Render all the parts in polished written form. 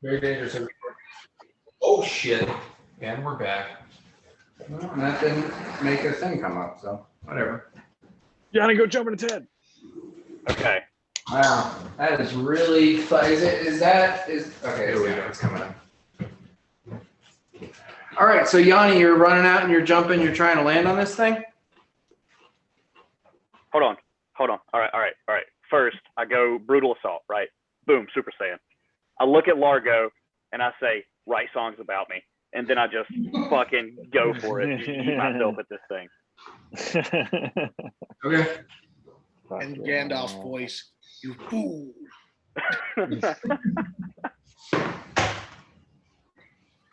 Very dangerous. Oh shit! And we're back. Well, and that didn't make a thing come up, so whatever. Yanni, go jump in its head. Okay. Wow, that is really fun. Is that okay? Here we go. It's coming up. All right, so Yanni, you're running out and you're jumping. You're trying to land on this thing. Hold on. All right. First, I go brutal assault, right? Boom, Super Saiyan. I look at Largo and I say, write songs about me. And then I just fucking go for it. Eat myself at this thing. Okay. And Gandalf's voice, you fool.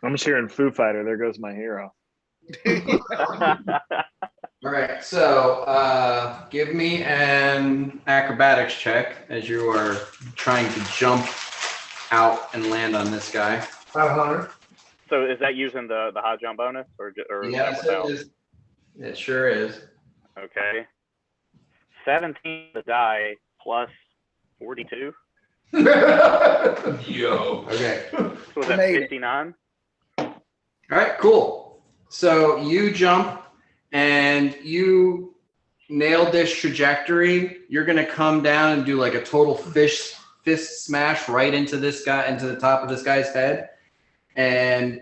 I'm just hearing Foo Fighter. There goes my hero. All right, so give me an acrobatics check as you are trying to jump out and land on this guy. 500. So is that using the high jump bonus or Yes, is that without? it is. It sure is. Okay. 17 the die plus 42. Yo. Okay. So was that Made it. 59? All right, cool. So you jump and you nailed this trajectory. You're gonna come down and do like a total fist smash right into this guy, into the top of this guy's head, and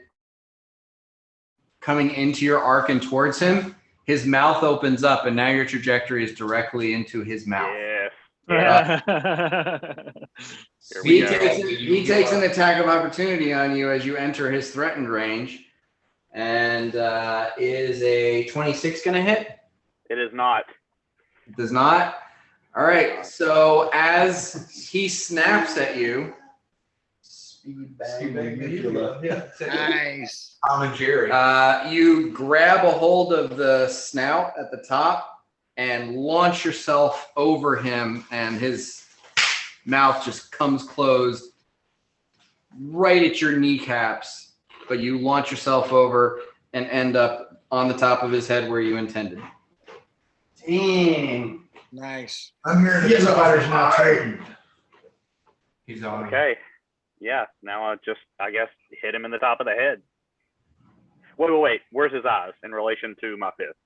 coming into your arc and towards him, his mouth opens up, and now your trajectory is directly into his mouth. Yes. Here we He go. takes an attack of opportunity on you as you enter his threatened range. And is a 26 going to hit? It is not. It does not. All right. So as he snaps at you, speed bag. Yeah. Nice. Tom and Jerry. You grab a hold of the snout at the top and launch yourself over him, and his mouth just comes closed right at your kneecaps. But you launch yourself over and end up on the top of his head where you intended. Dang. Nice. I'm hearing the Foo Fighters not trading. He's on. Okay. Yeah. Now I guess, hit him in the top of the head. Wait. Where's his eyes in relation to my fist?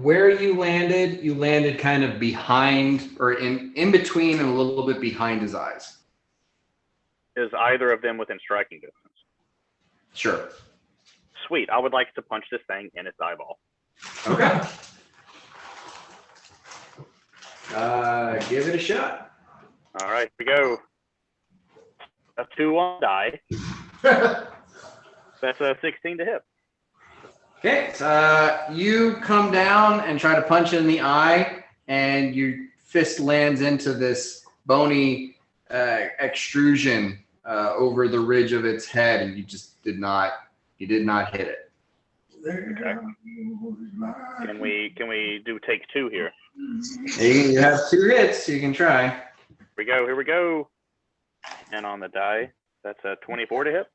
Where you landed kind of behind or in between and a little bit behind his eyes. Is either of them within striking distance? Sure. Sweet. I would like to punch this thing in its eyeball. Okay. Give it a shot. All right, here we go. A 2 on die. That's a 16 to hit. Okay. You come down and try to punch it in the eye, and your fist lands into this bony extrusion over the ridge of its head, and you did not hit it. Okay. Can we do take 2 here? You have 2 hits, so you can try. Here we go. And on the die, that's a 24 to hit.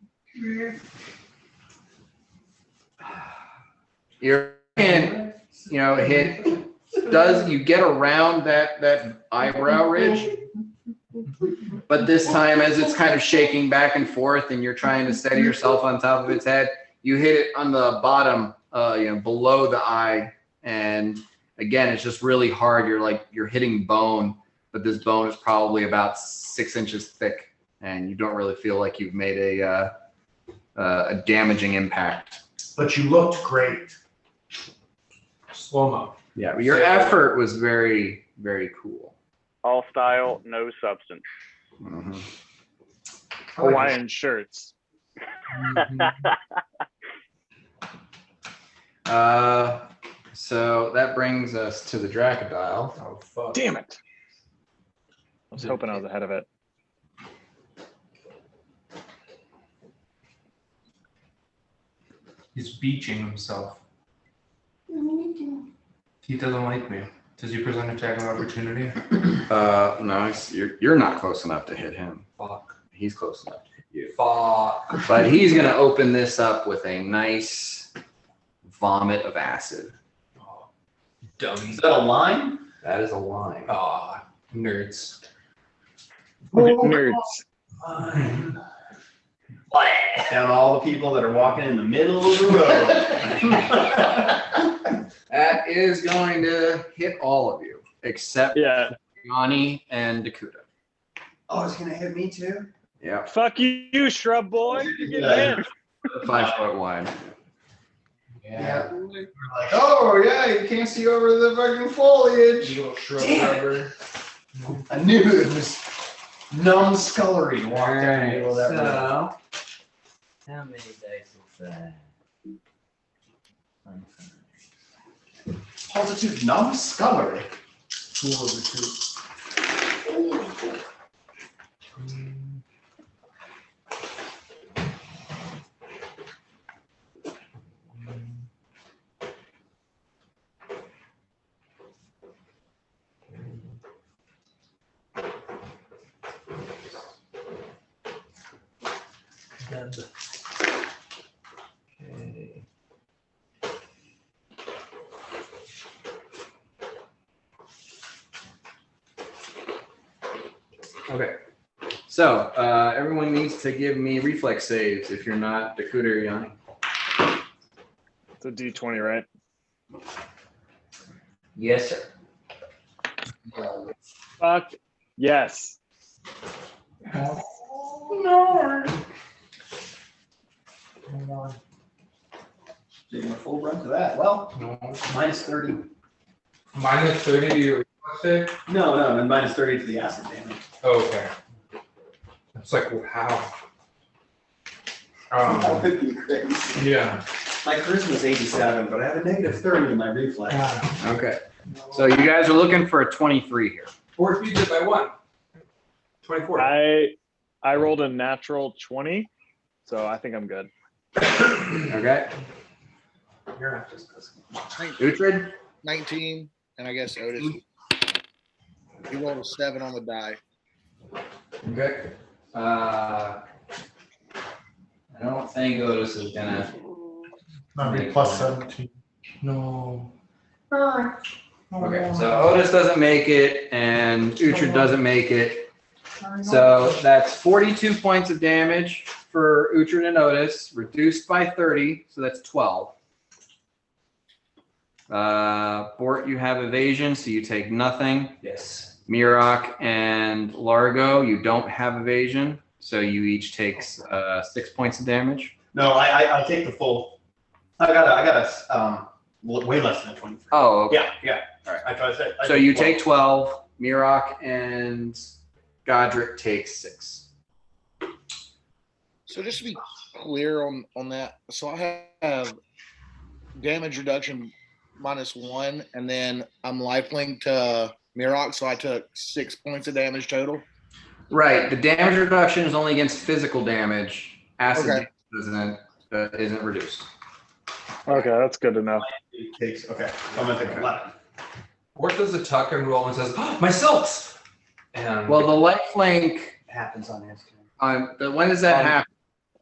Your hand, you get around that eyebrow ridge, but this time as it's kind of shaking back and forth and you're trying to steady yourself on top of its head, you hit it on the bottom, below the eye, and again, it's just really hard. You're hitting bone, but this bone is probably about 6 inches thick, and you don't really feel like you've made a damaging impact. But you looked great. Slow-mo. Yeah, but your effort was very, very cool. All style, no substance. Mm-hmm. Hawaiian shirts. So that brings us to the Dracodile. Oh, fuck. Damn it. I was hoping I was ahead of it. He's beaching himself. He doesn't like me. Does he present attack of opportunity? No, you're not close enough to hit him. Fuck. He's close enough to hit you. Fuck. But he's going to open this up with a nice vomit of acid. Oh, dummy. Is that a line? That is a line. Aw, nerds. Nerds. Fine. Down all the people that are walking in the middle of the road. That is going to hit all of you, except Yeah. Yanni and Dakota. Oh, it's gonna hit me too? Yeah, Fuck you, shrub boy. You're getting hit. 5 foot wide. Yeah. We're like, oh yeah, you can't see over the fucking foliage. You little shrub Damn. rubber. I knew it was numbskullery to walk down the Alright, middle of that road. so how many dice is that? Positive numbskullery. 2 over 2. Okay. Okay. So everyone needs to give me reflex saves if you're not Dakota or Yanni. It's a D20, right? Yes, sir. Fuck yes. Taking a full run to that. Well, minus 30. Minus 30 to your reflex save? No, and minus 30 to the acid damage. Oh, okay. It's like, wow. That would be crazy. Yeah. My charisma's 87, but I have a negative 30 in my reflex. Okay. So you guys are looking for a 23 here. 4 feet by 1. 24. I rolled a natural 20, so I think I'm good. Okay. You're not just Uhtred? 19, and I guess Otis. He rolled a 7 on the die. Okay. I don't think Otis is gonna. That'd be plus 17. No. Okay, so Otis doesn't make it, and Uhtred doesn't make it. So that's 42 points of damage for Uhtred and Otis, reduced by 30, so that's 12. Bort, you have evasion, so you take nothing. Yes. Mirok and Largo, you don't have evasion, so you each take 6 points of damage. No, I take the full. I got a way less than a 23. Oh, okay. Yeah. All right. I try to say. So you take 12. Mirok and Godric take 6. So just to be clear on that, so I have damage reduction -1, and then I'm lifelink to Mirok, so I took 6 points of damage total. Right. The damage reduction is only against physical damage. Acid Okay. damage isn't reduced. Okay, that's good to know. It takes. Okay. I'm gonna take 11. Bort does a tuck and roll and says, oh, my silks! And Well, the lifelink It happens on his turn. when does that On happen?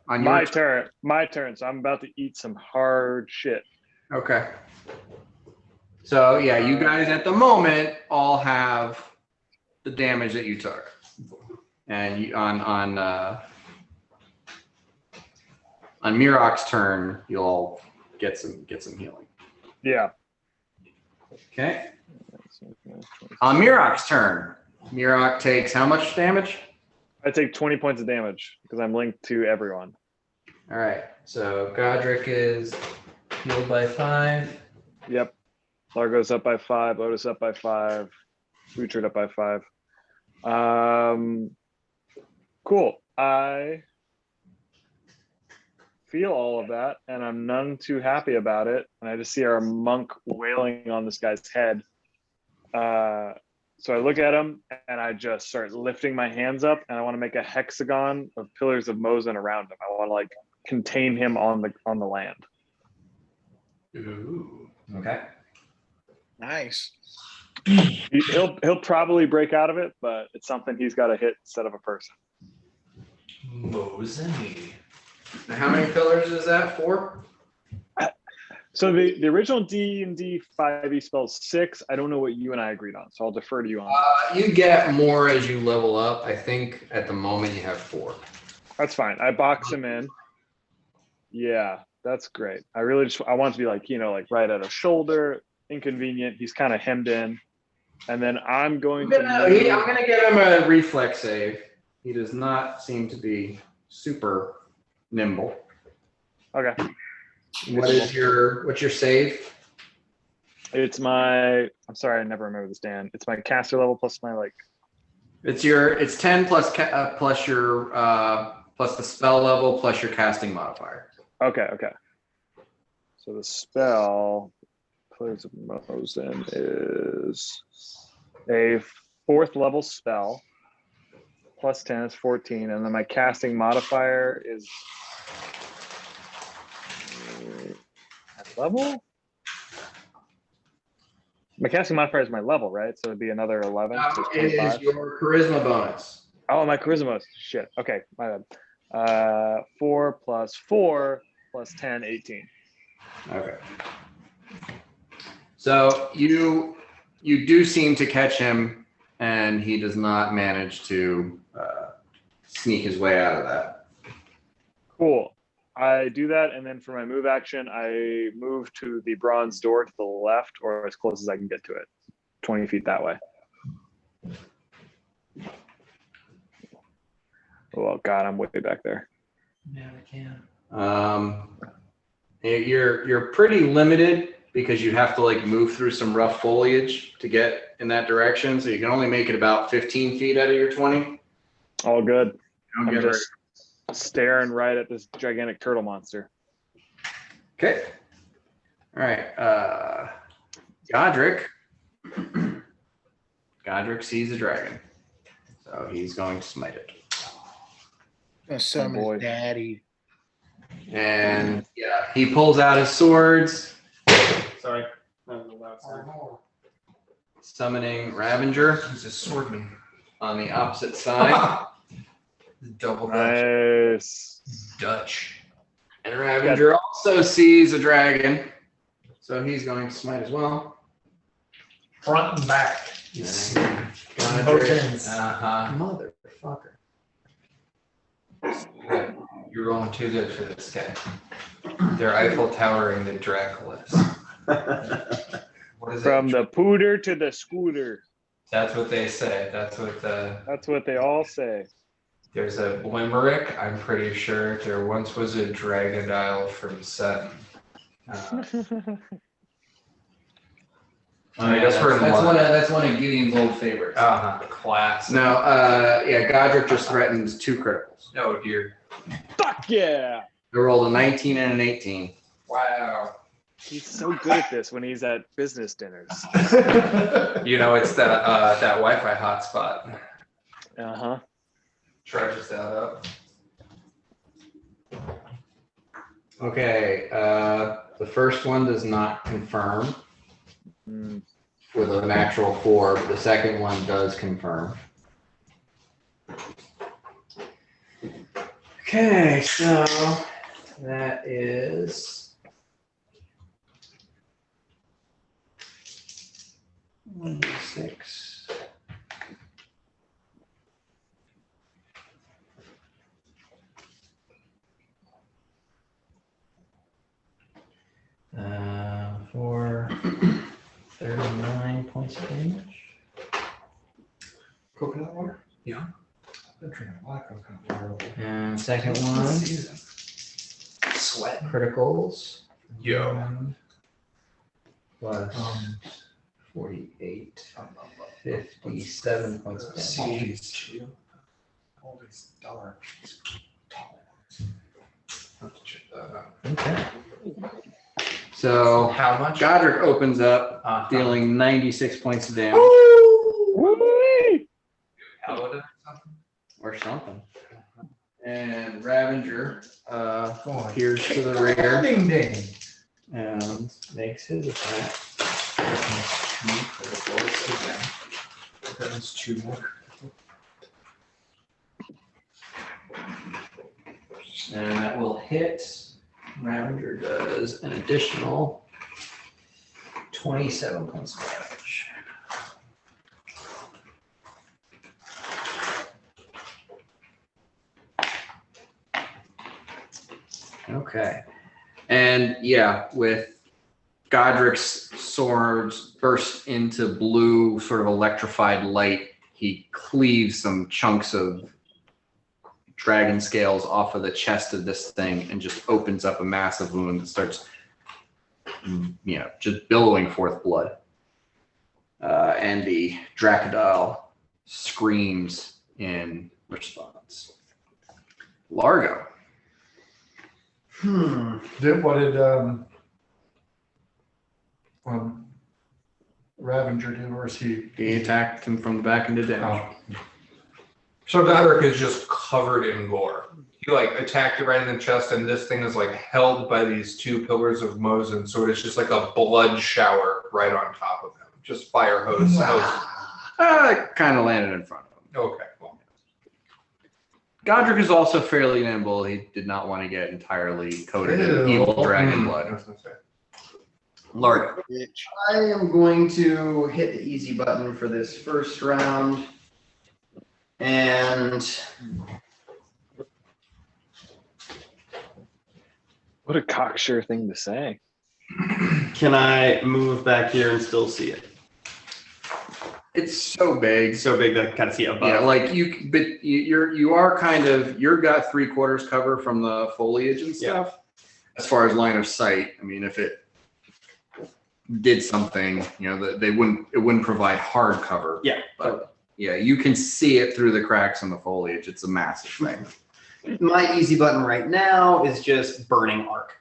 On your My turn. My turn. So I'm about to eat some hard shit. Okay. So yeah, you guys at the moment all have the damage that you took, and you, on Mirok's turn, you'll all get some healing. Yeah. Okay. On Mirok's turn, Mirok takes how much damage? I take 20 points of damage because I'm linked to everyone. All right. So Godric is healed by 5. Yep. Largo's up by 5. Otis up by 5. Uhtred up by 5. Cool. I feel all of that, and I'm none too happy about it. And I just see our monk wailing on this guy's head. So I look at him, and I just start lifting my hands up, and I want to make a hexagon of pillars of Mosin around him. I want to like contain him on the land. Ooh. Okay. Nice. He'll probably break out of it, but it's something he's got to hit instead of a person. Mosey. Now, how many pillars is that? 4? So So the original D&D 5e spells 6. I don't know what you and I agreed on, so I'll defer to you on that. You get more as you level up. I think at the moment you have 4. That's fine. I box him in. Yeah, that's great. I really I want it to be like, like right at a shoulder, inconvenient. He's kind of hemmed in. And then I'm going to I'm gonna give him a reflex save. He does not seem to be super nimble. Okay. What's your save? It's I'm sorry, I never remember this, Dan. It's my caster level plus my It's 10 plus your plus the spell level plus your casting modifier. Okay. So the spell Pillars of Mosin is a 4th level spell. Plus 10 is 14, and then my casting modifier is at level. My casting modifier is my level, right? So it'd be another 11. So It is your charisma bonus. Oh, my charisma bonus. Shit. Okay, my bad. 4 plus 4 plus 10, 18. Okay. So you do seem to catch him, and he does not manage to sneak his way out of that. Cool. I do that, and then for my move action, I move to the bronze door to the left, or as close as I can get to it, 20 feet that way. Oh God, I'm way back there. Yeah, I can. You're pretty limited because you have to move through some rough foliage to get in that direction. So you can only make it about 15 feet out of your 20. All good. Don't I'm get just staring right at this gigantic turtle monster. Okay. All right. Godric. Godric sees a dragon. So he's going to smite it. Gonna summon boy. his daddy. And yeah, he pulls out his swords. Sorry. Summoning Ravager He's a swordman. on the opposite side. Double Dutch. Nice. Dutch. And Ravager also sees a dragon. So he's going to smite as well. Front and back. And Both ends. Motherfucker. You're rolling too good for this guy. They're Eiffel Towering the Draculas. What is From it? the pooter to the scooter. That's what they say. That's what they all say. There's a limerick. I'm pretty sure there once was a Dragondial from Sutton. I guess we're in that's one of Gideon's old favorites. Class. No, Godric just threatens 2 criticals. Oh dear. Fuck yeah. They rolled a 19 and an 18. Wow. He's so good at this when he's at business dinners. It's that Wi-Fi hotspot. Uh-huh. Charges that up. Okay, the first one does not confirm with a natural 4, but the second one does confirm. Okay, so that is 1d6. For 39 points of damage. Coconut water? Yeah. I'm drinking black coconut water. And second one, Sweat. criticals. Yo. Plus 48, 57 points of damage. Jeez. All these dark. Have to check that out. Okay. So How much? Godric opens up, dealing 96 points of damage. Woo-wee! Paladin Or something. And Ravager appears to the Ding rear ding. and makes his attack. That's 2 more. And that will hit. Ravager does an additional 27 points of damage. Okay. And yeah, with Godric's swords burst into blue, sort of electrified light, he cleaves some chunks of dragon scales off of the chest of this thing and just opens up a massive wound that starts, just billowing forth blood. And the Dracodile screams in response. Largo. What did Ravenger do, or is he? He attacked him from the back and did damage. Oh. So Godric is just covered in gore. He like attacked it right in the chest, and this thing is like held by these two pillars of Mosin, so it's just like a blood shower right on top of him. Just fire hose. Kind of landed in front of him. Okay, well. Godric is also fairly nimble. He did not want to get entirely coated in Ew. evil dragon I blood. was gonna say. Largo. Bitch. I am going to hit the easy button for this first round. And What a cocksure thing to say. Can I move back here and still see it? It's so big. So big that I can kind of see it above. Yeah, like you are kind of, you've got 3/4 cover from the foliage and stuff. As far as line of sight, I mean, if it did something, it wouldn't provide hard cover. Yeah. But yeah, you can see it through the cracks in the foliage. It's a massive thing. My easy button right now is just burning arc.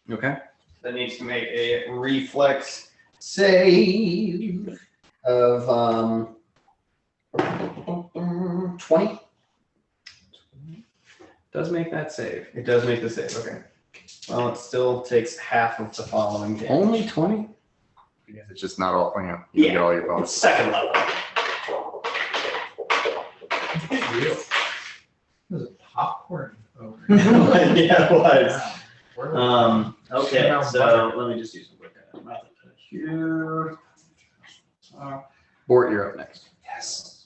Okay. That needs to make a reflex save of 20. Does make that save. It does make the save. Okay. Well, it still takes half of the following damage. Only 20? Because it's just not all, you Yeah. get all your It's bonus. second level. Real. This is popcorn. Over Yeah, it was. Where- Okay, Smell so butter. let me just do some quick math here. Bort, you're up next. Yes.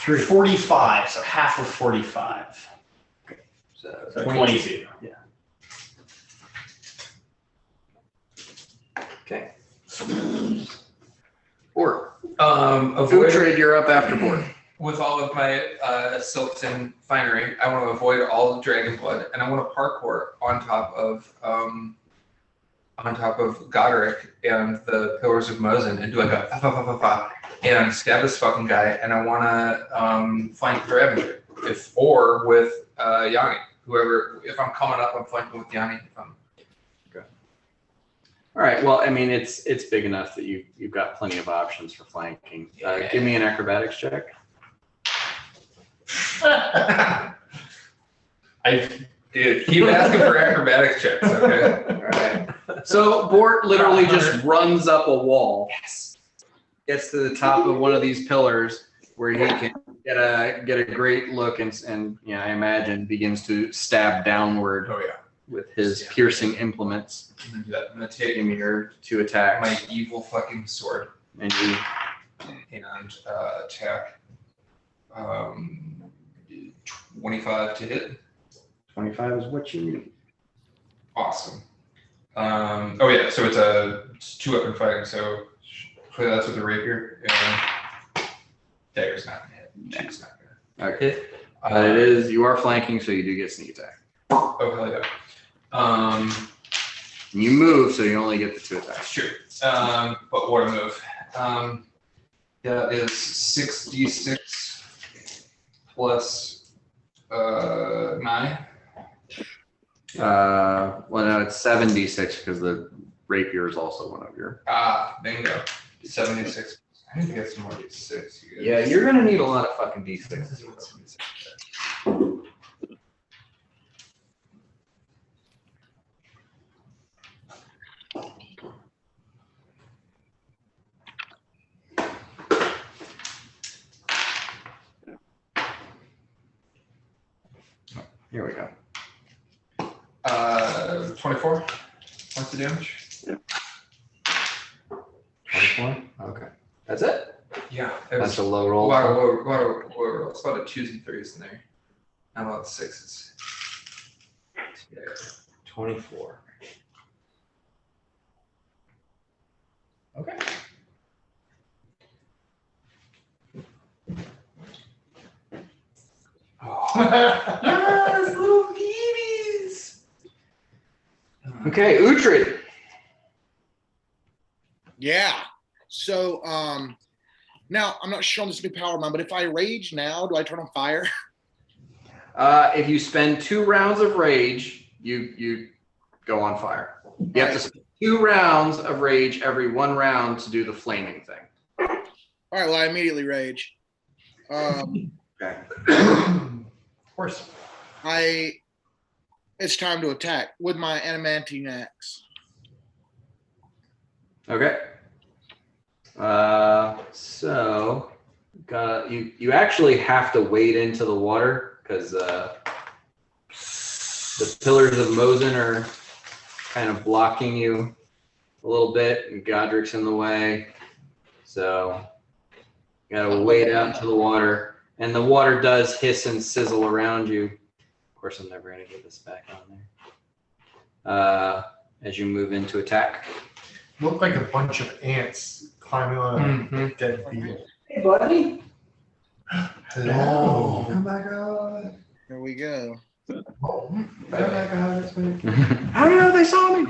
Three. 45, so half of 45. So So 22. Yeah. Okay. Bort. Avoid Food you're up after Bort. with all of my silks and finery. I want to avoid all the dragon blood, and I want to parkour on top of Godric and the pillars of Mosin and do like a fa fa fa fa fa and stab this fucking guy. And I want to flank the Ravenger, or with Yanni. Whoever, if I'm coming up, I'm flanking with Yanni. All right. Well, I mean, it's big enough that you've got plenty of options for flanking. Give me an acrobatics check. Keep asking for acrobatics checks, okay? All right. So Bort literally just runs up a wall. Yes. Gets to the top of one of these pillars where he can get a great look and I imagine begins to stab downward Oh yeah. with his piercing implements. I'm gonna do that. I'm gonna take Give me your 2 attacks. my evil fucking sword And you and attack 25 to hit. 25 is what you need. Awesome. So it's 2-weapon fighting. So that's with the rapier. And dagger's not gonna hit. She's not gonna Okay. hit. But it is, you are flanking, so you do get sneak attack. Oh hell yeah. You move, so you only get the 2 attacks. Sure. But what a move. That is 6d6 plus 9. Well, no, it's 76 because the rapier is also one of your. Bingo. 76. I need to get some more d6. You guys. Yeah, you're gonna need a lot of fucking d6s. Here we go. 24 points of damage. 24. Okay. That's it. Yeah, it That's was a low a roll. lot of low rolls. A lot of 2s and 3s in there. Not a lot of 6s. 24. Okay. Yes, little babies. Okay, Uhtred. Yeah. So now I'm not sure on this new power of mine, but if I rage now, do I turn on fire? If you spend 2 rounds of rage, you go on fire. You have to spend 2 rounds of rage every 1 round to do the flaming thing. All right, well, I immediately rage. Okay. Of course. It's time to attack with my adamantine axe. Okay. So you actually have to wade into the water because the pillars of Mosin are kind of blocking you a little bit, and Godric's in the way. So you gotta wade out into the water, and the water does hiss and sizzle around you. Of course, I'm never gonna get this back on there. As you move into attack. Look like a bunch of ants climbing on a dead beetle. Hey, buddy. Hello. Come back out. Here we go. Oh, come back out. It's me. How do you know they saw me?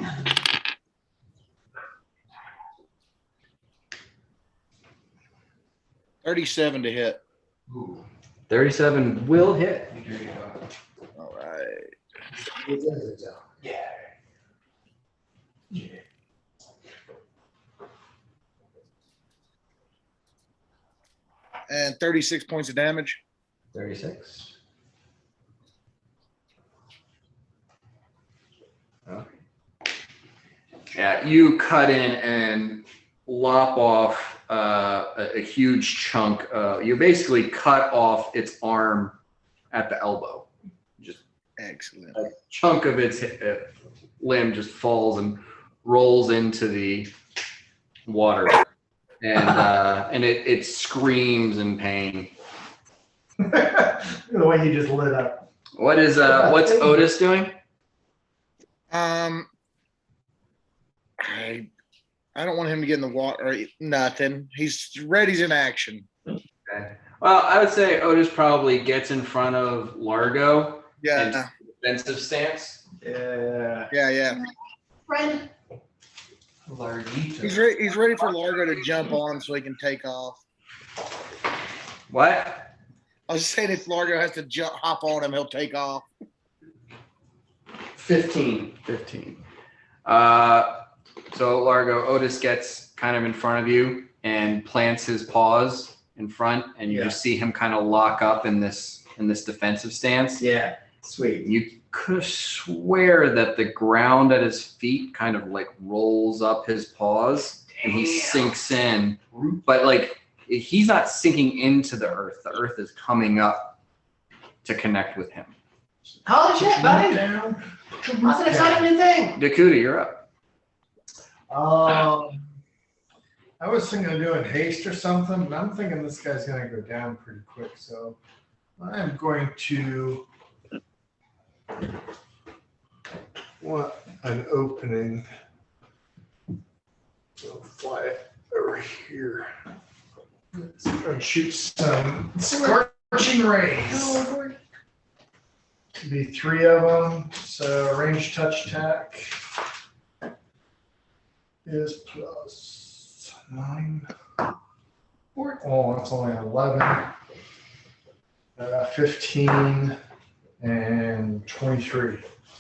$37 to hit. Ooh, 37 will hit. there you go. All right. Yeah. And 36 points of damage. 36. Okay. Yeah, you cut in and lop off a huge chunk. You basically cut off its arm at the elbow. Just Excellent. a chunk of its limb just falls and rolls into the water, and it screams in pain. Look at the way he just lit up. What's Otis doing? I don't want him to get in the water or nothing. He's ready in action. Okay. Well, I would say Otis probably gets in front of Largo and Yeah. defensive stance. Yeah. Yeah. Friend. Largito. He's ready for Largo to jump on so he can take off. What? I was saying if Largo has to hop on him, he'll take off. 15. 15. So Largo, Otis gets kind of in front of you and plants his paws in front, and you just see him kind of lock up in this defensive stance. Yeah. Sweet. You could swear that the ground at his feet kind of like rolls up his paws and he sinks in, but like he's not sinking into the earth. The earth is coming up to connect with him. Holy shit, buddy. That's an exciting new thing. Dakuta, you're up. I was thinking of doing haste or something, but I'm thinking this guy's going to go down pretty quick. So I'm going to want an opening. So fly it over here. And shoot some scorching rays. Be 3 of them. So range touch attack is plus 9. Oh, that's only 11. 15 and 23.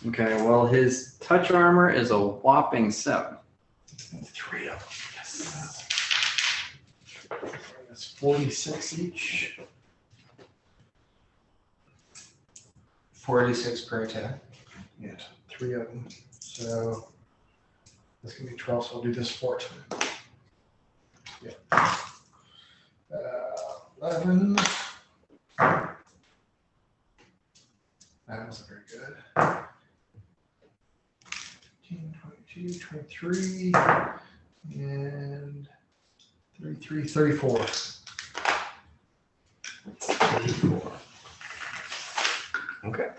Okay, well, his touch armor is a whopping 7. 3 of them. Yes. That's 46 each. 46 per attack. Yeah, 3 of them. So that's gonna be 12. So I'll do this 4 times. Yeah. 11. That was a very 23, and 33, 34. 34. Okay.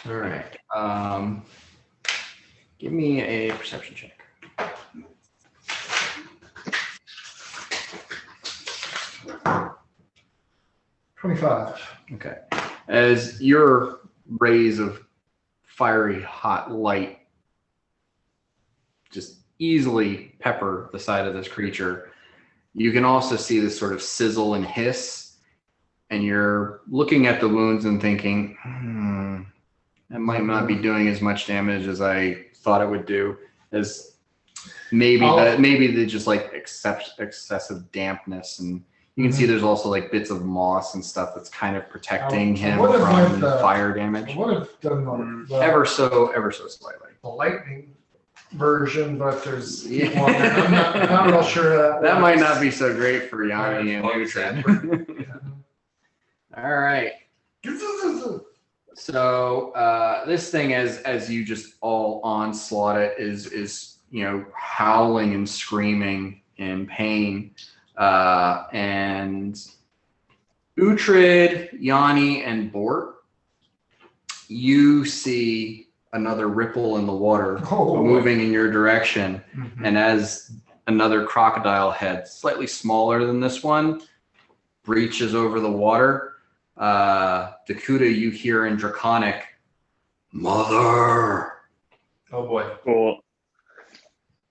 All right. Give me a perception check. 25. Okay. As your rays of fiery hot light just easily pepper the side of this creature, you can also see this sort of sizzle and hiss, and you're looking at the wounds and thinking, that might not be doing as much damage as I thought it would do. As maybe the just like excessive dampness, and you can see there's also like bits of moss and stuff that's kind of protecting him from fire damage. I would have done Ever so slightly. the lightning version, but there's people on there. I'm not real sure that might not be so great for Yanni and Uhtred. All right. So this thing, as you just all onslaught it, is howling and screaming in pain. And Uhtred, Yanni, and Bort, you see another ripple in the water moving in your direction. And as another crocodile head, slightly smaller than this one, breaches over the water, Dakuta, you hear in Draconic, "Mother." Oh boy. Cool.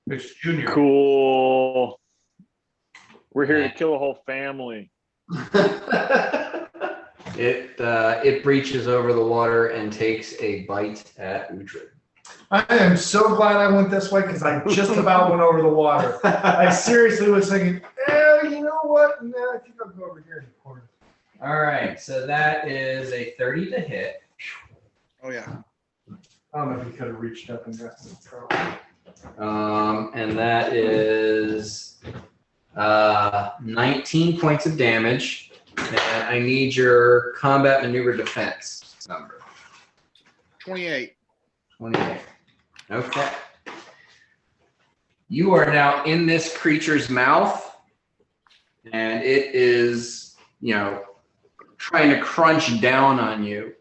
It's Junior. Cool. We're here to kill a whole family. It breaches over the water and takes a bite at Uhtred. I am so glad I went this way because I just about went over the water. I seriously was thinking, you know what? No, I think I'll go over here in the corner. All right, so that is a 30 to hit. Oh yeah. I don't know if he could have reached up and got the throw. And that is 19 points of damage. And I need your combat maneuver defense number. 28. 28. Okay. You are now in this creature's mouth, and it is, trying to crunch down on you.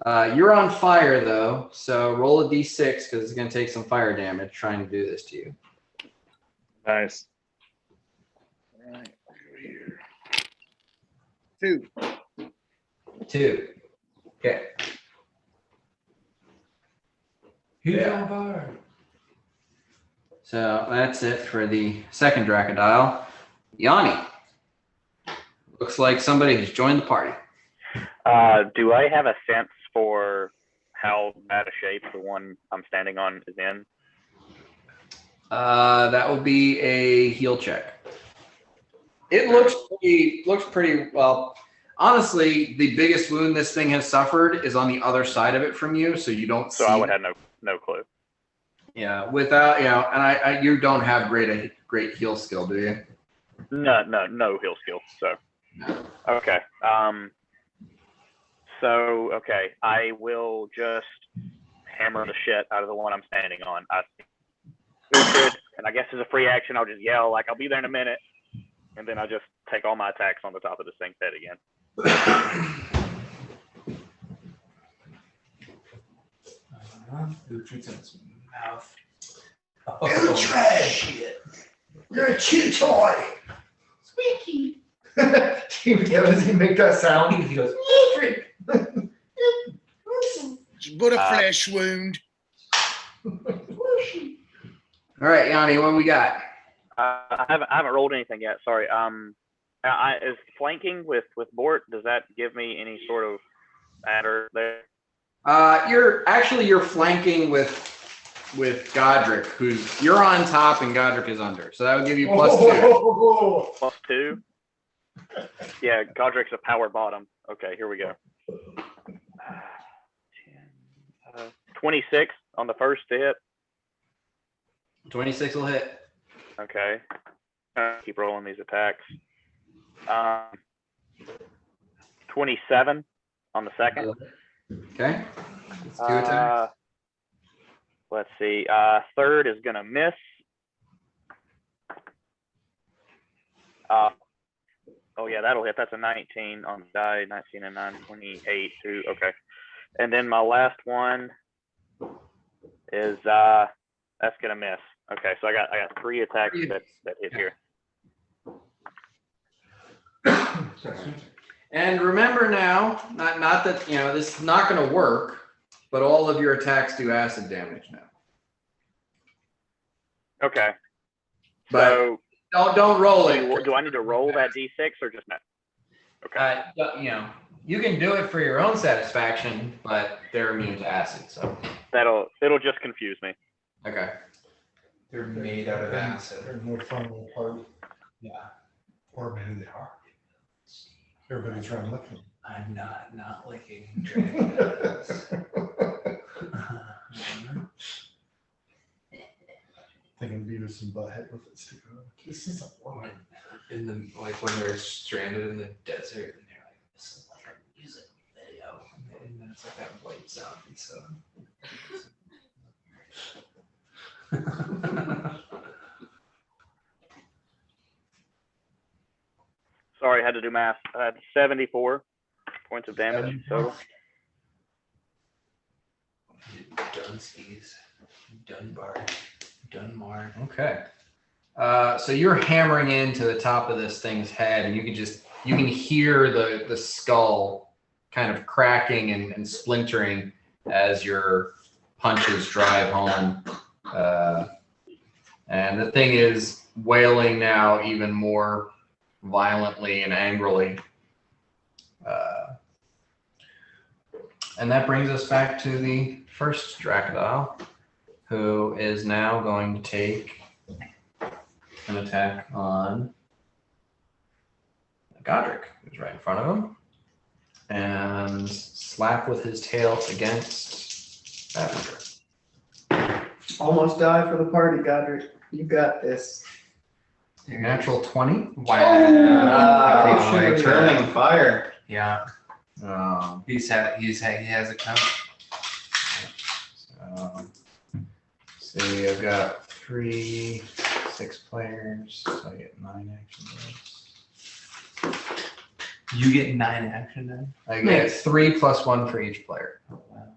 You're on fire, though, so roll a d6 because it's going to take some fire damage trying to do this to you. Nice. All right. Over here. 2. 2. Okay. He's on fire. So that's it for the second Dracodile. Yanni. Looks like somebody has joined the party. Do I have a sense for how bad a shape the one I'm standing on is in? That would be a heal check. It looks pretty well. Honestly, the biggest wound this thing has suffered is on the other side of it from you, so you don't see. So I would have no clue. Yeah, without and you don't have great heal skill, do you? No heal skill. So No. okay. So okay, I will just hammer the shit out of the one I'm standing on. And I guess as a free action, I'll just yell like I'll be there in a minute, and then I just take all my attacks on the top of this thing's head again. Uhtred's in his mouth. Uhtred! You're a chew toy! Squeaky! Does he make that sound? He goes, Uhtred! But a flesh wound. All right, Yanni, what we got? I haven't rolled anything yet. Sorry. Is flanking with Bort, does that give me any sort of adder there? You're flanking with Godric, you're on top and Godric is under. So that would give you +2. +2? Yeah, Godric's a power bottom. Okay, here we go. 26 on the first to hit. 26 will hit. Okay. Keep rolling these attacks. 27 on the second. Okay. It's 2 attacks. Let's see. Third is gonna miss. Oh yeah, that'll hit. That's a 19 on the die. 19 and 9, 28 too. Okay. And then my last one is that's gonna miss. Okay, so I got 3 attacks that hit here. And remember now, not that this is not going to work, but all of your attacks do acid damage now. Okay. But So don't roll it. do I need to roll that d6 or just no? Okay. You can do it for your own satisfaction, but they're immune to acid, so. It'll just confuse me. Okay. They're made out of acid. They're more fun than part. Yeah. Or maybe they are. Everybody's trying to lick them. I'm not licking Draculas. Thinking Beavis and Butthead with its too. This is a woman. In the when they're stranded in the desert and they're like, this is like a music video. And then it's like that white zombie song. Sorry, I had to do math. I had 74 points of damage total. Dunskies, Dunmar. Okay. So you're hammering into the top of this thing's head, and you can hear the skull kind of cracking and splintering as your punches drive home. And the thing is wailing now even more violently and angrily. And that brings us back to the first Dracodile, who is now going to take an attack on Godric, who's right in front of him, and slap with his tail against Ravager. Almost die for the party, Godric. You got this. Natural 20. Wow. Returning fire. Yeah, he has a count. See, I've got 6 players, so I get 9 action dice. You get 9 action then? I get 3 plus 1 for each player. Oh, wow.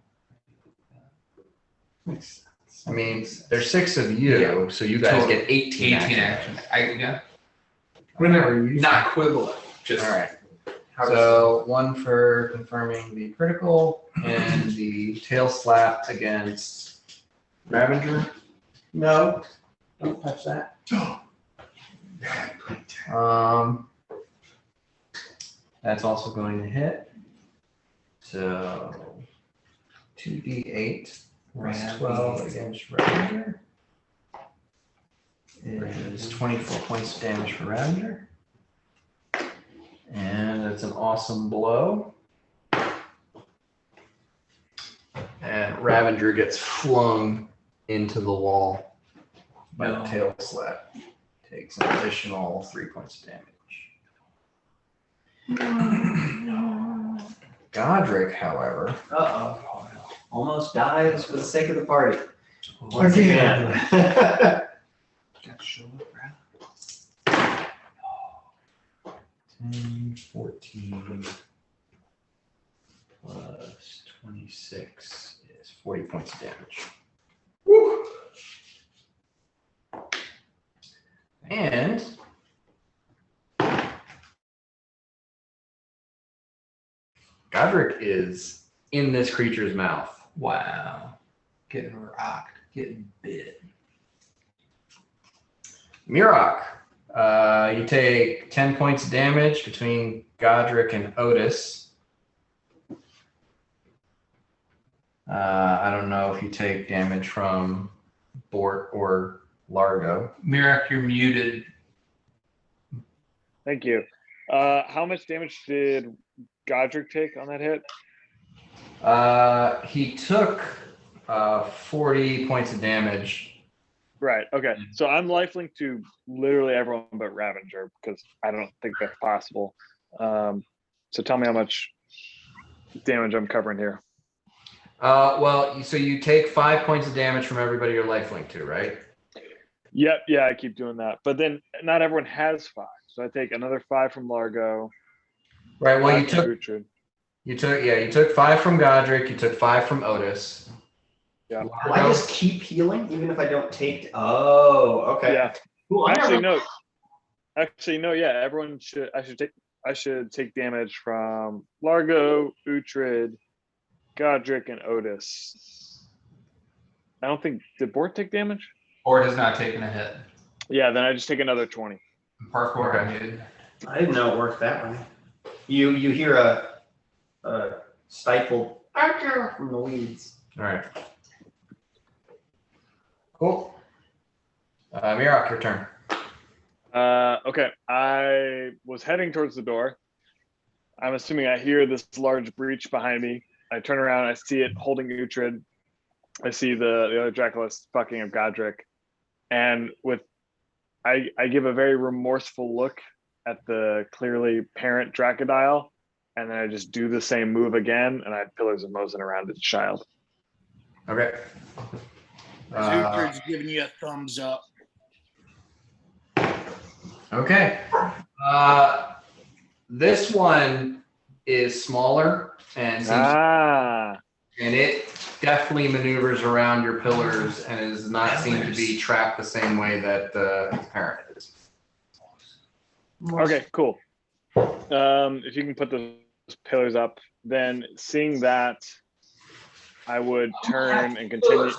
I mean, there's 6 of you, so you guys get 18 action. Yeah. Whenever you Not equivalent. Just All right. So 1 for confirming the critical and the tail slap against Ravager. No, don't touch that. That's also going to hit. So 2d8 plus 12 against Ravager is 24 points of damage for Ravager. And it's an awesome blow. And Ravager gets flung into the wall by the tail slap. Takes an additional 3 points of damage. Godric, however. Uh-oh. Almost dies for the sake of the party. Once again. Got to show up, Brad. 10, 14 plus 26 is 40 points of damage. Woo! And Godric is in this creature's mouth. Wow. Getting rocked. Getting bit. Mirok, you take 10 points of damage between Godric and Otis. I don't know if you take damage from Bort or Largo. Mirak, you're muted. Thank you. How much damage did Godric take on that hit? He took 40 points of damage. Right. Okay. So I'm lifelink to literally everyone but Ravager because I don't think that's possible. So tell me how much damage I'm covering here? Well, so you take 5 points of damage from everybody you're lifelink to, right? Yep, yeah, I keep doing that. But then not everyone has 5. So I take another 5 from Largo. Right. Well, 5 from Uhtred. you took 5 from Godric. You took 5 from Otis. Yeah. Will I just keep healing even if I don't take? Oh, okay. Yeah. Cool. Actually, no. Yeah, everyone should. I should take damage from Largo, Uhtred, Godric, and Otis. I don't think did Bort take damage? Or has not taken a hit. Yeah, then I just take another 20. Parkour Okay. I did. I didn't know it worked that way. You hear a stifled from the weeds. All right. Cool. Mirok, your turn. Okay, I was heading towards the door. I'm assuming I hear this large breach behind me. I turn around, I see it holding Uhtred. I see the other Draculus fucking up Godric. And I give a very remorseful look at the clearly parent Dracodile, and then I just do the same move again, and I have Pillars of Mosin around its child. Okay. Uhtred's giving you a thumbs up. Okay. This one is smaller and and it definitely maneuvers around your pillars and is not seen to be trapped the same way that the parent is. Okay, cool. If you can put those pillars up, then seeing that, I would turn and continue.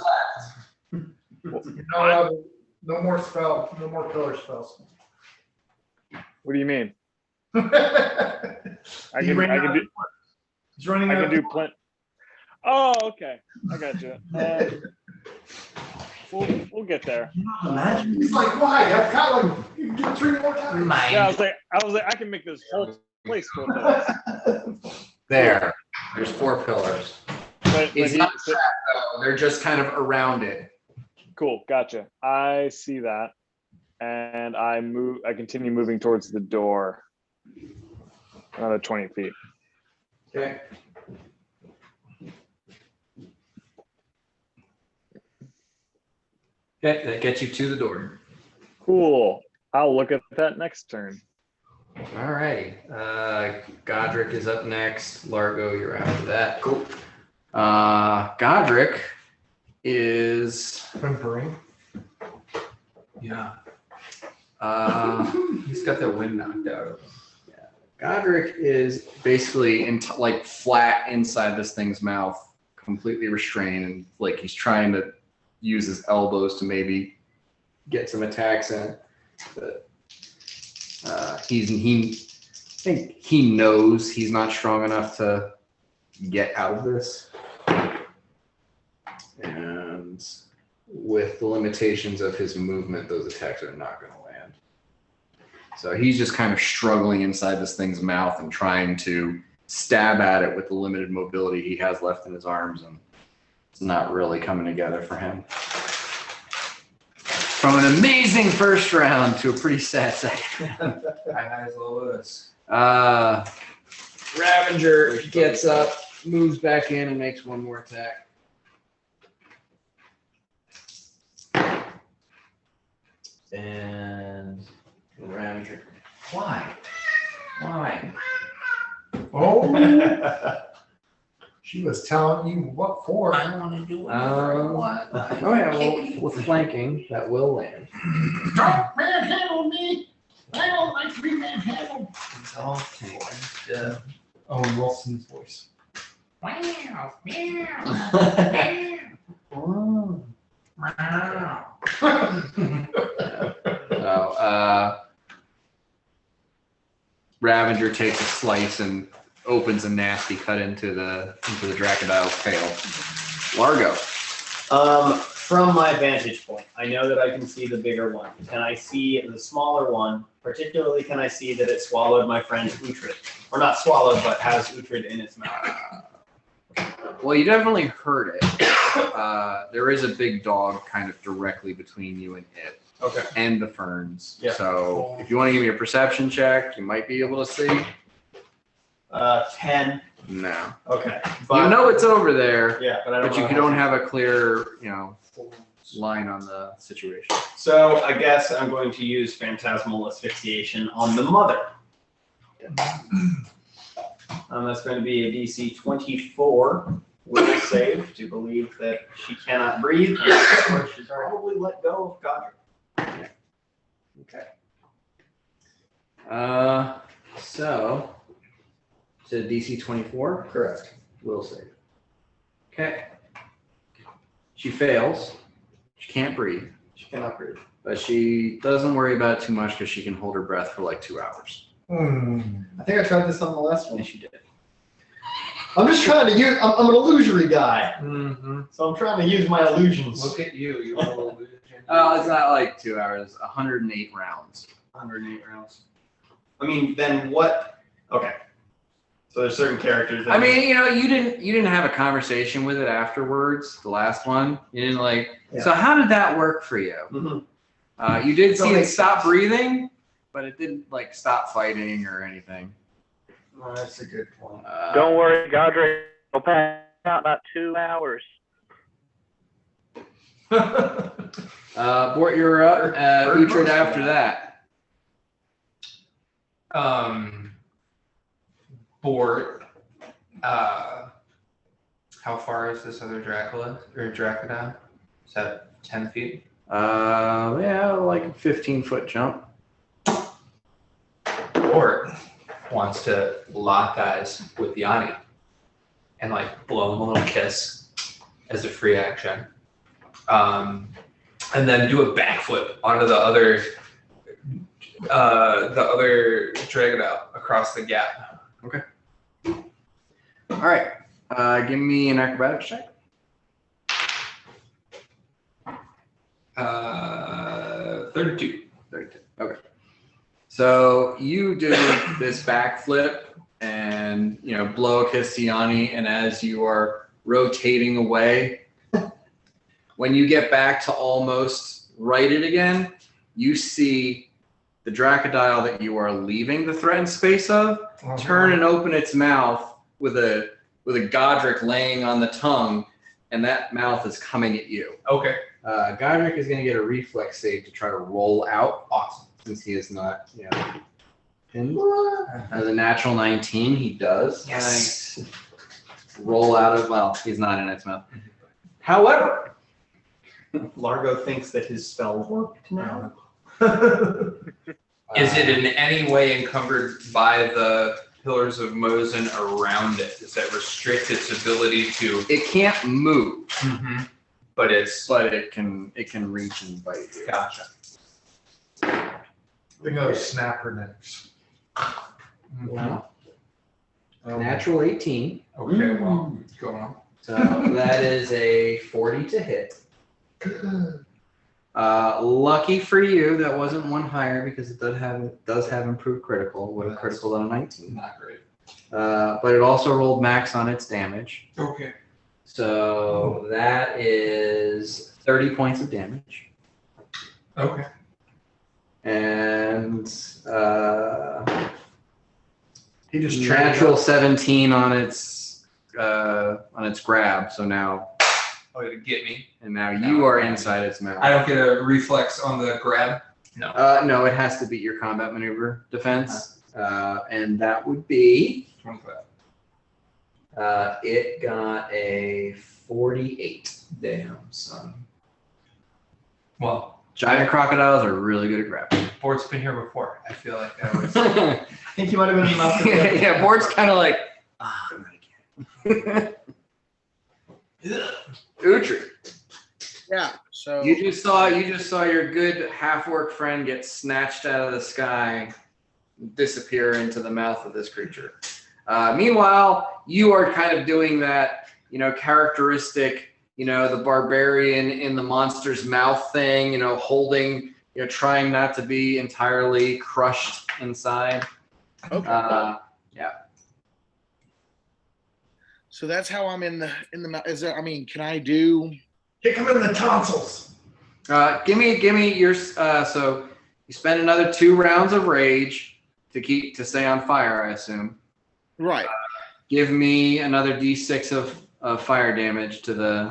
No more spell. No more pillar spells. What do you mean? I He's can running out. do plenty. Oh, okay. I got you. We'll get there. He's like, why? I've got like, you can get 3 more times. Yeah, I was like, I can make this whole place full of those. There's 4 pillars. But It's not trapped though. They're just kind of around it. Cool, gotcha. I see that, and I continue moving towards the door. Another 20 feet. Okay. Okay, that gets you to the door. Cool. I'll look at that next turn. All righty. Godric is up next. Largo, you're after that. Cool. Godric is Whimpering. Yeah. He's got the wind knocked out of him. Godric is basically like flat inside this thing's mouth, completely restrained, and like he's trying to use his elbows to maybe get some attacks in. But I think he knows he's not strong enough to get out of this. And with the limitations of his movement, those attacks are not going to land. So he's just kind of struggling inside this thing's mouth and trying to stab at it with the limited mobility he has left in his arms, and it's not really coming together for him. From an amazing first round to a pretty sad second. High highs, low lows. Ravager gets up, moves back in, and makes one more attack. And Ravager. Why? Oh, she was telling you what for. I want to do it. What? Oh yeah, well, with flanking, that will land. Don't manhandle me. I don't like to be manhandled. It's all taken. Yeah. Owen Wilson's voice. Ravager takes a slice and opens a nasty cut into the Dracodile's tail. Largo. From my vantage point, I know that I can see the bigger one. Can I see the smaller one? Particularly, can I see that it swallowed my friend Uhtred? Or not swallowed, but has Uhtred in its mouth. Well, you definitely heard it. There is a big dog kind of directly between you and it. Okay. And the ferns. Yeah. So if you want to give me a perception check, you might be able to see. 10. No. Okay. You know it's over there, Yeah, but I don't. but you know don't how- have a clear, line on the situation. So I guess I'm going to use phantasmal asphyxiation on the mother. That's going to be a DC 24 will save to believe that she cannot breathe, or she's probably let go of Godric. Okay. So, to DC 24? Correct. Will save. Okay. She fails. She can't breathe, She cannot breathe. but she doesn't worry about it too much because she can hold her breath for like 2 hours. I think I tried this on the last one. And she did. I'm just trying to use. I'm an illusory guy, Mm-hmm. so I'm trying to use my illusions. Look at you. You're a little It's not like 2 hours. 108 rounds. 108 rounds. I mean, then what? Okay. So there's certain characters that. I mean, you didn't have a conversation with it afterwards. The last one, you didn't like. Yeah. So how did that work for you? Mhm. You did So see it makes stop sense. breathing, but it didn't like stop fighting or anything. Oh, that's a good point. Don't worry, Godric will pass out about 2 hours. Bort, you're up. Uhtred after that. Bort. How far is this other Dracula or Dracula? Is that 10 feet? Yeah, like a 15-foot jump. Bort wants to lock eyes with Yanni and like blow him a little kiss as a free action. And then do a backflip onto the other Dragonite across the gap. All right. Give me an acrobatics check. 32. 32. Okay. So you do this backflip and blow a kiss to Yanni, and as you are rotating away, when you get back to almost righted again, you see the Dracodile that you are leaving the threatened space of turn and open its mouth with a Godric laying on the tongue, and that mouth is coming at you. Okay. Godric is going to get a reflex save to try to roll out. Awesome. Since he is not, pinned. As a natural 19, he does. Yes. Roll out of, well, he's not in its mouth. However, Largo thinks that his spell worked now. Is it in any way encumbered by the Pillars of Mosen around it? Does that restrict its ability to? it can't move, But it's. but it can reach and bite you. Gotcha. Think of snapper necks. Wow. Natural 18. Okay, well, go on. So that is a 40 to hit. Lucky for you, that wasn't one higher because it does have improved critical. Would have critical on a 19. Not great. But it also rolled max on its damage. Okay. So that is 30 points of damage. Okay. And He just natural 17 on its grab. So now Oh, to get me. you are inside its mouth. I don't get a reflex on the grab. No. No, it has to beat your combat maneuver defense. And that would be 25. it got a 48. Damn, son. Well, Giant crocodiles are really good at grabbing. Bort's been here before. I feel like I was. I think you might have been in the mouth. yeah, Bort's kind of like, not again. Uhtred, Yeah. So you just saw your good half-orc friend get snatched out of the sky, disappear into the mouth of this creature. Meanwhile, you are kind of doing that, characteristic, the barbarian in the monster's mouth thing, holding, trying not to be entirely crushed inside. okay. Yeah. So that's how I'm in the is there, can I do Kick him in the tonsils. Give me your, so you spend another 2 rounds of rage to stay on fire, I assume. right? give me another d6 of fire damage to the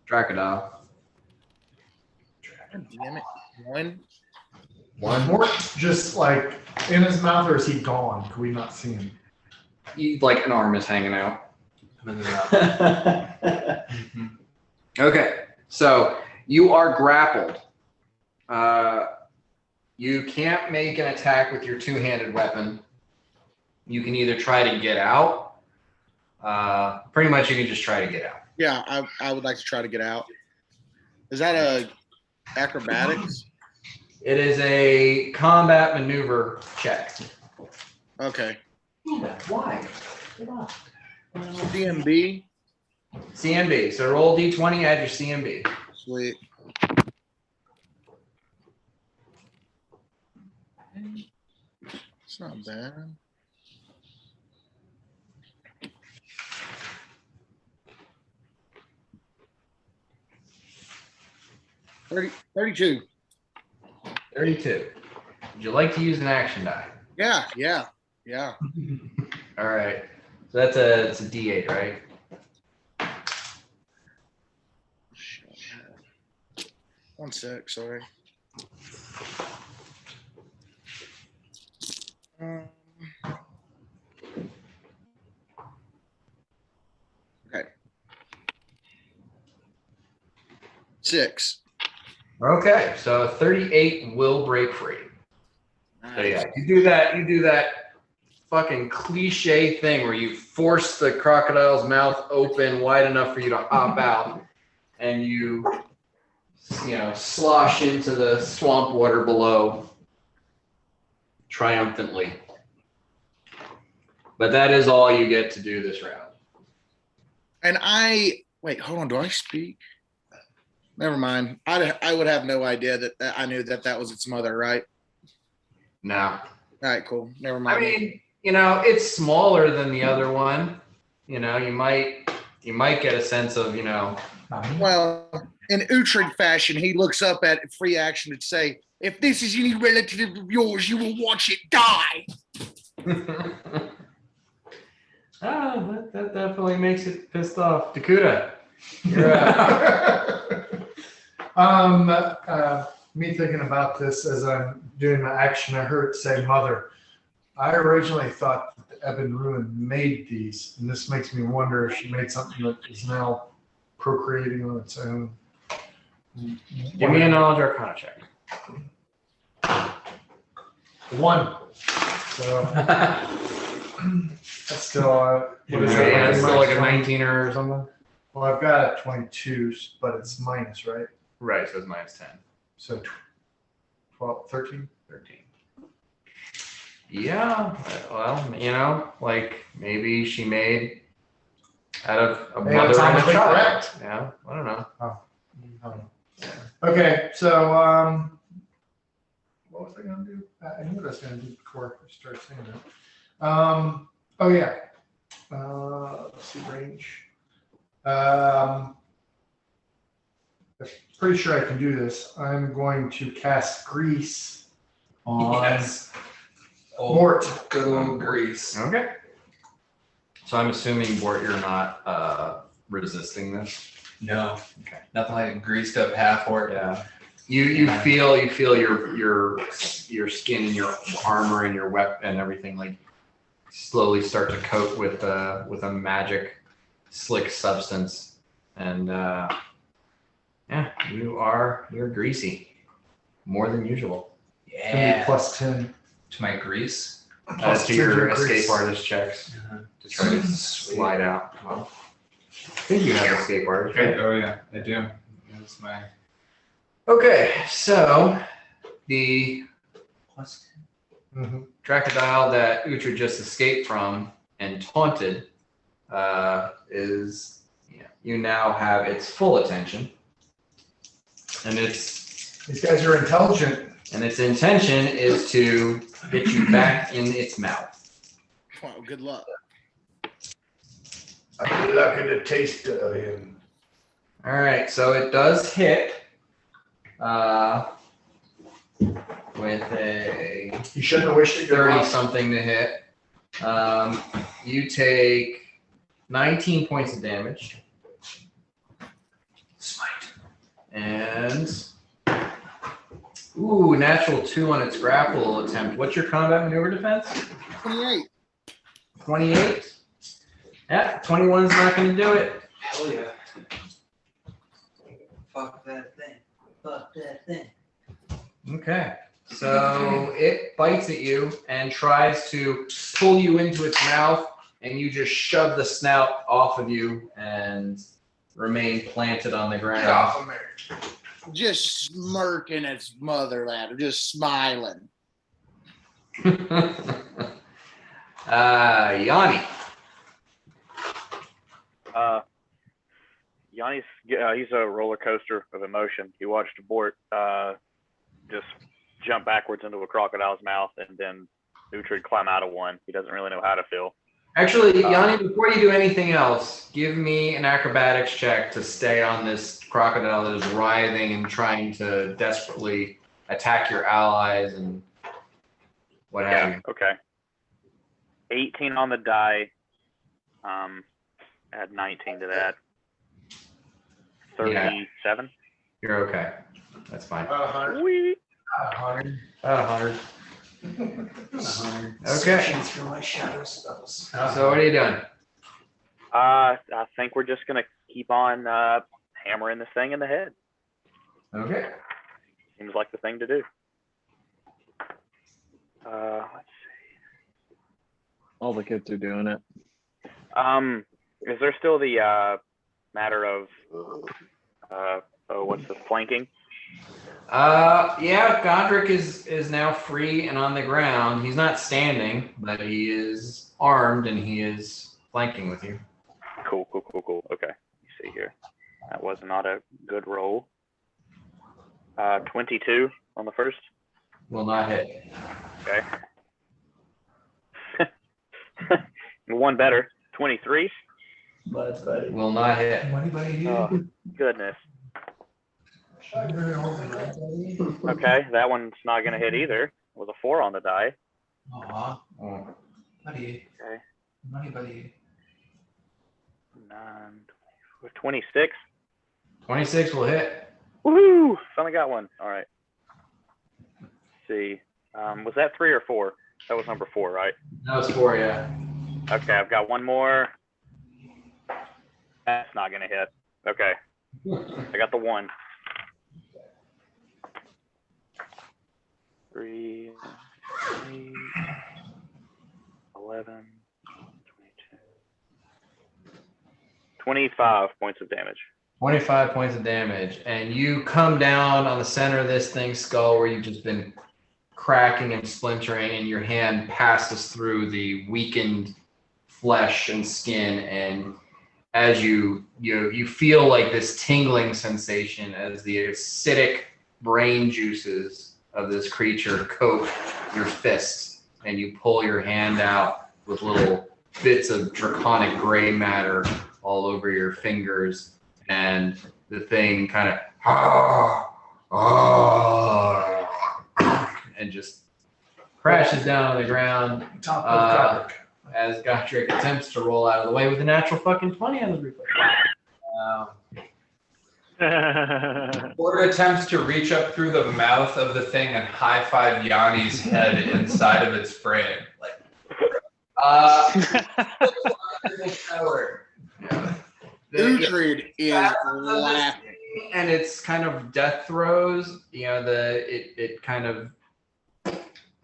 Dracodile. God damn it. One. Mort just like in his mouth, or is he gone? Can we not see him? Like an arm is hanging out. Mm-hmm. Okay, so you are grappled. You can't make an attack with your two-handed weapon. You can either try to get out. Pretty much, you can just try to get out. Yeah, I would like to try to get out. Is that a acrobatics? It is a combat maneuver check. Okay. Why? DMB. CMB. So roll d20, add your CMB. Sweet. It's not bad. $30, 32. 32. Would you like to use an action die? Yeah. All right. So it's a D8, right? One sec, sorry. Okay. 6. Okay. So 38 will break free. So yeah, you do that fucking cliche thing where you force the crocodile's mouth open wide enough for you to hop out, and you slosh into the swamp water below triumphantly. But that is all you get to do this round. And wait, hold on. Do I speak? Never mind. I would have no idea that I knew that was its mother, right? No. All right, cool. Never mind. I mean, it's smaller than the other one. You might get a sense of, Well, in Uhtred fashion, he looks up at free action and say, "If this is any relative of yours, you will watch it die." That definitely makes it pissed off. Dakota, you're up. Me thinking about this as I'm doing my action, I heard it say mother. I originally thought that the Ebon Ruin made these, and this makes me wonder if she made something that is now procreating on its own. Give me a knowledge arcana check. 1. So that's still what is Yeah, that? it's still like a 19 or something. Well, I've got a 22, but it's minus, right? Right, so it's minus 10. So 12, 13? 13. Yeah, well, maybe she made out of a mother and a Anatomically child. correct. Yeah, I don't know. Okay, so what was I going to do? I knew what I was going to do before I started saying that. Oh yeah. Let's see, range. I'm pretty sure I can do this. I'm going to cast Grease on Mort. Good old Grease. Okay. So I'm assuming, Bort, you're not resisting this. No. Okay. Nothing like greased up half orc. Yeah. You feel your skin and your armor and your weapon and everything slowly start to coat with a magic slick substance, and you're greasy more than usual. Yeah. Plus 10. To my grease. As to 10 your Grease. escape artist checks to try to slide out. Well, I think you have escape artist, right? Oh yeah, I do. That's my Okay, so the plus Dracodile that Uhtred just escaped from and taunted you now have its full attention, and These guys are intelligent. its intention is to get you back in its mouth. Wow, good luck. I'm lucky to taste of him. All right, so it does hit with a You shouldn't have wished it good 30 luck. something to hit. You take 19 points of damage. Smite. And ooh, natural 2 on its grapple attempt. What's your combat maneuver defense? 28. 28? Yeah, 21's not going to do it. Hell yeah. Fuck that thing. Fuck that thing. Okay. So it bites at you and tries to pull you into its mouth, and you just shove the snout off of you and remain planted on the ground. Get off of me. Just smirking its mother at her, just smiling. Yanni. Yanni's he's a roller coaster of emotion. He watched Bort just jump backwards into a crocodile's mouth and then Uhtred climb out of one. He doesn't really know how to feel. Actually, Yanni, before you do anything else, give me an acrobatics check to stay on this crocodile that is writhing and trying to desperately attack your allies and what have you. Okay. 18 on the die. Add 19 to that. 37. You're okay. That's fine. 100. Sweet. 100. About 100. 100. Okay. Searching through my shadow spells. So what are you doing? I think we're just gonna keep on hammering this thing in the head. Okay. Seems like the thing to do. Let's see. All the kids are doing it. Is there still the matter of what's the flanking? Yeah, Godric is now free and on the ground. He's not standing, but he is armed and he is flanking with you. Cool. Okay, let me see here. That was not a good roll. 22 on the first. Will not hit. Okay. One better. 23. But buddy. Will not hit. Anybody Oh, goodness. Okay, that one's not going to hit either. It was a 4 on the die. Aw, Oh. buddy. Okay. Buddy. 9, 26. 26 will hit. Woohoo! Finally got one. All right. Let's see. Was that 3 or 4? That was number 4, right? That was 4, yeah. Okay, I've got one more. That's not going to hit. Okay. I got the 1. 3, 11, 22. 25 points of damage. 25 points of damage. And you come down on the center of this thing's skull where you've just been cracking and splintering, and your hand passes through the weakened flesh and skin, and as you feel like this tingling sensation as the acidic brain juices of this creature coat your fists, and you pull your hand out with little bits of draconic gray matter all over your fingers, and the thing kind of and just crashes down on the ground. Top of Godric. As Godric attempts to roll out of the way with a natural fucking 20 on the reflex. Or attempts to reach up through the mouth of the thing and high five Yanni's head inside of its frame. Like, Uhtred is laughing. And it's kind of death throes. You know, it kind of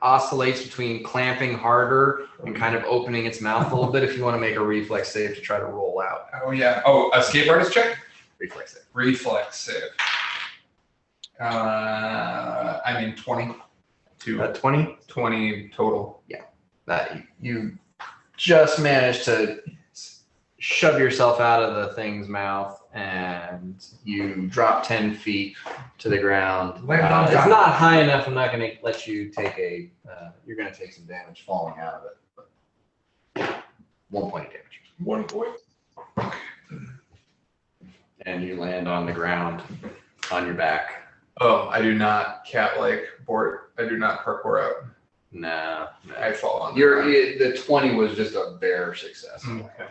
oscillates between clamping harder and kind of opening its mouth a little bit. If you want to make a reflex save to try to roll out. oh yeah. Oh, escape artist check? Reflex save. Reflex save. 20. 20? 20 total. That you just managed to shove yourself out of the thing's mouth, and you drop 10 feet to the ground. It's not high enough. I'm not going to let you take you're going to take some damage falling out of it. But 1 point of damage. 1 point. And you land on the ground on your back. Oh, I do not cat like Bort. I do not parkour out. No. I fall on The 20 was just a bare success. Okay.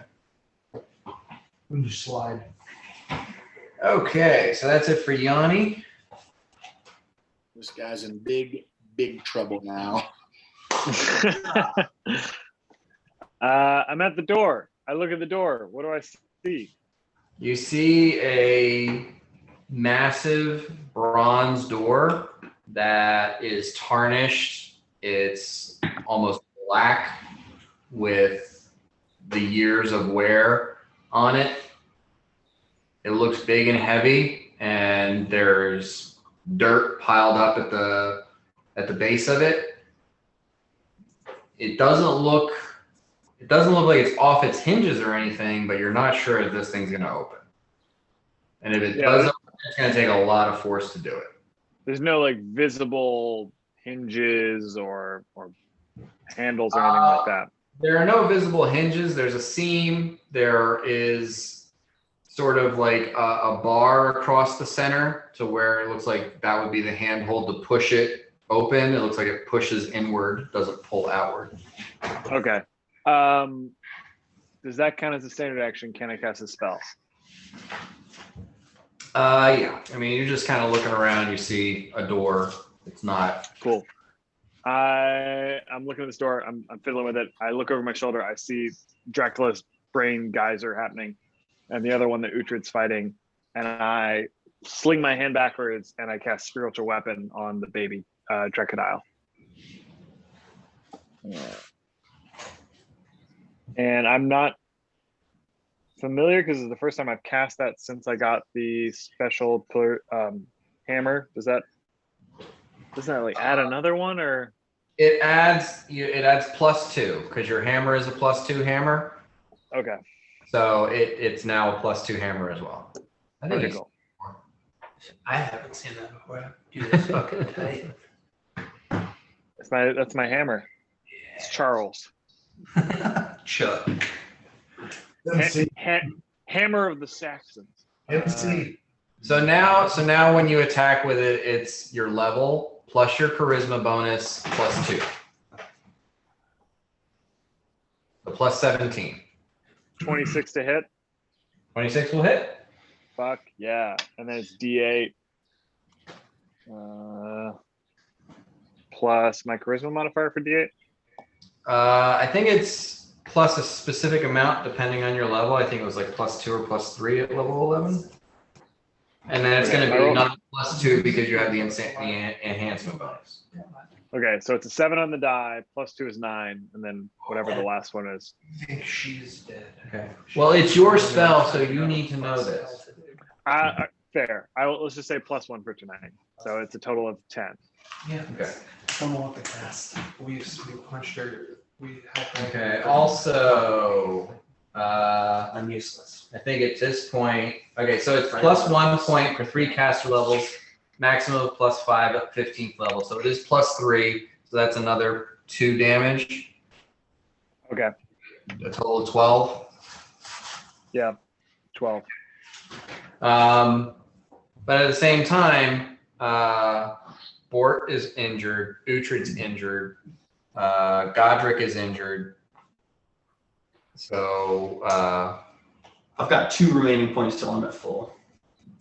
When you slide. Okay, so that's it for Yanni. This guy's in big trouble now. I'm at the door. I look at the door. What do I see? You see a massive bronze door that is tarnished. It's almost black with the years of wear on it. It looks big and heavy, and there's dirt piled up at the base of it. It doesn't look like it's off its hinges or anything, but you're not sure if this thing's gonna open. And if it does open, it's gonna take a lot of force to do it. There's no like visible hinges or handles or anything like that. There are no visible hinges. There's a seam. There is sort of like a bar across the center to where it looks like that would be the handhold to push it open. It looks like it pushes inward, doesn't pull outward. Okay. Does that count as a standard action? Can I cast a spell? Yeah. I mean, you're just kind of looking around. You see a door. It's not Cool. I'm looking at this door. I'm fiddling with it. I look over my shoulder. I see Dracula's brain geyser happening, and the other one that Uhtred's fighting. And I sling my hand backwards and I cast Spiritual Weapon on the baby Dracodile. And I'm not familiar because it's the first time I've cast that since I got the special hammer. Does that like add another one, or? It adds +2 because your hammer is a +2 hammer. Okay. So it's now a +2 hammer as well. I think Okay, it's cool. I haven't seen that before. Dude, that's fucking tight. That's my hammer. It's Charles. Chuck. MC. Hammer of the Saxons. MC. So now when you attack with it, it's your level plus your charisma bonus +2. So +17. 26 to hit. 26 will hit. Fuck yeah. And then it's D8 plus my charisma modifier for D8. I think it's plus a specific amount depending on your level. I think it was like +2 or +3 at level 11. And then it's going to be another +2 because you have the enhancement bonus. Okay, so it's a 7 on the die, +2 is 9, and then whatever the last one is. I think she's dead. Okay. Well, it's your spell, so you need to know this. Fair. Let's just say +1 for tonight. So it's a total of 10. Yeah. Okay. Someone with the cast. We punched her. We helped her. Okay. Also, I'm useless. I think at this point, okay, so it's +1 point for 3 caster levels, maximum of +5 at 15th level. So it is +3, so that's another 2 damage. Okay. A total of 12. Yeah. 12. But at the same time, Bort is injured, Uhtred's injured, Godric is injured. So I've got 2 remaining points till I'm at full.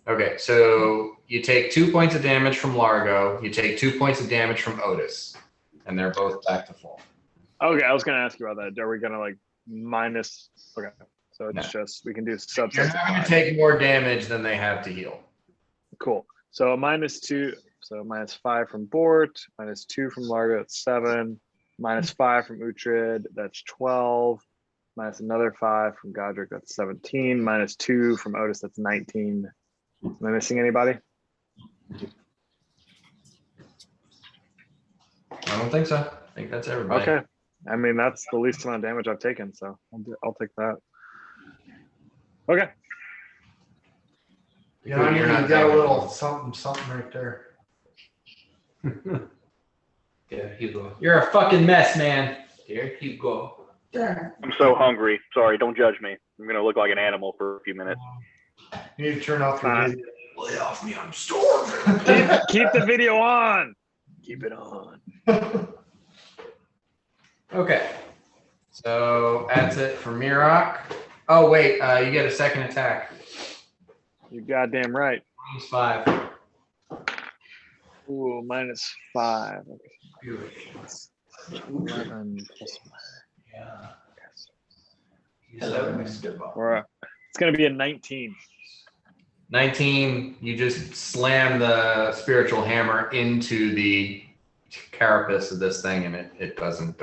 okay, so you take 2 points of damage from Largo, you take 2 points of damage from Otis, and they're both back to full. Okay, I was going to ask you about that. Are we going to like minus? Okay, so it's just, we can do You're subsets. having to take more damage than they have to heal. Cool. So a -2, so -5 from Bort, -2 from Largo, that's 7, -5 from Uhtred, that's 12, minus another 5 from Godric, that's 17, -2 from Otis, that's 19. Am I missing anybody? I don't think so. I think that's everybody. Okay. I mean, that's the least amount of damage I've taken, so I'll take that. Okay. Yeah, you You're not got a taking little something right there. Yeah, Hugo. You're a fucking mess, man. There you go. I'm so hungry. Sorry, don't judge me. I'm gonna look like an animal for a few minutes. You need to turn off your video. Lay off me, I'm starving. Keep the video on. Keep it on. Okay. So that's it for Mirok. Oh wait, you get a second attack. You're goddamn right. -5. Ooh, -5. Beautiful. 11 plus Yeah. Hello, Mr. Ball. it's gonna be a 19. 19. You just slam the spiritual hammer into the carapace of this thing, and it doesn't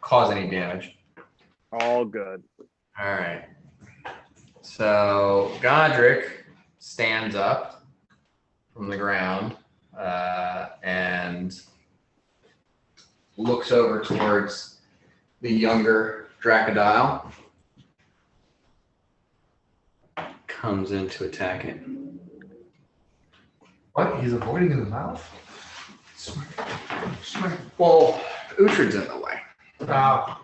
cause any damage. All good. All right. So Godric stands up from the ground and looks over towards the younger Dracodile. Comes in to attack it. What? He's avoiding in the mouth? Well, Uhtred's in the way. Oh.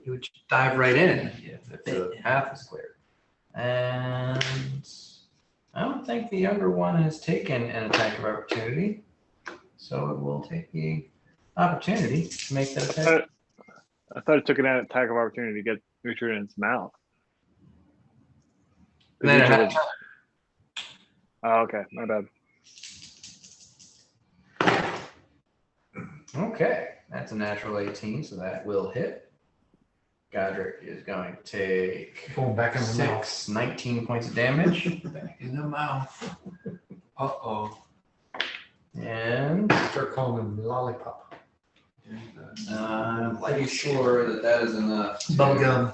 You would just dive right in if the path is clear. And I don't think the younger one has taken an attack of opportunity, so it will take the opportunity to make that attack. I thought it took an attack of opportunity to get Uhtred in its mouth. And then it had to Oh, okay, my bad. Okay, that's a natural 18, so that will hit. Godric is going to take Going back in the mouth. 19 points of damage. In the mouth. Uh-oh. And Start calling him Lollipop. I'm pretty sure that is enough. Bubblegum.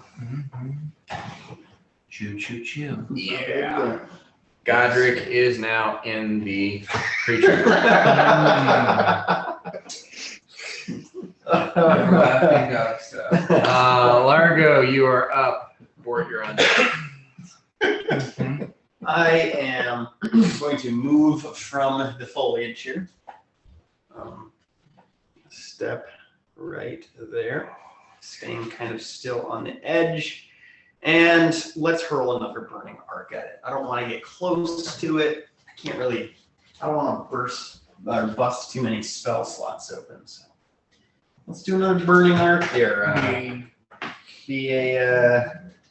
Choo choo choo. Yeah. Godric is now in the creature. Laughing duck stuff. Largo, you are up. Bort, you're on. I am going to move from the foliage here. Step right there, staying kind of still on the edge. And let's hurl another burning arc at it. I don't want to get close to it. I don't want to bust too many spell slots open. So let's do another burning arc there.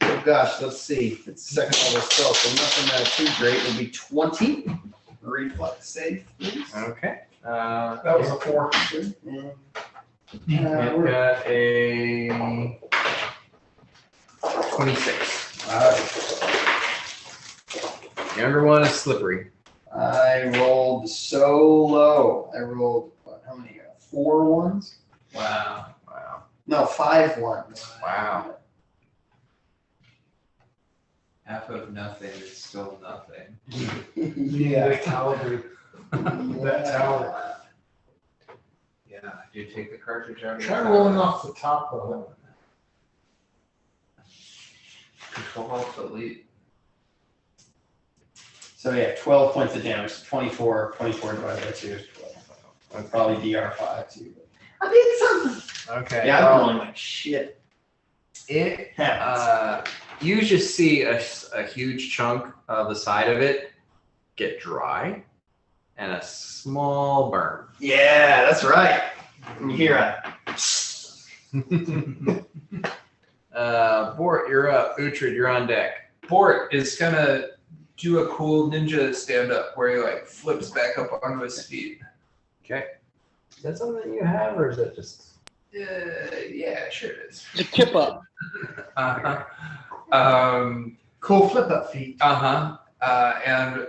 Oh gosh, let's see. It's second level spell, so nothing too great. It'll be 20. Reflex save, please. Okay. That was a 4. We've got a 26. The younger one is slippery. I rolled so low. I rolled, how many? 4 ones? Wow. No, 5 ones. Wow. Half of nothing is still nothing. Yeah. That tower. Yeah. Do you take the cartridge out? Try rolling off the top of it. Control Alt Delete. So yeah, 12 points of damage. 24 divided by 2 is 12. I'd probably DR5 too. I did something. Okay. Yeah, I'm rolling like shit. It Happens. you just see a huge chunk of the side of it get dry and a small burn. Yeah, that's right. You hear Bort, you're up. Uhtred, you're on deck. Bort is gonna do a cool ninja stand up where he like flips back up onto his feet. Okay. Is that something that you have, or is that just? Yeah, sure it is. The tip up. Cool flip up feet. And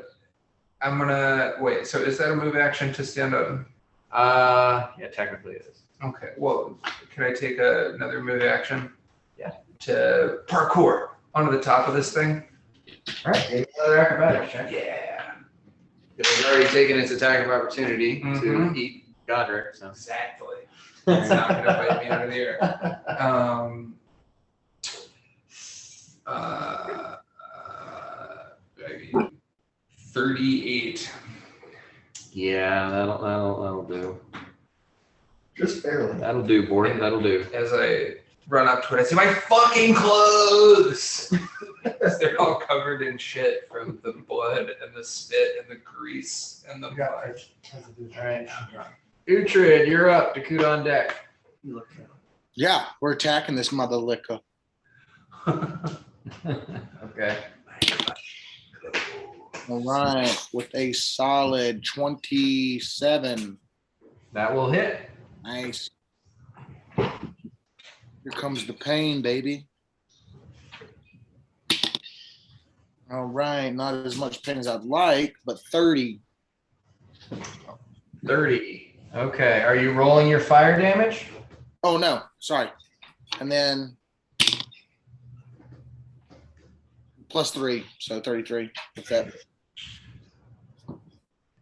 I'm gonna wait. So is that a move action to stand up? Yeah, technically it is. Okay. Well, can I take another move action? Yeah. To parkour onto the top of this thing. All right, maybe another acrobatics check. Yeah. It's already taken its attack of opportunity to eat Godric. So. Exactly. It's not gonna bite me out of the air. 38. Yeah, that'll do. Just barely. That'll do, Bort. That'll do. As I run up to it, I see my fucking clothes. They're all covered in shit from the blood and the spit and the grease and the mud. All right. Uhtred, you're up. Dakota on deck. Yeah, we're attacking this mother liquor. Okay. All right, with a solid 27. That will hit. Nice. Here comes the pain, baby. All right, not as much pain as I'd like, but 30. 30. Okay. Are you rolling your fire damage? Oh, no, sorry. And then plus 3, so 33. With that.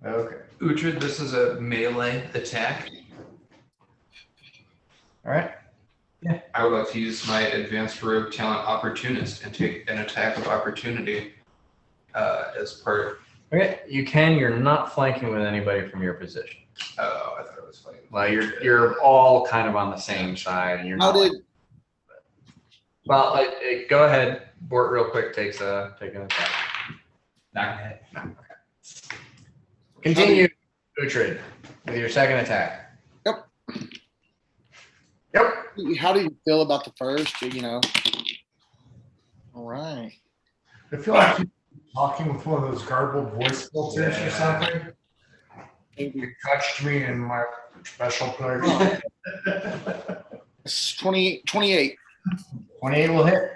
Okay. Uhtred, this is a melee attack. All right. I would like to use my advanced rogue talent opportunist and take an attack of opportunity as part. Okay. You can. You're not flanking with anybody from your position. Oh, I thought it was funny. Well, you're all kind of on the same side, and you're How not. did Well, go ahead. Bort, real quick, take an attack. Not hit. Continue, Uhtred, with your second attack. how do you feel about the first? You know. All right. I feel like you're talking with one of those garbled voice filters or something. You touched me in my special place. It's 28. 28 will hit.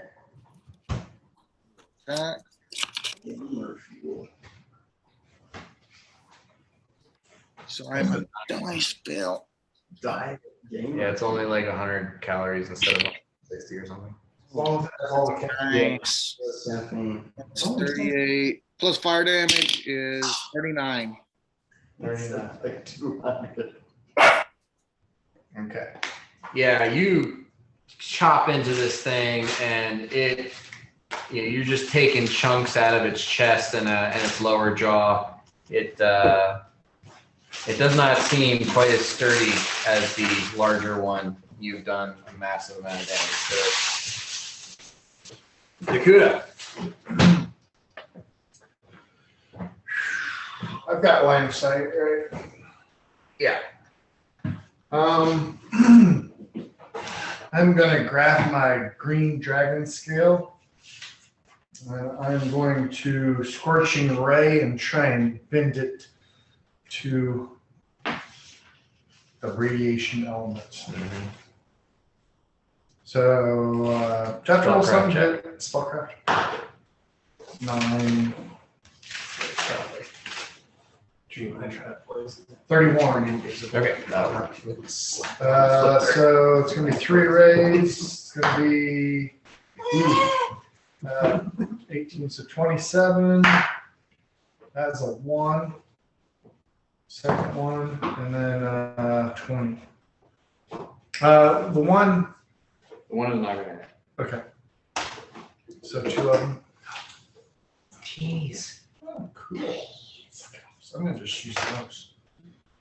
Attack. So I have a dice fail. Yeah, it's only like 100 calories instead of 60 or something. As long as that's all the Nice. It's 38 plus fire damage is 39. 39. Like 200. Okay. Yeah, you chop into this thing, and you're just taking chunks out of its chest and its lower jaw. It does not seem quite as sturdy as the larger one. You've done a massive amount of damage to it. Dakota. I've got line of sight, right? Yeah. I'm gonna grab my green dragon scale. I'm going to scorching ray and try and bend it to the radiation element. So, just roll something to spellcraft. 9. 31. Okay. That'll work. So it's gonna be 3 rays. It's gonna be 18, so 27. That's a 1. Second one, and then 20. The one. The one is not going to hit. Okay. So 2 of them. Jeez. Oh, cool. So I'm gonna just use those.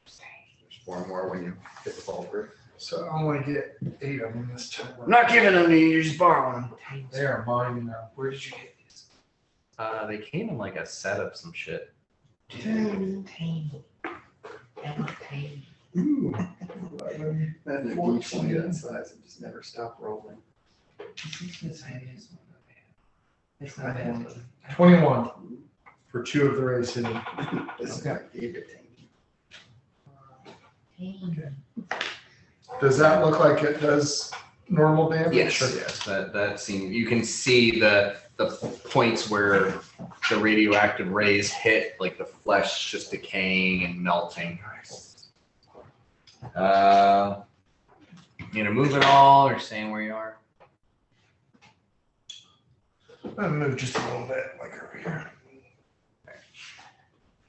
There's 4 more when you hit the ball through. So I only get 8 of them this time. I'm not giving them to you, you're just borrowing them. They are mine now. Where did you get these? They came in like a set of some shit. Ooh. Imagine a geek funny that size and just never stop rolling. It's not bad. 21 for 2 of the rays hitting. This is my favorite thing. Does that look like it does normal damage? Yes, Or- yes. That seems, you can see the points where the radioactive rays hit, like the flesh just decaying and melting. Move at all or staying where you are? I'm gonna move just a little bit, like over here.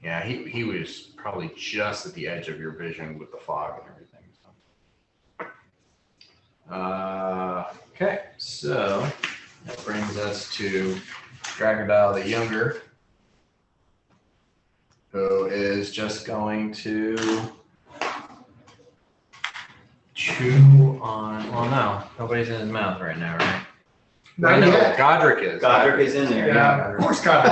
Yeah, he was probably just at the edge of your vision with the fog and everything. Okay, so that brings us to Dragondile the Younger, who is just going to chew on. Well, no, nobody's in his mouth right now, right? Not I know yet. Godric is. Godric is in there. Yeah, of course, God.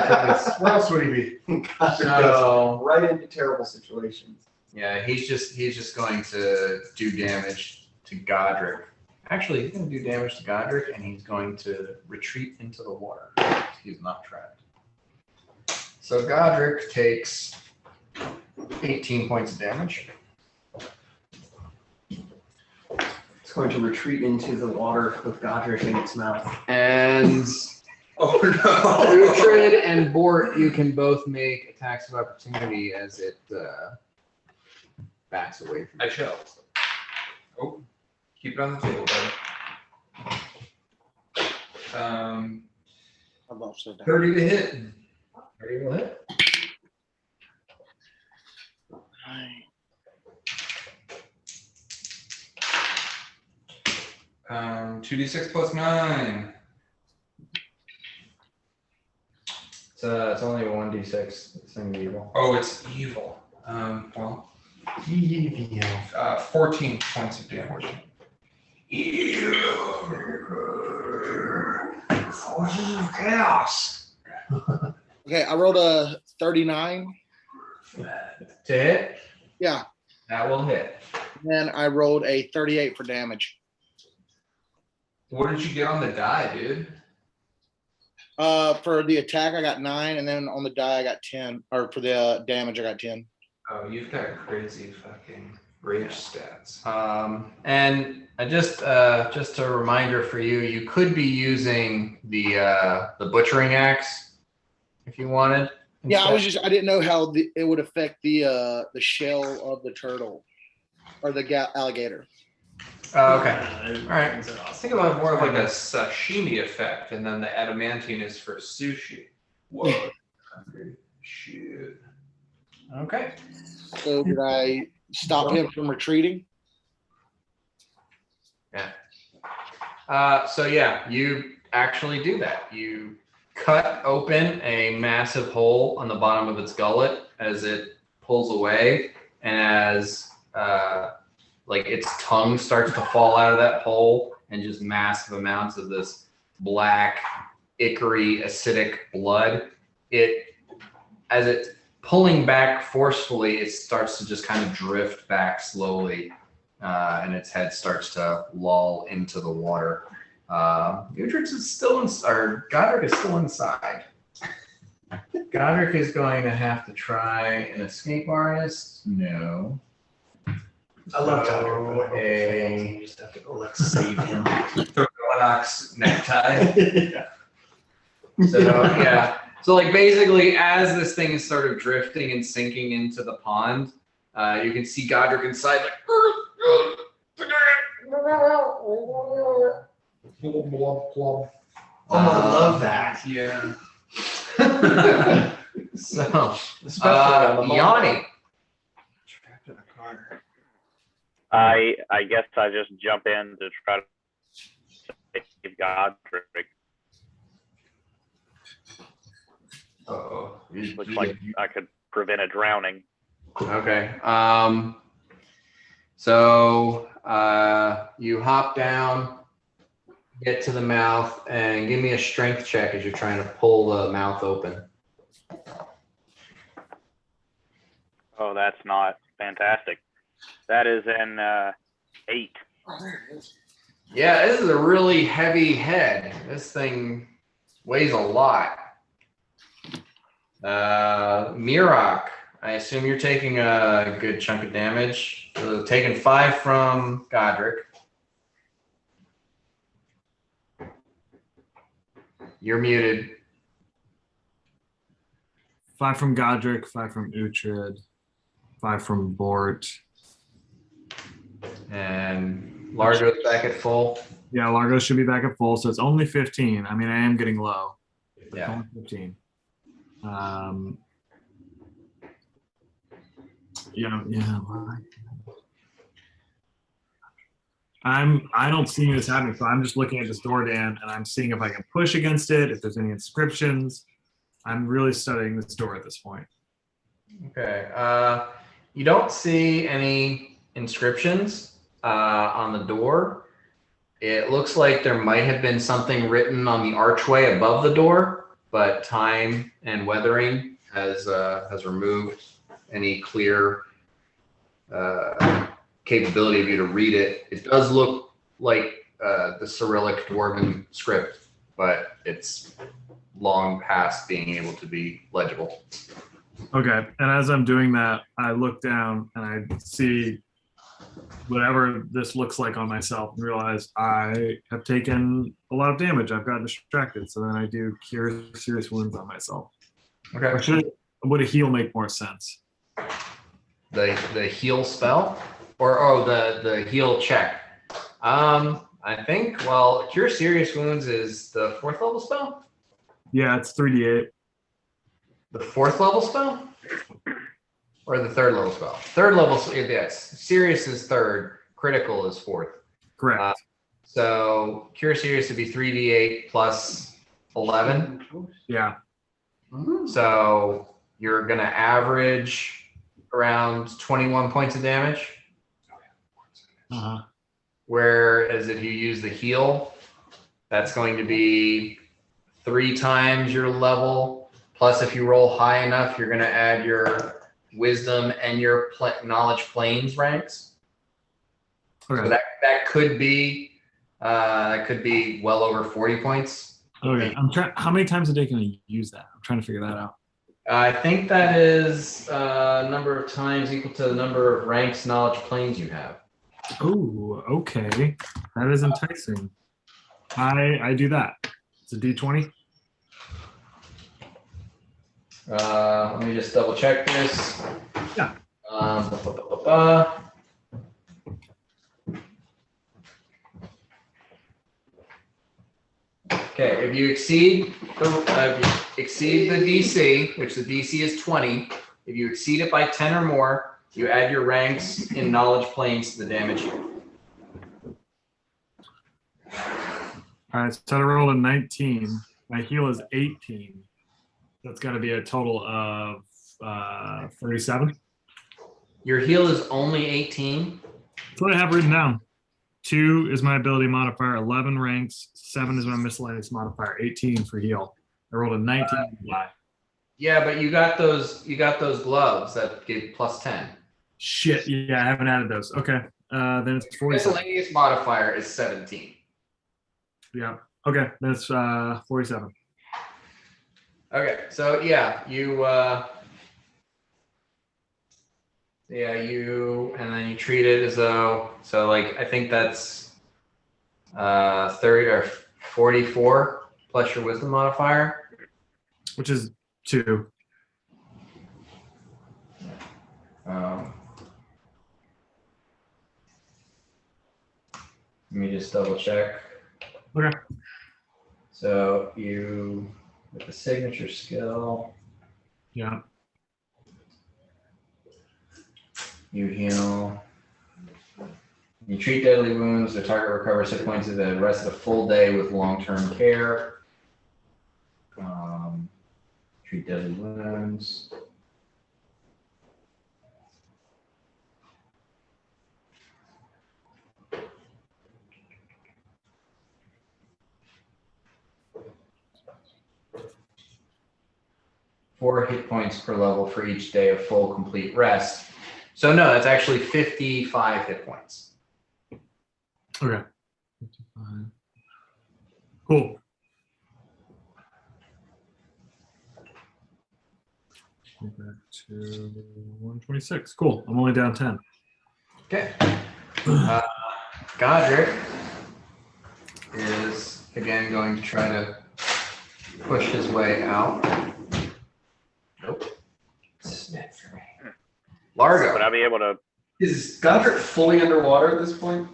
Where else would he be? Godric So- goes right into terrible situations. Yeah, he's just going to do damage to Godric. Actually, he's going to do damage to Godric, and he's going to retreat into the water. He's not trapped. So Godric takes 18 points of damage. It's going to retreat into the water with Godric in its mouth. And Oh Uhtred and Bort, you can both make attacks of opportunity as it backs away from I you. shall. Oh, keep it on the table, bud. I'm upside down. 30 to hit. 30 will hit. 2d6 plus 9. It's only a 1d6. It's an evil. Oh, it's evil. Well, 14 points of damage. Chaos. Okay, I rolled a 39. To hit? Yeah. That will hit. Then I rolled a 38 for damage. What did you get on the die, dude? For the attack, I got 9, and then on the die, I got 10. Or for the damage, I got 10. Oh, you've got crazy fucking rage stats. And just a reminder for you, you could be using the butchering axe if you wanted. Yeah, I didn't know how it would affect the shell of the turtle or the alligator. Oh, okay. All right. I think about more of like a sashimi effect, and then the adamantine is for sushi. Whoa. Shit. Okay. So did I stop him from retreating? So yeah, you actually do that. You cut open a massive hole on the bottom of its gullet as it pulls away, and as like its tongue starts to fall out of that hole, and just massive amounts of this black, ichor-y, acidic blood. As it's pulling back forcefully, it starts to just kind of drift back slowly, and its head starts to lull into the water. Godric is still inside. Godric is going to have to try an escape artist. No. I love So Tyler, but a- you just have to go, let's save him. Throw Lennox necktie. So yeah. So like basically, as this thing is sort of drifting and sinking into the pond, you can see Godric inside, like. Oh, I love that. Yeah. So, Especially on the mall. Yanni. Trapped in a car. I guess I just jump in to try to save Godric. Uh-oh. Looks like I could prevent a drowning. Okay. So you hop down, get to the mouth, and give me a strength check as you're trying to pull the mouth open. Oh, that's not fantastic. That is an 8. Oh, there it is. Yeah, this is a really heavy head. This thing weighs a lot. Mirok, I assume you're taking a good chunk of damage. So taking 5 from Godric. You're muted. 5 from Godric, 5 from Uhtred, 5 from Bort. And Largo's back at full. Yeah, Largo should be back at full, so it's only 15. I mean, I am getting low. But Yeah. Only 15. Yeah. I don't see this happening, so I'm just looking at this door, Dan, and I'm seeing if I can push against it, if there's any inscriptions. I'm really studying this door at this point. Okay. You don't see any inscriptions on the door. It looks like there might have been something written on the archway above the door, but time and weathering has removed any clear capability of you to read it. It does look like the Cyrillic Dwarven script, but it's long past being able to be legible. Okay. And as I'm doing that, I look down and I see whatever this looks like on myself and realize I have taken a lot of damage. I've gotten distracted. So then I do cure serious wounds on myself. Okay. Or would a heal make more sense? The heal spell? Or the heal check. I think, well, Cure Serious Wounds is the 4th level spell? Yeah, it's 3d8. The 4th level spell? Or the 3rd level spell? 3rd level, yes. Serious is 3rd, critical is 4th. Correct. So Cure Serious would be 3d8 plus 11. Yeah. So you're going to average around 21 points of damage. Uh-huh. Whereas if you use the heal, that's going to be 3 times your level. Plus, if you roll high enough, you're going to add your wisdom and your knowledge planes ranks. Okay. So that could be well over 40 points. Okay. How many times a day can I use that? I'm trying to figure that out. I think that is number of times equal to the number of ranks knowledge planes you have. Oh, okay. That is enticing. I do that. It's a D20. Let me just double check this. Yeah. Okay, if you exceed the DC, which the DC is 20, if you exceed it by 10 or more, you add your ranks in knowledge planes to the damage here. All right, so I rolled a 19. My heal is 18. That's got to be a total of 37. Your heal is only 18. That's what I have written down. 2 is my ability modifier, 11 ranks, 7 is my miscellaneous modifier, 18 for heal. I rolled a 19. Yeah, but you got those gloves that give plus 10. Shit, yeah, I haven't added those. Okay, then it's 47. Miscellaneous modifier is 17. Yeah, okay, that's 47. Okay, so yeah, and then you treat it as though, so like, I think that's 30 or 44 plus your wisdom modifier. Which is 2. Let me just double check. Okay. So you, with the signature skill, Yeah. you heal. You treat deadly wounds. The target recovers hit points of the rest of the full day with long-term care. Treat deadly wounds. Four hit points per level for each day of full complete rest. So no, that's actually 55 hit points. Okay. 55. Cool. Go back to 126. Cool. I'm only down 10. Okay. Godric is again going to try to push his way out. Nope. This is meant for me. Largo. Would I be able to? Is Godric fully underwater at this point?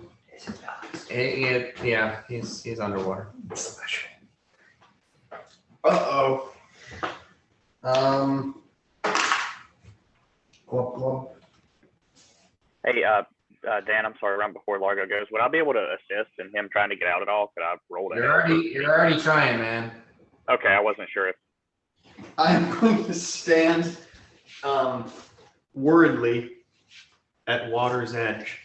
Yeah, he's underwater. Uh-oh. Hey, Dan, I'm sorry, right before Largo goes, would I be able to assist in him trying to get out at all? Could I roll it? You're already trying, man. Okay, I wasn't sure if. I'm going to stand worriedly at water's edge.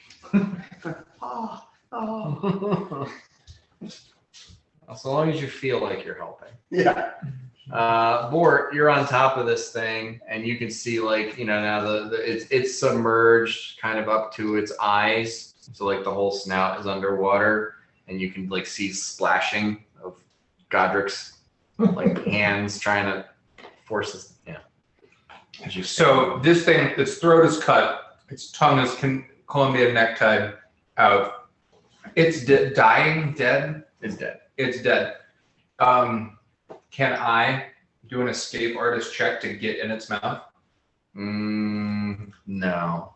So long as you feel like you're helping. Yeah. Bort, you're on top of this thing, and you can see like now it's submerged kind of up to its eyes, so like the whole snout is underwater, and you can like see splashing of Godric's like hands trying to force this. Yeah. So this thing, its throat is cut, its tongue is Colombian necktie out. It's dying, dead. It's dead. It's dead. Can I do an escape artist check to get in its mouth? No.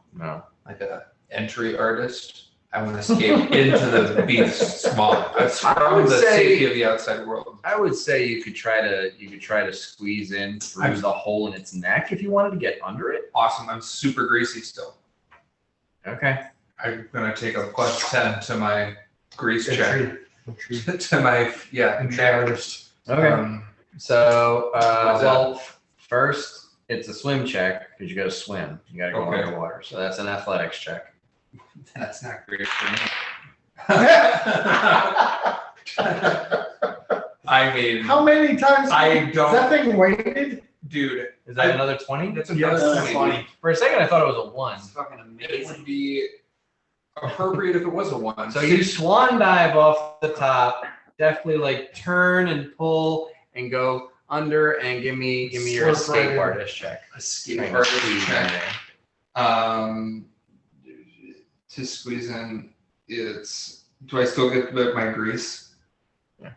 Like a entry artist? I want to escape into the beast's maw. From the safety of the outside world. I would say you could try to squeeze in through the hole in its neck if you wanted to get under it. Awesome. I'm super greasy still. Okay. I'm gonna take a +10 to my grease check. Entry To my artist. Okay. So well, first it's a swim check because you got to swim. You got to go Okay. underwater. So that's an athletics check. That's not great for me. I mean, How many times? I Is that don't, thing weighted? dude. Is that another 20? That's Yes, another 20. For a second, I thought it was a 1. It's fucking It amazing. would be appropriate if it was a 1. So you swan dive off the top, definitely like turn and pull and go under and give me your Slurp right escape in. artist check. escape Trying to artist squeeze in check. there. To squeeze in, it's. Do I still get my grease? Yeah.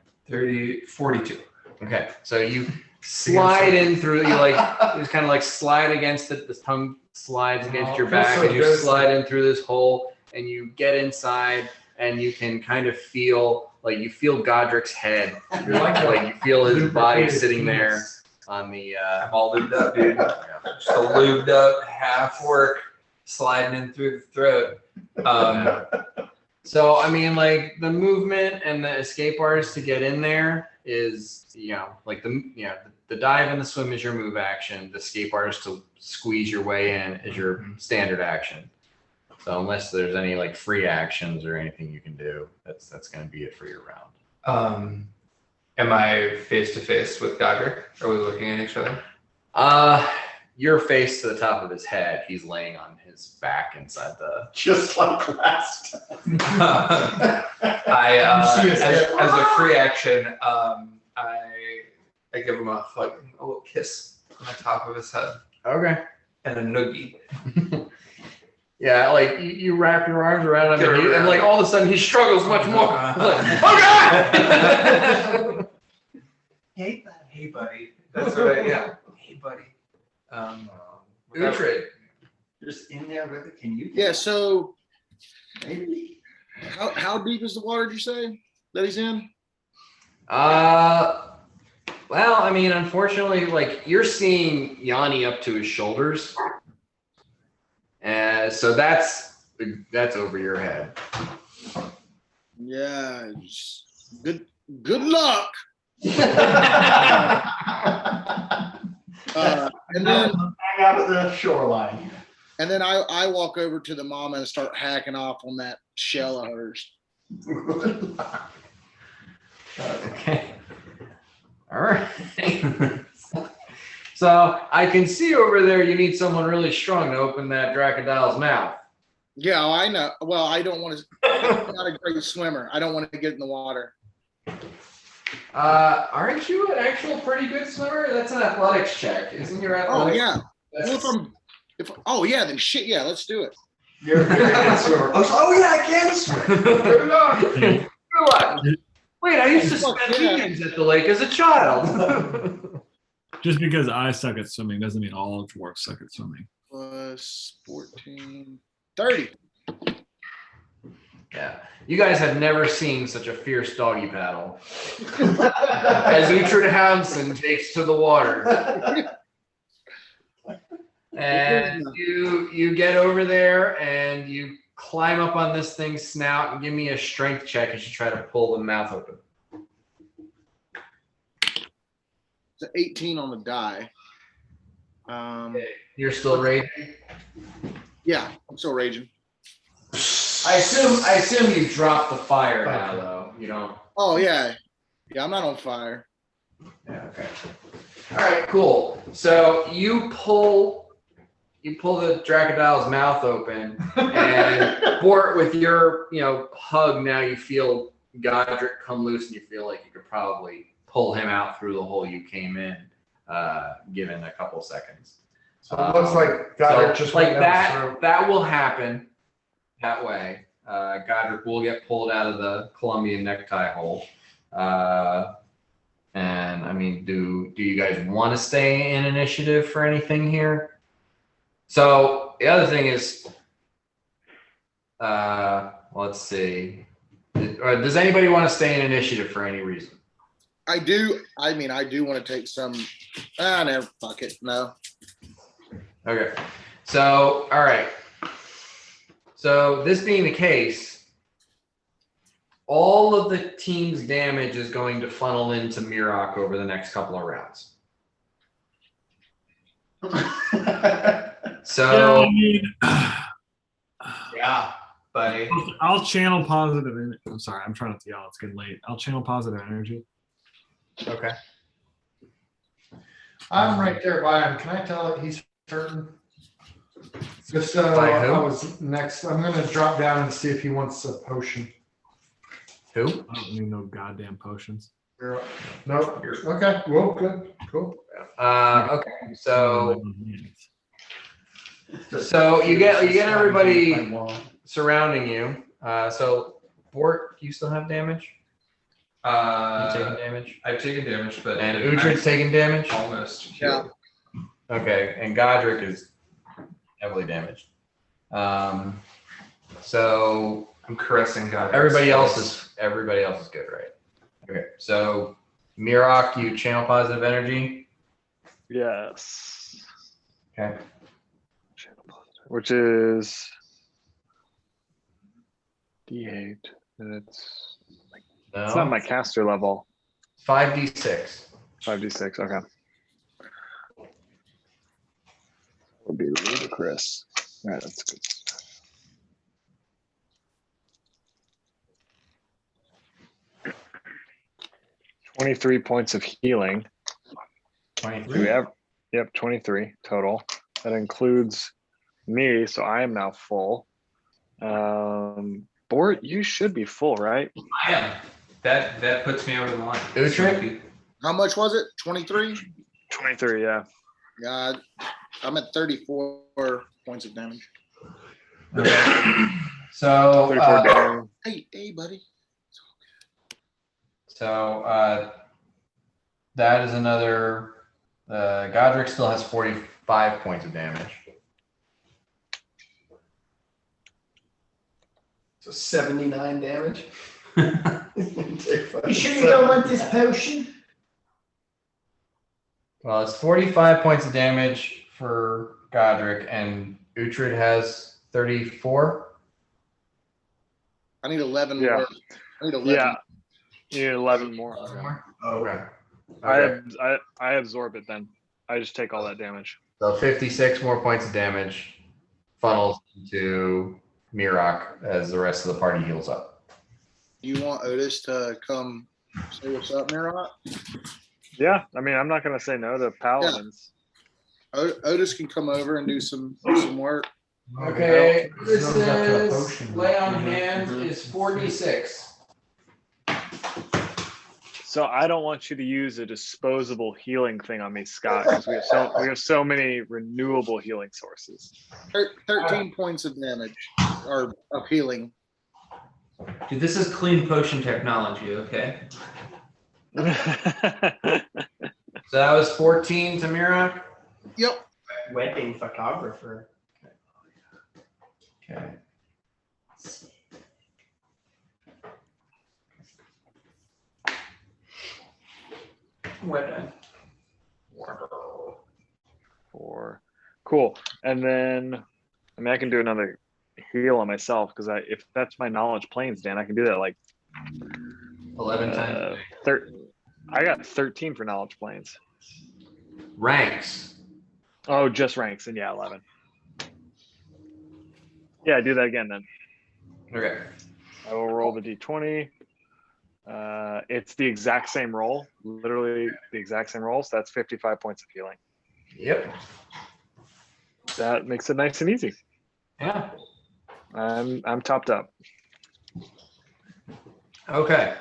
42. Okay, so you slide in through. You like just kind of like slide against it. The tongue slides against your back, so and you good. slide in through this hole, and you get inside, and you can kind of feel Godric's head. Like you feel his body sitting there on the. I'm all lubed up, dude. Just a lubed up, half work, sliding in through the throat. So I mean, like the movement and the escape artist to get in there is, like the dive and the swim is your move action. The escape artist to squeeze your way in is your standard action. So unless there's any like free actions or anything you can do, that's going to be it for your round. Am I face to face with Godric? Are we looking at each other? You're face to the top of his head. He's laying on his back inside the. Just like last time. As a free action, I give him a little kiss on the top of his head Okay. and a noogie. Yeah, like you wrap your arms around him, and like all of a sudden he struggles much more. Like, oh God! Hey buddy. That's right. Yeah. Hey buddy. Uhtred. Just in there with it. Can you? Yeah. So Maybe. how deep is the water? Did you say that he's in? Well, I mean, unfortunately, like you're seeing Yanni up to his shoulders, so that's over your head. Yeah. Good luck. And then Hang out at the shoreline. and then I walk over to the mama and start hacking off on that shell of hers. Okay. All right. So I can see over there you need someone really strong to open that Dracodil's mouth. Yeah, I know. Well, I don't want to. I'm not a great swimmer. I don't want to get in the water. Aren't you an actual pretty good swimmer? That's an athletics check. Isn't your Oh athletics? yeah. That's- Well, then shit. Yeah, let's do it. You're a very good swimmer. Oh yeah, I can swim. Good luck. Good luck. Wait, I used to Fuck spend yeah. weekends at the lake as a child. Just because I suck at swimming doesn't mean all dwarves suck at swimming. Plus 14, 30. Yeah. You guys have never seen such a fierce doggy paddle as Uhtred Hamson takes to the water. And you get over there and you climb up on this thing's snout and give me a strength check as you try to pull the mouth open. It's an 18 on the die. You're still raging? Yeah, I'm still raging. I assume you dropped the fire now though. You don't. Oh yeah, yeah. I'm not on fire. Yeah, okay. All right, cool. So you pull the Dracodile's mouth open, and Bort, with your hug, now you feel Godric come loose, and you feel like you could probably pull him out through the hole you came in, given a couple seconds. So it looks like Godric just like went down his that. throat. That will happen that way. Godric will get pulled out of the Colombian necktie hole. And I mean, do you guys want to stay in initiative for anything here? So the other thing is, let's see. Does anybody want to stay in initiative for any reason? I do. I mean, I do want to take some. No, fuck it. No. Okay. So, all right. So this being the case, all of the team's damage is going to funnel into Mirok over the next couple of rounds. So, Yeah, buddy. I'll channel positive energy. I'm sorry, I'm trying not to yell. It's getting late. I'll channel positive energy. okay. I'm right there by him. Can I tell that he's hurting? Just By who? I was next. I'm gonna drop down and see if he wants a potion. Who? I don't need no goddamn potions. Nope. Okay. Well, good. Cool. Okay. So you get everybody surrounding you. So Bort, you still have damage? You taking damage? I've taken damage, but And Uhtred's taking damage? almost. Yeah. Okay, and Godric is heavily damaged. So I'm caressing God. everybody else is good, right? Okay, so Mirok, you channel positive energy. Yes. Okay. Which is D8. And it's not No. my caster level. 5d6. 5d6. Okay. Would be ludicrous. All right, that's good. $23 points of healing. 23. Do we have? Yep, 23 total. That includes me, so I am now full. Bort, you should be full, right? I am. That puts me over the line. Uhtred? How much was it? 23? 23, yeah. God, I'm at 34 points of damage. Okay. So 34 down. Hey, buddy. So that is another. Godric still has 45 points of damage. So 79 damage. You sure you don't want this potion? Well, it's 45 points of damage for Godric, and Uhtred has 34. I need 11 Yeah. more. I need 11. Yeah. You need 11 more. Okay. I absorb it then. I just take all that damage. So 56 more points of damage funnels into Mirok as the rest of the party heals up. You want Otis to come say what's up, Mirot? Yeah, I mean, I'm not going to say no to paladins. Otis can come over and do some work. Okay, this Snow's up to a is potion. lay on hands is 4d6. So I don't want you to use a disposable healing thing on me, Scott, because we have so many renewable healing sources. 13 points of damage or of healing. Dude, this is clean potion technology, okay? So that was 14 to Mirok. Yep. Wedding photographer. Okay. Wedding. 4. Cool. And then, I mean, I can do another heal on myself because if that's my knowledge planes, Dan, I can do that like 11 times. I got 13 for knowledge planes. Ranks. Oh, just ranks, and yeah, 11. Yeah, do that again then. Okay. I will roll the d20. It's the exact same roll, literally the exact same roll. So that's 55 points of healing. Yep. That makes it nice and easy. Yeah. I'm topped up. Okay.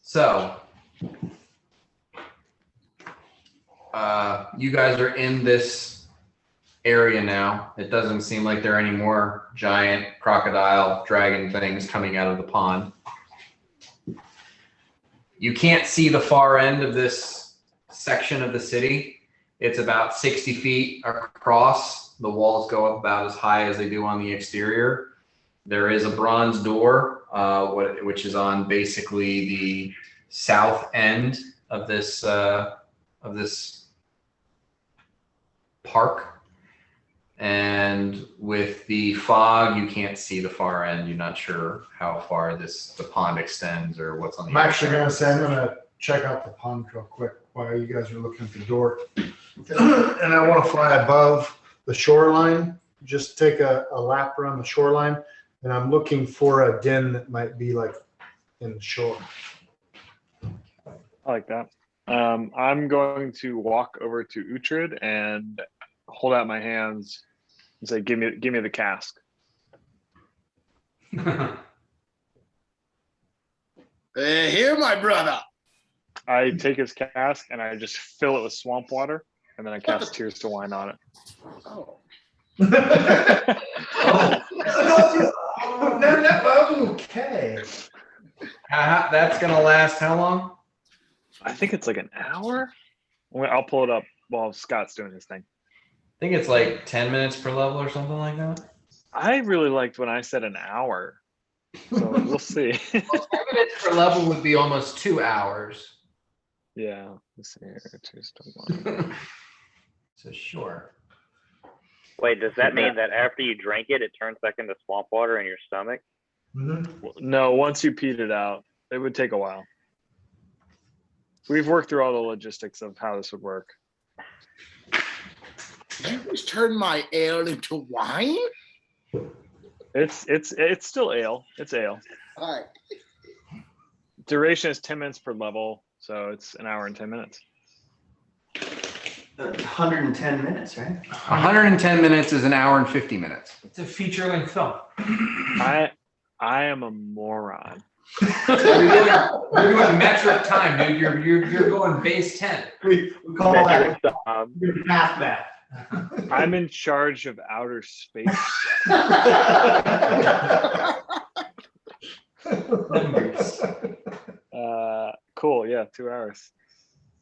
So, you guys are in this area now. It doesn't seem like there are any more giant crocodile dragon things coming out of the pond. You can't see the far end of this section of the city. It's about 60 feet across. The walls go up about as high as they do on the exterior. There is a bronze door, which is on basically the south end of this park. And with the fog, you can't see the far end. You're not sure how far the pond extends or what's on the I'm other actually side. gonna say, I'm gonna check out the pond real quick while you guys are looking at the door. And I wanna fly above the shoreline, just take a lap around the shoreline. And I'm looking for a den that might be like in the shore. I like that. I'm going to walk over to Uhtred and hold out my hands and say, "Give me the cask." Here, my brother. I take his cask and I just fill it with swamp water, and then I cast Tears to Wine on it. Oh. Okay. That's gonna last how long? I think it's like an hour. I'll pull it up while Scott's doing his thing. I think it's like 10 minutes per level or something like that. I really liked when I said an hour. So we'll see. 10 minutes per level would be almost 2 hours. Yeah. Let's see here. Tears to Wine. So sure. Wait, does that mean that after you drink it, it turns back into swamp water in your stomach? No, once you peed it out, it would take a while. We've worked through all the logistics of how this would work. Did you just turn my ale into wine? It's still ale. It's ale. All right. Duration is 10 minutes per level, so it's an hour and 10 minutes. 110 minutes, right? 110 minutes is an hour and 50 minutes. It's a feature-length film. I am a moron. You're doing metric time, dude. You're going base 10. We call that Um, math math. I'm in charge of outer space. Numbers. Cool. Yeah, 2 hours.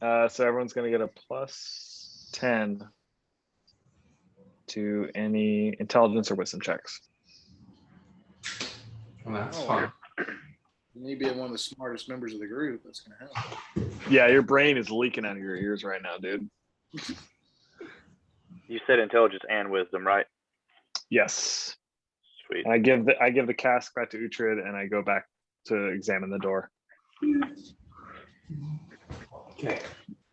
So everyone's gonna get a plus 10 to any intelligence or wisdom checks. Well, that's Oh, fun. Me being one of the smartest members of the group, that's gonna help. Yeah, your brain is leaking out of your ears right now, dude. you said intelligence and wisdom, right? Yes. Sweet. And I give the cask back to Uhtred and I go back to examine the door. Okay.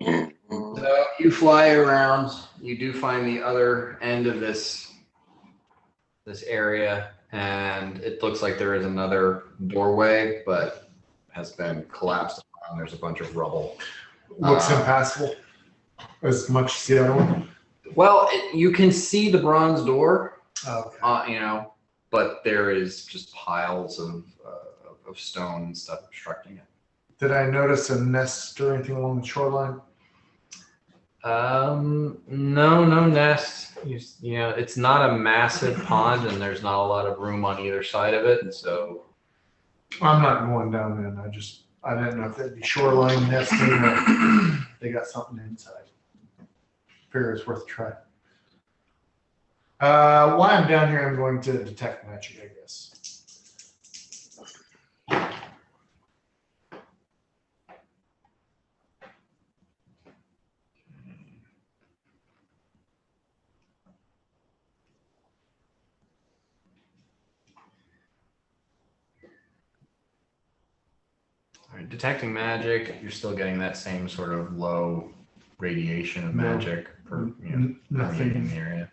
So you fly around. You do find the other end of this area, and it looks like there is another doorway, but has been collapsed around. There's a bunch of rubble. Looks impassable as much as the other one. Well, you can see the bronze door, Okay. but there is just piles of stone and stuff obstructing it. Did I notice a nest or anything along the shoreline? No nest. It's not a massive pond, and there's not a lot of room on either side of it. So I'm not going down then. I didn't know if that'd be shoreline nesting or they got something inside. Figure it's worth a try. While I'm down here, I'm going to detect magic, I guess. all right, detecting magic, you're still getting that same sort of low radiation of No. magic permeating Nothing. the area.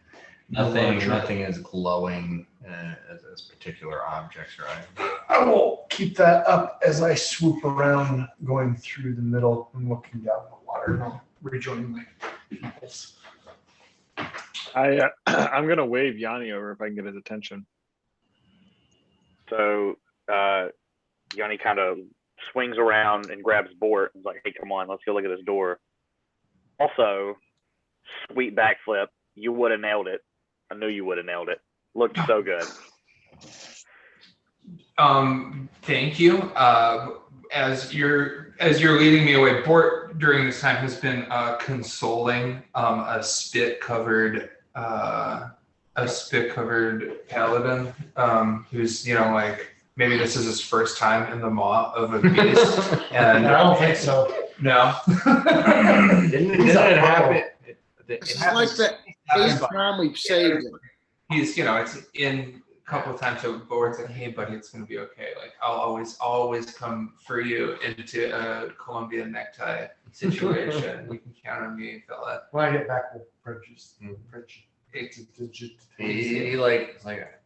No larger. Nothing is glowing as particular objects or items. I will keep that up as I swoop around, going through the middle and looking down the water, and I'll rejoin my peoples. I'm gonna wave Yanni over if I can get his attention. So Yanni kind of swings around and grabs Bort and is like, hey, come on, let's go look at this door. Also, sweet backflip. You would have nailed it. I knew you would have nailed it. Looked so good. Thank you. As you're leading me away, Bort during this time has been consoling a spit-covered paladin who's like maybe this is his first time in the maw of a beast. And I don't think so. No. Didn't it happen? This is like the 8th time we've saved him. He's it's in a couple of times. So Bort's like, hey buddy, it's gonna be okay. Like I'll always come for you into a Colombian necktie situation. You can count on me, fella. When I get back, we'll purchase. He like, it's like,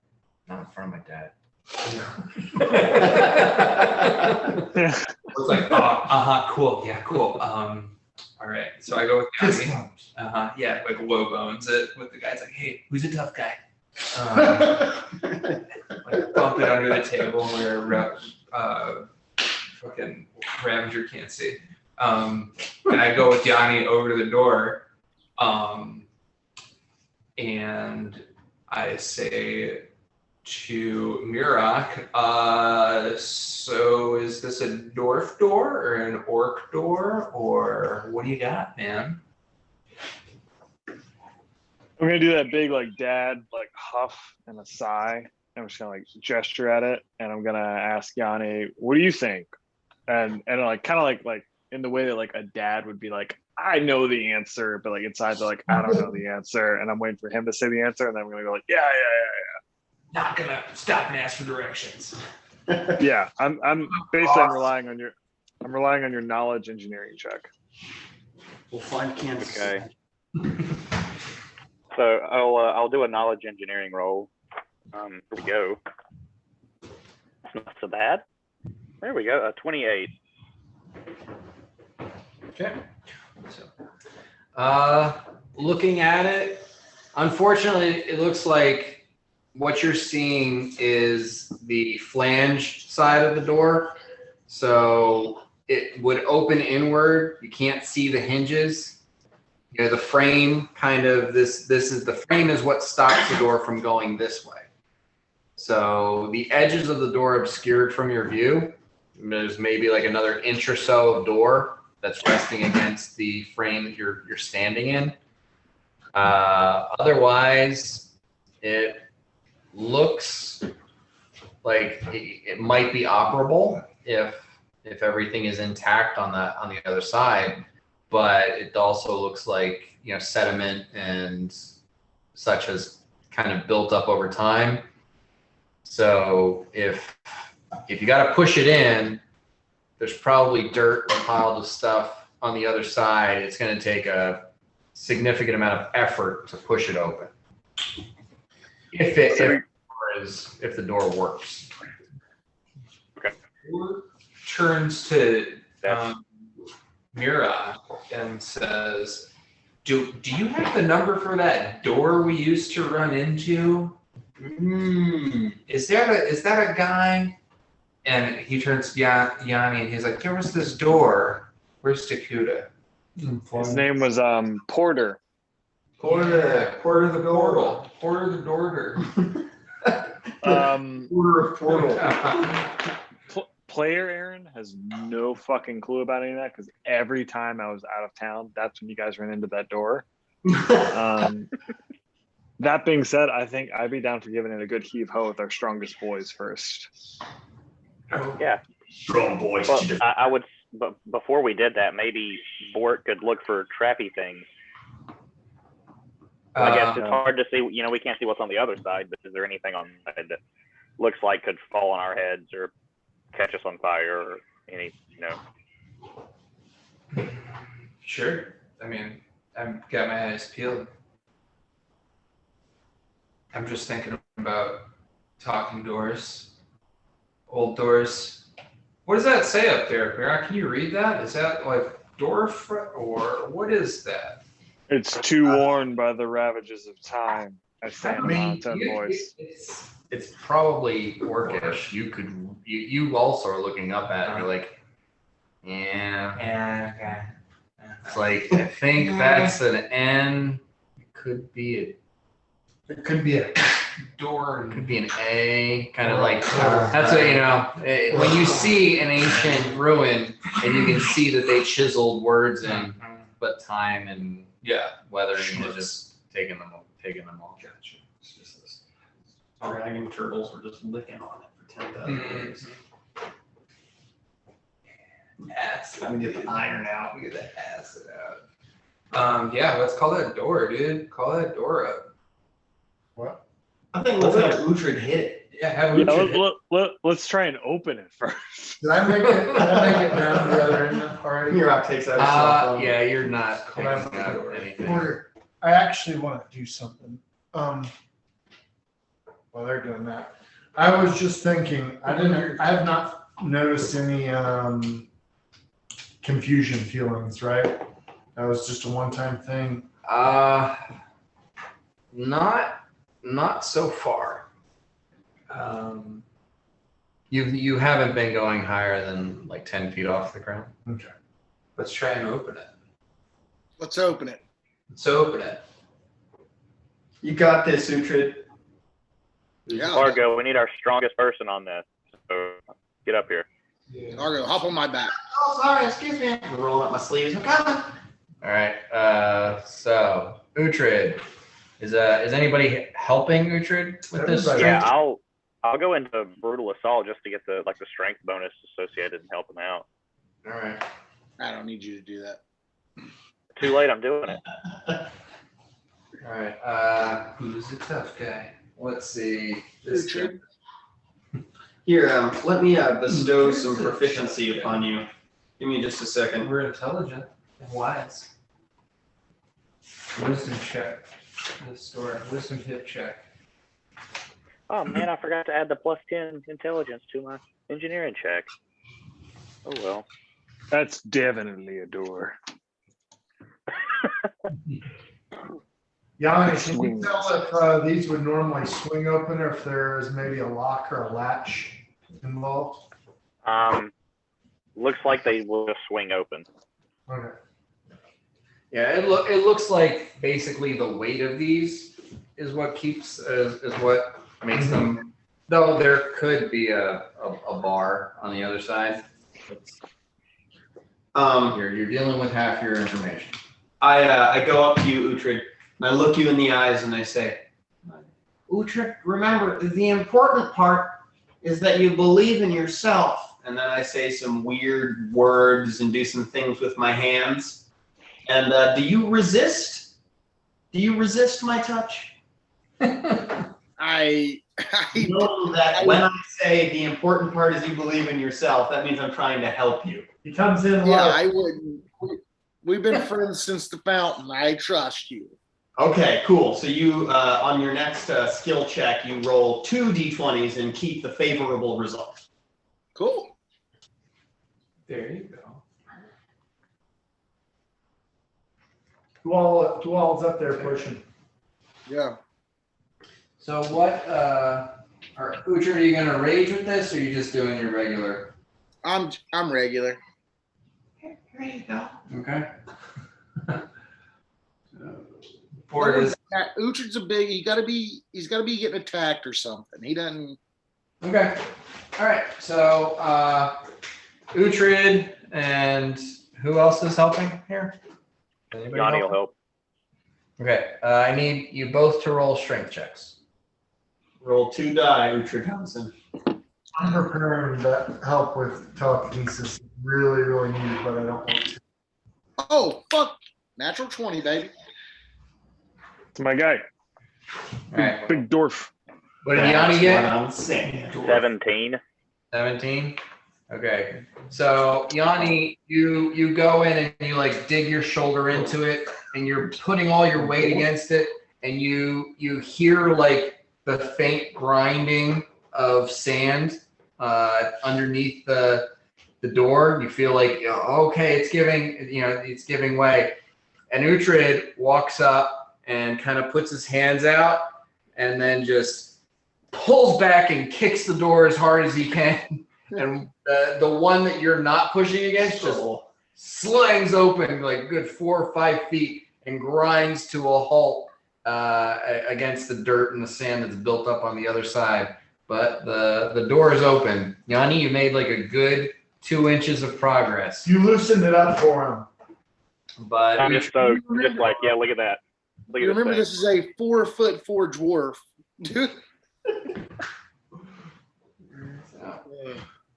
not in front of my dad. It's like, cool, yeah, cool. All right, so I go with Yanni. Yeah, like low bones it with the guys. Like, hey, who's a tough guy? Like bump it under the table where fucking Ravager can't see. And I go with Yanni over to the door, and I say to Mirak, so is this a dwarf door or an orc door, or what do you got, man? I'm gonna do that big dad huff and a sigh. I'm just gonna gesture at it, and I'm gonna ask Yanni, "What do you think?" And kind of like in the way that a dad would be like, "I know the answer," but inside they're like, "I don't know the answer," and I'm waiting for him to say the answer, and then I'm gonna go yeah. Not gonna stop and ask for directions. Yeah, I'm basically relying on your knowledge engineering check. We'll find Kansas. Okay. So I'll do a knowledge engineering roll. Here we go. It's not so bad. There we go. 28. Okay. So, looking at it, unfortunately, it looks like what you're seeing is the flange side of the door. So it would open inward. You can't see the hinges. The frame the frame is what stops the door from going this way. So the edges of the door obscured from your view. There's maybe another inch or so of door that's resting against the frame that you're standing in. Otherwise, it looks like it might be operable if everything is intact on the other side. But it also looks like sediment and such has kind of built up over time. So if you got to push it in, there's probably dirt and piled of stuff on the other side. It's going to take a significant amount of effort to push it open. If the door works. Okay. Turns to Mira and says, "Do you have the number for that door we used to run into? Is that a guy?" And he turns to Yanni and he's like, "There was this door. Where's Takuda?" His name was Porter. Porter the Portal. Porter the Dorter. Porter of Portal. Player Aaron has no fucking clue about any of that because every time I was out of town, that's when you guys ran into that door. That being said, I think I'd be down for giving it a good heave ho with our strongest boys first. Yeah. Strong boys. Well, I would, but before we did that, maybe Bort could look for trappy things. I guess it's hard to see. We can't see what's on the other side, but is there anything on the side that looks like could fall on our heads or catch us on fire or any, Sure. I mean, I've got my eyes peeled. I'm just thinking about talking doors. old doors. What does that say up there, Mira? Can you read that? Is that like dwarf or what is that? It's too worn by the ravages of time. I stand I mean, upon 10 voice. It's probably orcish. You also are looking up at it. And you're like, yeah. It's like I think that's an N. It could be It could be a Door. It could be an A, kind of like that's what when you see an ancient ruin and you can see that they chiseled words in, but time and weathering is just taking them all. Gotcha. It's just this. Dragon turtles were just licking on it for 10,000 years. Acid. Let me get the iron out. We get the acid out. Yeah, let's call that door, dude. Call that door up. what? I think let's have Uhtred hit it. Yeah, have Yeah, Uhtred. let's try and open it first. Did I make it down the other end already? Miroc takes out his cell phone. Yeah, you're not picking Well, out anything. I actually want to do something. While they're doing that, I was just thinking. I have not noticed any confusion feelings. Right? That was just a one-time thing. Not so far. You haven't been going higher than like 10 feet off the ground. Okay. Let's try and open it. Let's open it. Let's open it. You got this, Uhtred. Yeah. Largo, we need our strongest person on this. So get up here. Argo, hop on my back. Oh, sorry, excuse me. I'm rolling up my sleeves. I'm coming. All right. So Uhtred, is anybody helping Uhtred with this? Everybody. Yeah, I'll go into brutal assault just to get the strength bonus associated and help him out. All right. I don't need you to do that. Too late, I'm doing it. All right. Who's the tough guy? Let's see. This Uhtred. Here, let me bestow some proficiency upon you. Give me just a second. We're intelligent and wise. Wisdom check. This door. Wisdom hit check. Oh man, I forgot to add the +10 intelligence to my engineering check. Oh well. That's definitely a door. Yanni, can you tell if these would normally swing open or if there is maybe a lock or a latch involved? Looks like they will just swing open. Okay. Yeah, it looks like basically the weight of these is what keeps is what makes them. Though there could be a bar on the other side. You're dealing with half your information. I go up to you, Uhtred, and I look you in the eyes and I say, Uhtred, remember, the important part is that you believe in yourself. And then I say some weird words and do some things with my hands. And do you resist? Do you resist my touch? I know that when I say the important part is you believe in yourself, that means I'm trying to help you. He comes in. Yeah, low. I wouldn't. We've been friends since the fountain. I trust you. Okay, cool. So you, on your next skill check, you roll 2 d20s and keep the favorable result. Cool. There you go. Who all's up there pushing? Yeah. So what? Uhtred, are you gonna rage with this, or are you just doing your regular? I'm regular. Here you go. Okay. Board is Uhtred's a big. He's got to be getting attacked or something. He doesn't. Okay. All right. So Uhtred and who else is helping here? Anybody Yanni will helping? help. Okay. I need you both to roll strength checks. Roll 2 die, Uhtred Hansen. I'm preparing to help with telekinesis. Really, really need, but I don't want to. Oh fuck! Natural 20, baby. It's my guy. All right. Big dwarf. What did Yanni get? What I'm saying. 17. 17. Okay. So Yanni, you go in and you like dig your shoulder into it, and you're putting all your weight against it, and you hear like the faint grinding of sand, underneath the door. You feel like, okay, it's giving way. And Uhtred walks up and kind of puts his hands out and then just pulls back and kicks the door as hard as he can. And the one that you're not pushing against just slings open like a good 4 or 5 feet and grinds to a halt against the dirt and the sand that's built up on the other side. But the door is open. Yanni, you made like a good 2 inches of progress. You loosened it up for him. But I'm just stoked. Just like, yeah, look at that. Look at Remember, this this is a 4'4" dwarf, dude.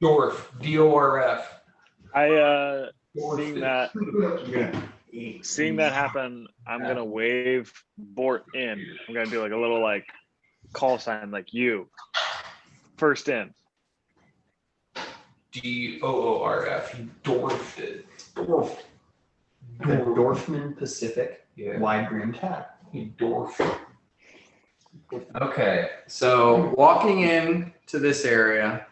Dwarf, D-O-R-F. Seeing that happen, I'm gonna wave Bort in. I'm gonna do like a little like call sign, like you first in. D-O-O-R-F. He dwarfed it. The Dorfman Pacific Yeah. wide brimmed hat. He dwarfed it. okay, so walking in to this area,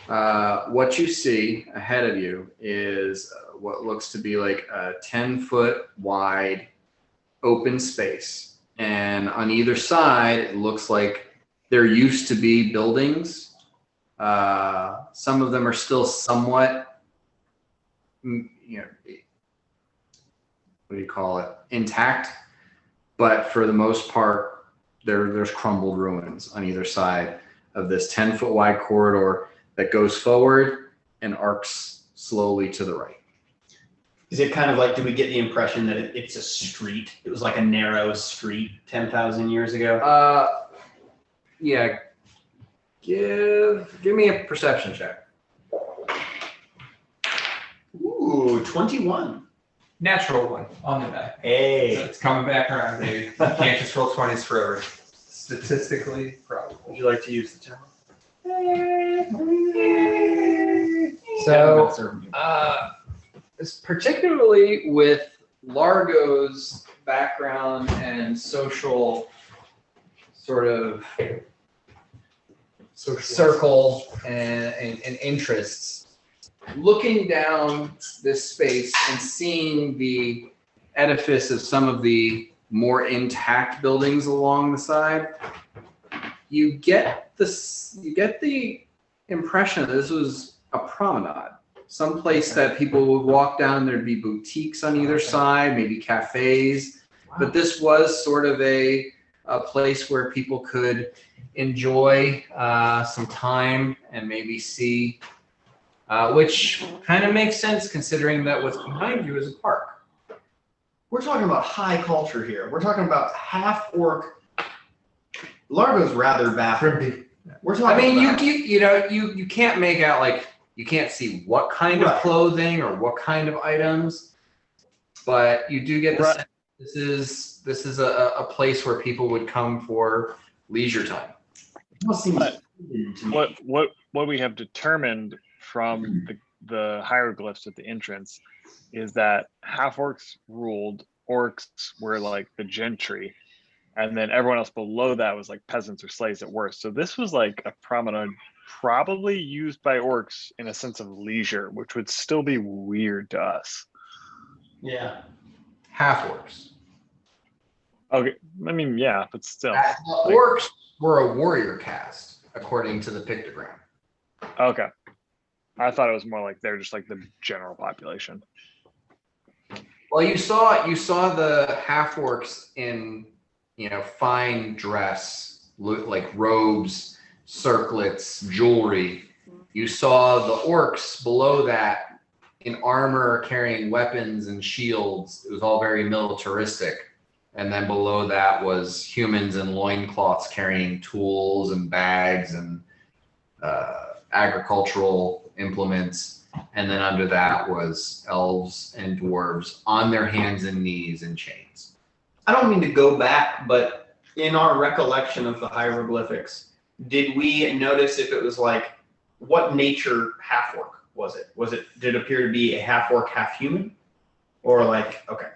what you see ahead of you is what looks to be like a 10-foot wide open space. And on either side, it looks like there used to be buildings. Some of them are still somewhat, what do you call it, intact. But for the most part, there's crumbled ruins on either side of this 10-foot wide corridor that goes forward and arcs slowly to the right. Is it kind of like, do we get the impression that it's a street? It was like a narrow street 10,000 years ago? Yeah. Give me a perception check. Ooh, 21. Natural one on the die. Hey. So it's coming back around, baby. You can't just roll 20s forever. Statistically probable. Would you like to use the term? So, particularly with Largo's background and social sort of circle and interests, looking down this space and seeing the edifice of some of the more intact buildings along the side, you get the impression that this was a promenade, some place that people would walk down. There'd be boutiques on either side, maybe cafes, but this was sort of a place where people could enjoy some time and maybe see, which kind of makes sense considering that what's behind you is a park. We're talking about high culture here. We're talking about half orc. Largo's rather baffled. We're talking about, you can't make out, like, you can't see what kind of clothing or what kind of items, but you do get the sense this is a place where people would come for leisure time. But what we have determined from the hieroglyphs at the entrance is that half orcs ruled, orcs were like the gentry, and then everyone else below that was like peasants or slaves at worst. So this was like a promenade probably used by orcs in a sense of leisure, which would still be weird to us. Yeah. Half orcs. Okay, I mean, yeah, but still. Orcs were a warrior caste, according to the pictogram. Okay. I thought it was more like they're just like the general population. Well, you saw the half orcs in, fine dress, like robes, circlets, jewelry. You saw the orcs below that in armor, carrying weapons and shields. It was all very militaristic. And then below that was humans in loincloths carrying tools and bags and agricultural implements. And then under that was elves and dwarves on their hands and knees in chains. I don't mean to go back, but in our recollection of the hieroglyphics, did we notice if it was like, what nature half orc was it? Did it appear to be a half orc, half human? Or like, okay.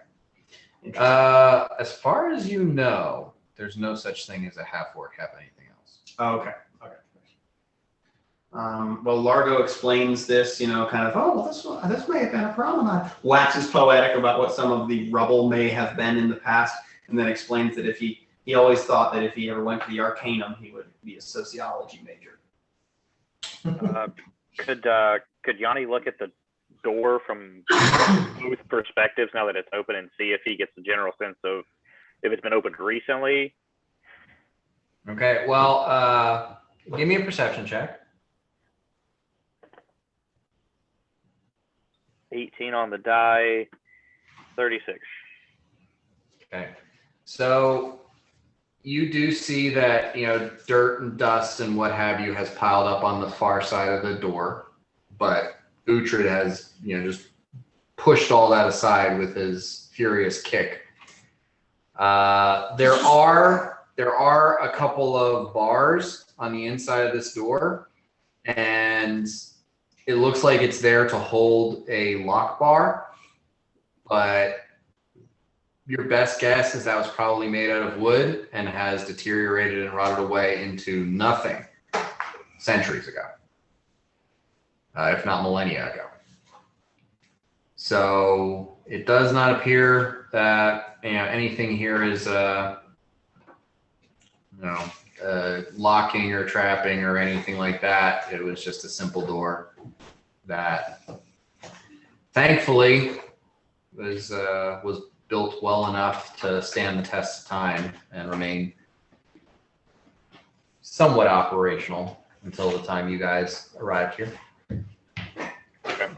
As far as you know, there's no such thing as a half orc, half anything else. Oh, okay. Well, Largo explains this, kind of, oh, this may have been a promenade. Waxes poetic about what some of the rubble may have been in the past, and then explains that if he always thought that if he ever went to the Arcanum, he would be a sociology major. Could Yanni look at the door from both perspectives now that it's open and see if he gets the general sense of if it's been opened recently? Okay, well, give me a perception check. 18 on the die, 36. Okay, so you do see that, dirt and dust and what have you has piled up on the far side of the door, but Uhtred has, just pushed all that aside with his furious kick. There are a couple of bars on the inside of this door, and it looks like it's there to hold a lock bar, but your best guess is that was probably made out of wood and has deteriorated and rotted away into nothing centuries ago, if not millennia ago. So it does not appear that anything here is locking or trapping or anything like that. It was just a simple door that thankfully was built well enough to stand the test of time and remain somewhat operational until the time you guys arrived here. Okay.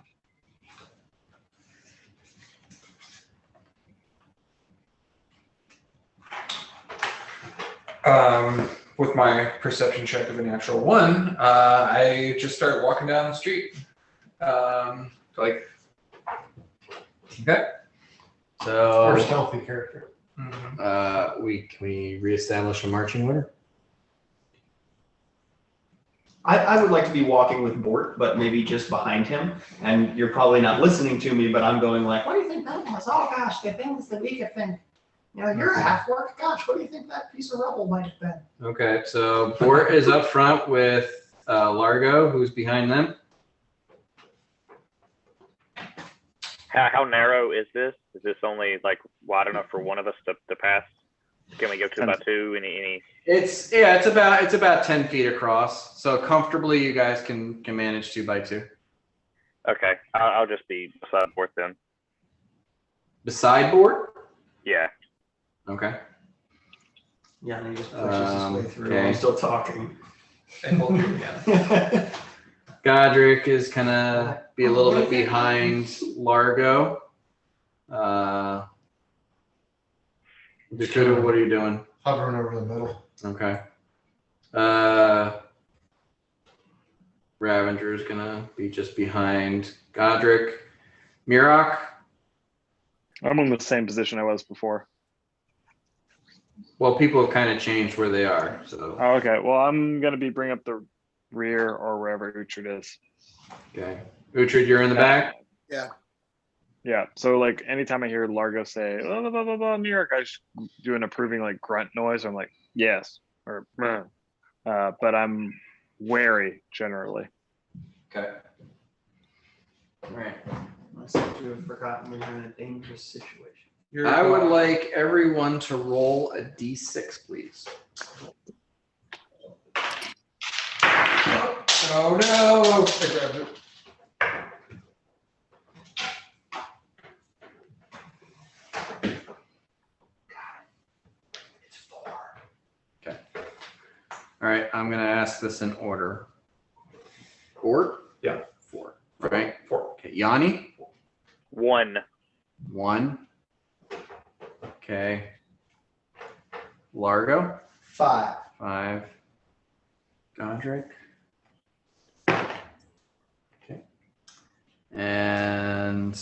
With my perception check of a natural 1, I just start walking down the street. Okay. So Our stealthy character. Mhm. can we reestablish a marching order? I would like to be walking with Bort, but maybe just behind him. And you're probably not listening to me, but I'm going like, what do you think that was? Oh gosh, the things that we could think. You're a half-orc. Gosh, what do you think that piece of rubble might have been? Okay, so Bort is up front with Largo, who's behind them. How narrow is this? Is this only like wide enough for one of us to pass? Can we go 2 by 2? Any? It's about 10 feet across, so comfortably you guys can manage 2 by 2. Okay, I'll just be beside Bort then. Beside Bort? Yeah. Okay. Yeah, and he just pushes his way through. Okay. I'm still talking. And hold it again. Godric is gonna be a little bit behind Largo. Dakota, what are you doing? Hovering over the middle. Okay. Ravenger is gonna be just behind Godric. Mirok. I'm in the same position I was before. Well, people have kind of changed where they are, so. Oh, okay. Well, I'm gonna be bring up the rear or wherever Uhtred is. Okay. Uhtred, you're in the back? Yeah. Yeah. So like anytime I hear Largo say blah, blah, blah, blah, blah, New York, I just do an approving like grunt noise. I'm like, yes, or but I'm wary generally. Okay. All right. I seem to have forgotten we were in a dangerous situation. I would like everyone to roll a d6, please. Oh no! I grabbed it. Okay. All right, I'm gonna ask this in order. Bort? Yeah. 4. Right? 4. Okay, Yanni? 1. 1. Okay. Largo? 5. 5. Godric? Okay. And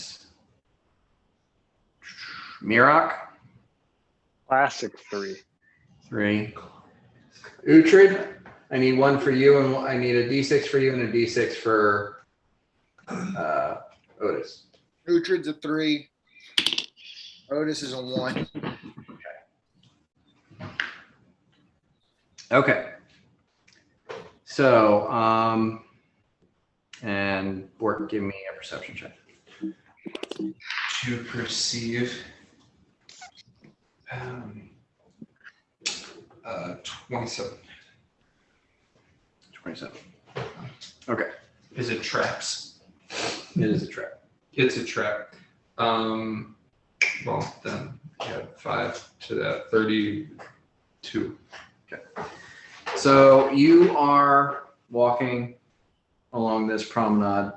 Mirok? Classic 3. 3. Uhtred? I need 1 for you, and I need a d6 for you and a d6 for Otis. Uhtred's a 3. Otis is a 1. Okay. So, and Bork, give me a perception check. To perceive. 27. 27. Okay. Is it traps? It is a trap. It's a trap. Well, then add 5 to that. 32. So you are walking along this promenade,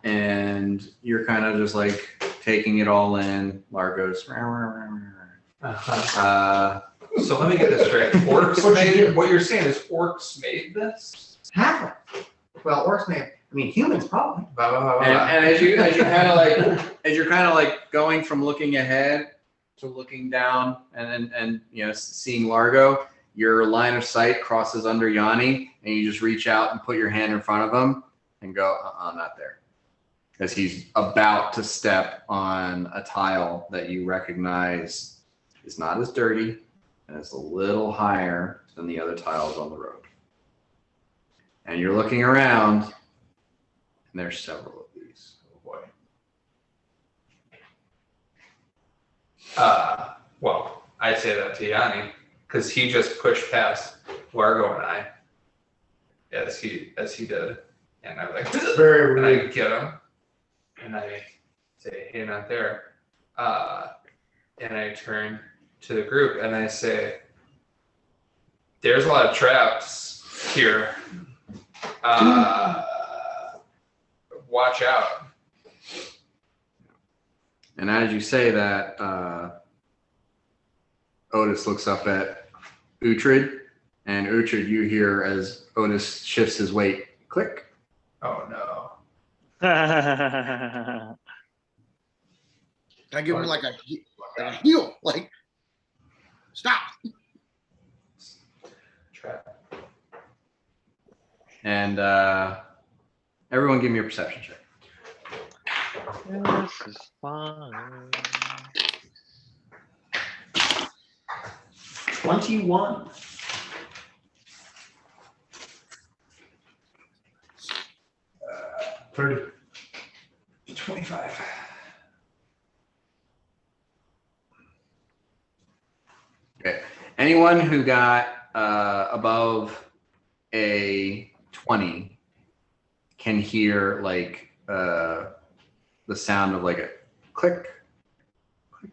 and you're kind of just like taking it all in. Largo's. So let me get this straight. Orcs made, what you're saying is orcs made this? Half of it. Well, orcs may have, I mean, humans probably. Blah, blah, blah, blah, And, blah. and as you kind of like going from looking ahead to looking down and you know seeing Largo, your line of sight crosses under Yanni, and you just reach out and put your hand in front of him and go, not there, as he's about to step on a tile that you recognize is not as dirty and it's a little higher than the other tiles on the road. And you're looking around, and there's several of these. Oh boy. Well, I say that to Yanni because he just pushed past Largo and I, as he did, and I'm like, Very and I rude. get him, and I say, "Hey, not there," and I turn to the group and I say, "There's a lot of traps here. Watch out." And as you say that, Otis looks up at Uhtred, and Uhtred, you hear as Otis shifts his weight, click. Oh no. Can I give him like a heel? Like, stop. Trap. And everyone give me a perception check. This is fun. 21. 30. 25. Okay. Anyone who got above a 20 can hear like the sound of like a click, click,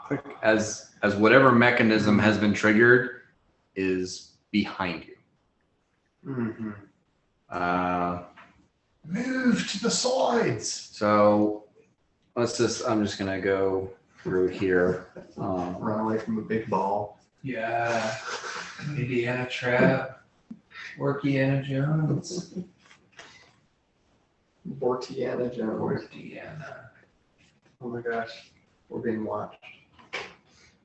click, as whatever mechanism has been triggered is behind you. Mm-hmm. Move to the sides. So I'm just gonna go through here. Run away from a big ball. Yeah. Indiana Trap. Workiana Jones. Bortiana Jones. Workiana. Oh my gosh. We're being watched.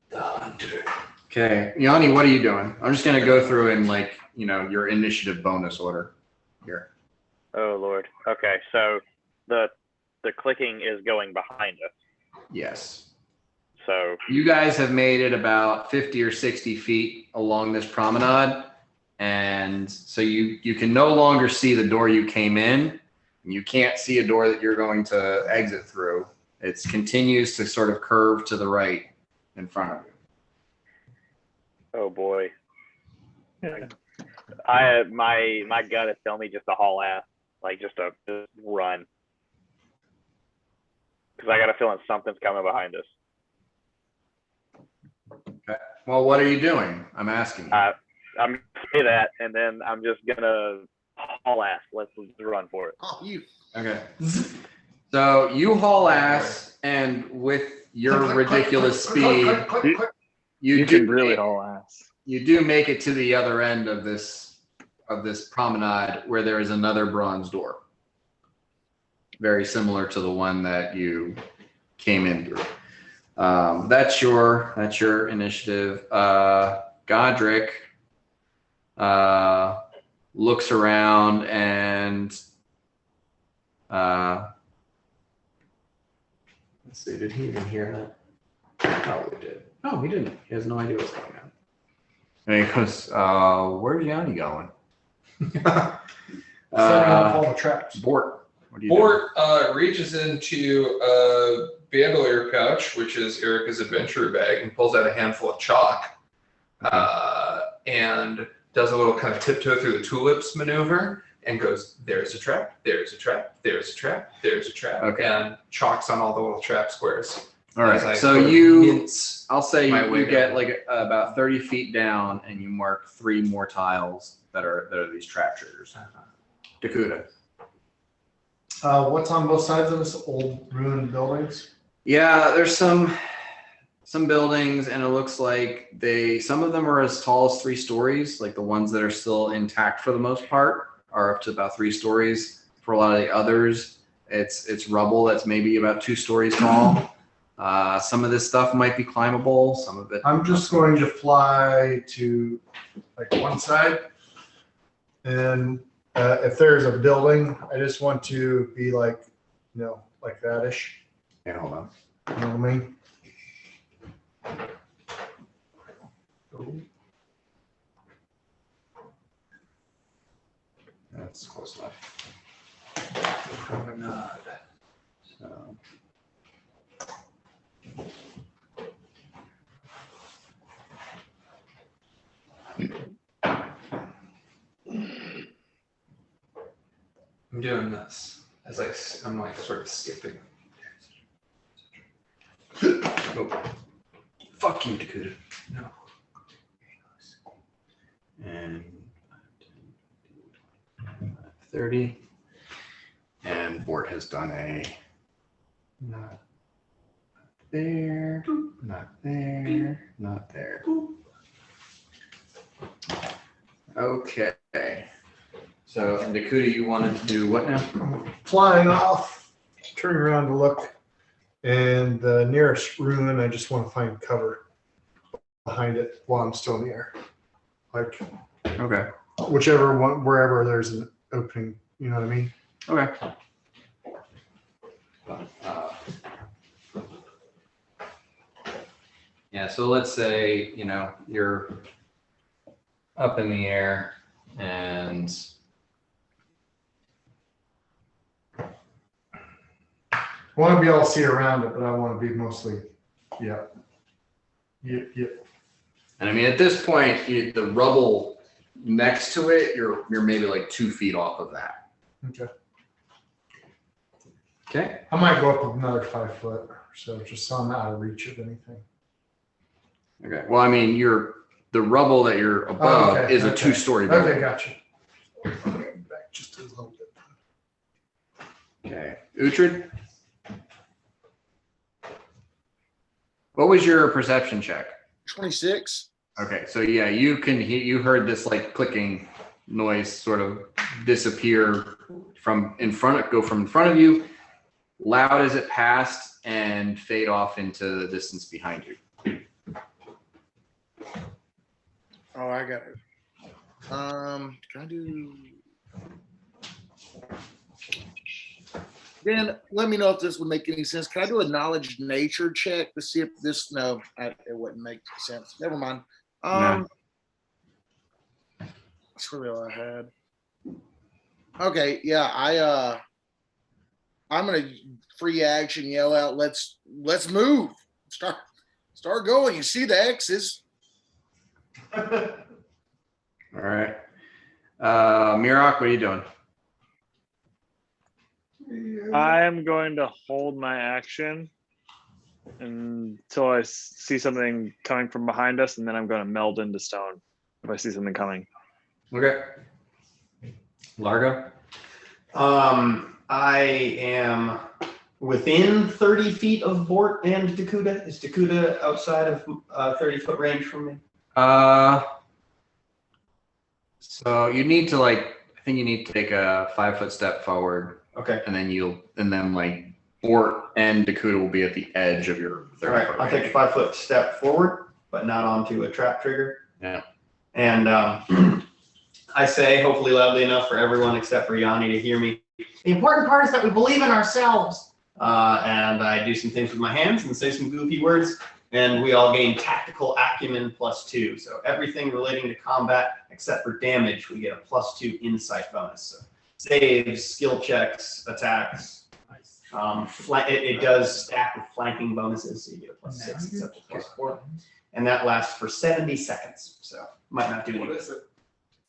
The Hunter. Okay, Yanni, what are you doing? I'm just gonna go through in like, your initiative bonus order here. Oh Lord. Okay, so the clicking is going behind us. Yes. So You guys have made it about 50 or 60 feet along this promenade. And so you can no longer see the door you came in. You can't see a door that you're going to exit through. It continues to sort of curve to the right in front of you. oh boy. My gut is telling me just to haul ass, like just run, because I got a feeling something's coming behind us. Okay. Well, what are you doing? I'm asking you. I'm gonna say that, and then I'm just gonna haul ass. Let's run for it. Oh, you. Okay. So you haul ass, and with your ridiculous speed, You can really haul ass. you do make it to the other end of this promenade where there is another bronze door, very similar to the one that you came in through. That's your initiative. Godric looks around and let's see, did he even hear that? Probably did. No, he didn't. He has no idea what's going on. And he goes, where's Yanni going? Setting off all the traps. Bort. What do you do? Bort reaches into a bandolier pouch, which is Erica's adventure bag, and pulls out a handful of chalk, and does a little kind of tiptoe through the tulips maneuver, and goes, "There's a trap. There's a trap. There's a trap. There's a trap." Okay. And chalks on all the little trap squares. All right. As I So sort of you, mince I'll say my way you get down. like about 30 feet down, and you mark 3 more tiles that are these trap triggers. Dakota. What's on both sides of this old ruined buildings? Yeah, there's some buildings, and it looks like some of them are as tall as 3 stories. Like the ones that are still intact for the most part are up to about 3 stories. For a lot of the others, it's rubble that's maybe about 2 stories tall. Some of this stuff might be climbable. Some of it. I'm just going to fly to like one side, and if there's a building, I just want to be like, like that-ish. Yeah, hold on. You know what I mean? That's close enough. Promenade. So. I'm doing this as I'm like sort of skipping. Oh. Fuck you, Dakota. No. And 30. And Bort has done a not there, not there, not there. Okay. So, and Dakota, you wanted to do what now? I'm flying off, turning around to look, and the nearest ruin, I just want to find cover behind it while I'm still in the air. Like, Okay. whichever one, wherever there's an opening, you know what I mean? Okay. Yeah, so let's say, you're up in the air and I want to be able to see around it, but I want to be mostly, Yep. and I mean, at this point, the rubble next to it, you're maybe like 2 feet off of that. Okay. Okay. I might go up another 5 foot or so, just so I'm out of reach of anything. Okay. Well, I mean, the rubble that you're above Okay, is a okay. 2-story building. Okay, gotcha. Back just a little bit. Okay. Uhtred? What was your perception check? 26. Okay, so yeah, you heard this like clicking noise sort of disappear go from in front of you, loud as it passed, and fade off into the distance behind you. Oh, I got it. Can I do? Dan, let me know if this would make any sense. Can I do a knowledge nature check to see if this? No, it wouldn't make sense. Never mind. No. That's really all I had. Okay, yeah, I'm gonna free action yell out. Let's move. Start going. You see the X's. All right. Mirok, what are you doing? I am going to hold my action until I see something coming from behind us, and then I'm going to meld into stone if I see something coming. Okay. Largo? I am within 30 feet of Bort and Dakota. Is Dakota outside of 30-foot range from me? So you need to I think you need to take a 5-foot step forward. Okay. And then Bort and Dakota will be at the edge of your 30-foot All right. I'll take a 5-foot step forward, but not onto a trap trigger. Yeah. And I say, hopefully loudly enough for everyone except for Yanni to hear me. The important part is that we believe in ourselves. And I do some things with my hands and say some goofy words. And we all gain tactical acumen +2. So everything relating to combat except for damage, we get a +2 insight bonus. So saves, skill checks, attacks. It does stack with flanking bonuses, so you get a +6 instead of +4. And that lasts for 70 seconds. So might not do any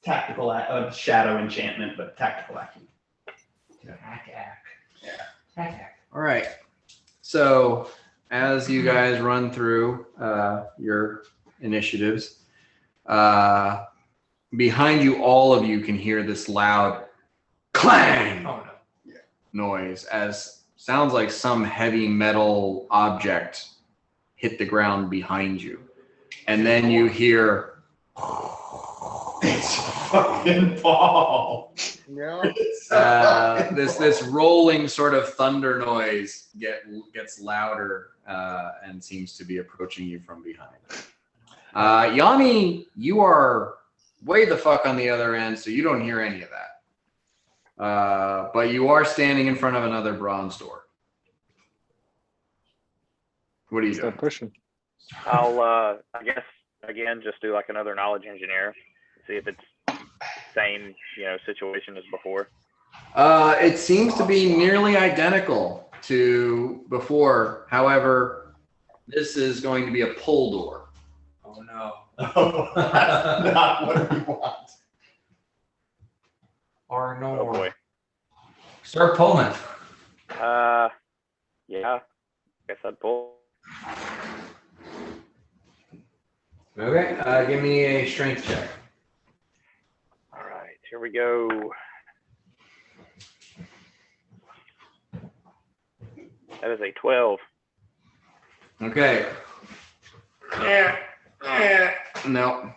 tactical shadow enchantment, but tactical action. All right. So as you guys run through your initiatives, behind you, all of you can hear this loud clang noise as sounds like some heavy metal object hit the ground behind you. And then you hear it's fucking Paul. Yeah. this rolling sort of thunder noise gets louder and seems to be approaching you from behind. Yanni, you are way the fuck on the other end, so you don't hear any of that. But you are standing in front of another bronze door. What are you doing? Start pushing. I'll, I guess, again, just do like another knowledge engineer, see if it's same, situation as before. It seems to be nearly identical to before. However, this is going to be a pull door. Oh no. Oh, that's not what we want. Or no Oh more. boy. Start pulling. Yeah. Guess I'd pull. Okay, give me a strength check. All right, here we go. That is a 12. Okay. No.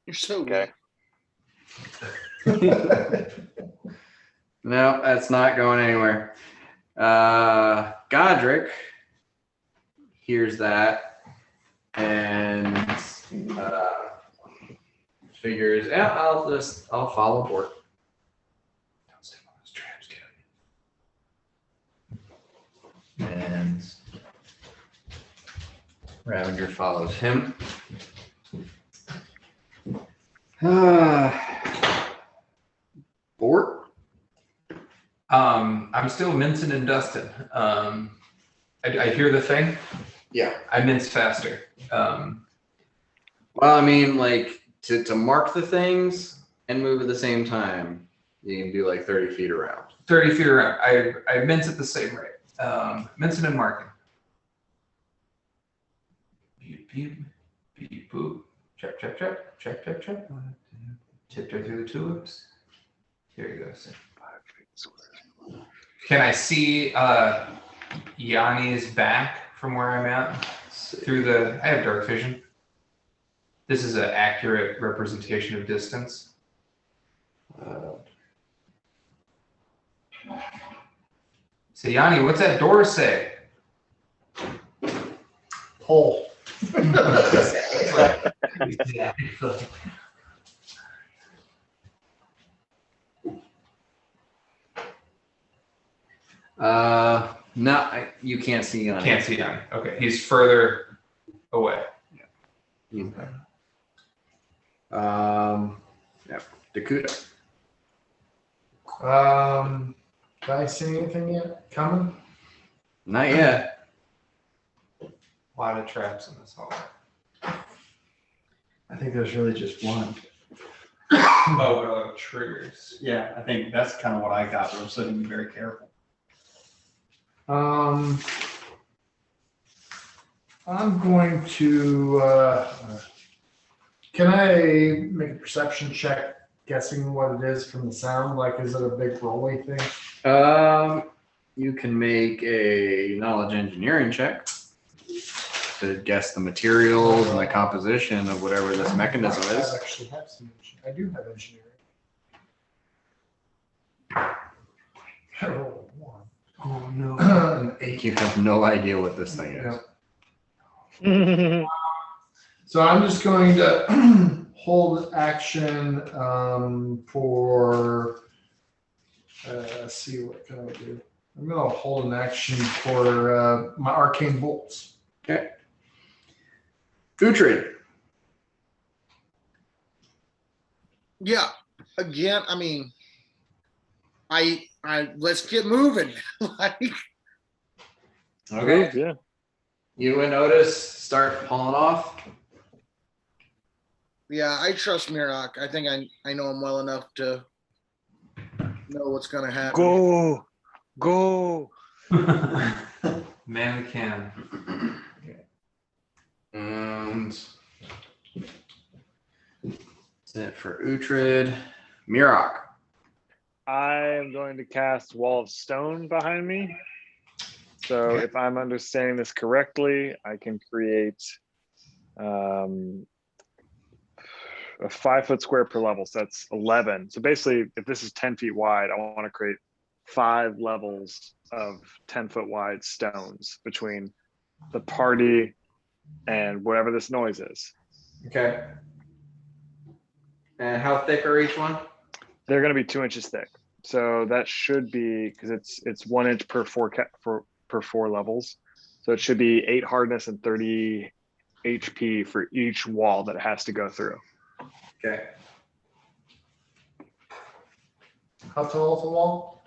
You're so Okay. No, that's not going anywhere. Godric hears that and figures, yeah, I'll follow Bort. Don't step on those traps, kid. And Ravager follows him. Bort? I'm still mincing and dusting. I hear the thing. Yeah. I mince faster. Well, I mean, like to mark the things and move at the same time, you can do like 30 feet around. 30 feet around. I mince at the same rate. Mincing and marking. Beep, beep, beep, boop. Check, check, check, check, check, check. Tiptoe through the tulips. Here he goes. Can I see Yanni's back from where I'm at? Through the, I have dark vision. This is an accurate representation of distance. So Yanni, what's that door say? Pull. Exactly. No, you can't see Yanni. Can't see Yanni. Okay, he's further away. He's back. Yeah, Dakuta. Did I see anything yet coming? Not yet. A lot of traps in this hallway. I think there's really just one. Oh, triggers. Yeah, I think that's kind of what I got, so I'm be very careful. I'm going to, can I make a perception check guessing what it is from the sound? Like, is it a big rolly thing? You can make a knowledge engineering check to guess the materials and the composition of whatever this mechanism is. I actually have some, I do have engineering. I rolled a 1. Oh no. An 8. You have no idea what this thing is. So I'm just going to hold action for, let's see, what can I do? I'm going to hold an action for my arcane bolts. Okay. Uhtred. Yeah. Again, I mean, I let's get moving. Like, Okay. Yeah. You and Otis start pulling off. yeah, I trust Mirok. I think I know him well enough to know what's gonna happen. Go. Man can. And that's it for Uhtred. Mirok. I'm going to cast Wall of Stone behind me. So Okay. if I'm understanding this correctly, I can create a 5-foot square per level. So that's 11. So basically, if this is 10 feet wide, I want to create 5 levels of 10-foot wide stones between the party and whatever this noise is. Okay. And how thick are each one? They're going to be 2 inches thick. So that should be, because it's 1 inch per 4 levels. So it should be 8 hardness and 30 HP for each wall that it has to go through. Okay. How tall is the wall?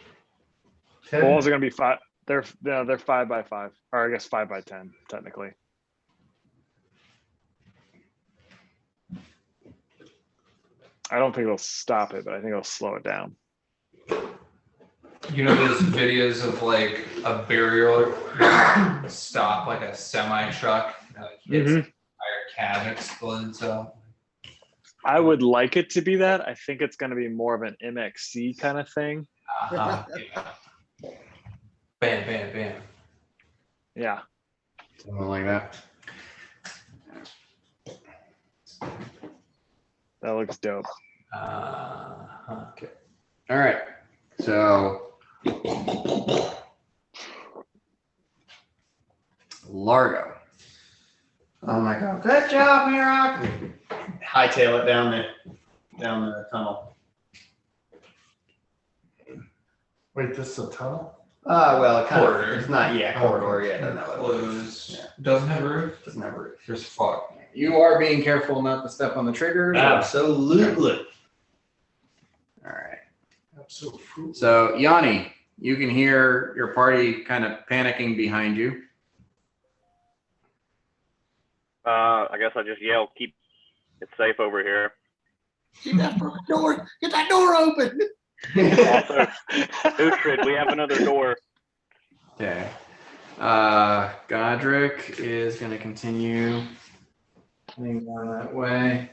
10? Walls are going to be 5. They're 5 by 5, or I guess 5 by 10 technically. I don't think it'll stop it, but I think it'll slow it down. You know those videos of like a burial stop like a semi truck, like hits the entire cab explodes out. I would like it to be that. I think it's going to be more of an MXC kind of thing. Yeah. Bam, bam, bam. Yeah. Something like that. That looks dope. Okay. All right. So Largo. Oh my god. Good job, Mirok. Hightail it down the tunnel. Wait, this is a tunnel? Well, it kind Corridor. of, it's not, corridor, yeah, it doesn't have a roof. Closed. Yeah. Doesn't have a roof. Doesn't have a roof. There's fuck. You are being careful not to step on the triggers. Absolutely. All right. Absolutely. So Yanni, you can hear your party kind of panicking behind you. I guess I just yell, keep it safe over here. Get that fucking door. Get that door open. Also, Uhtred, we have another door. Okay. Godric is going to continue heading down that way.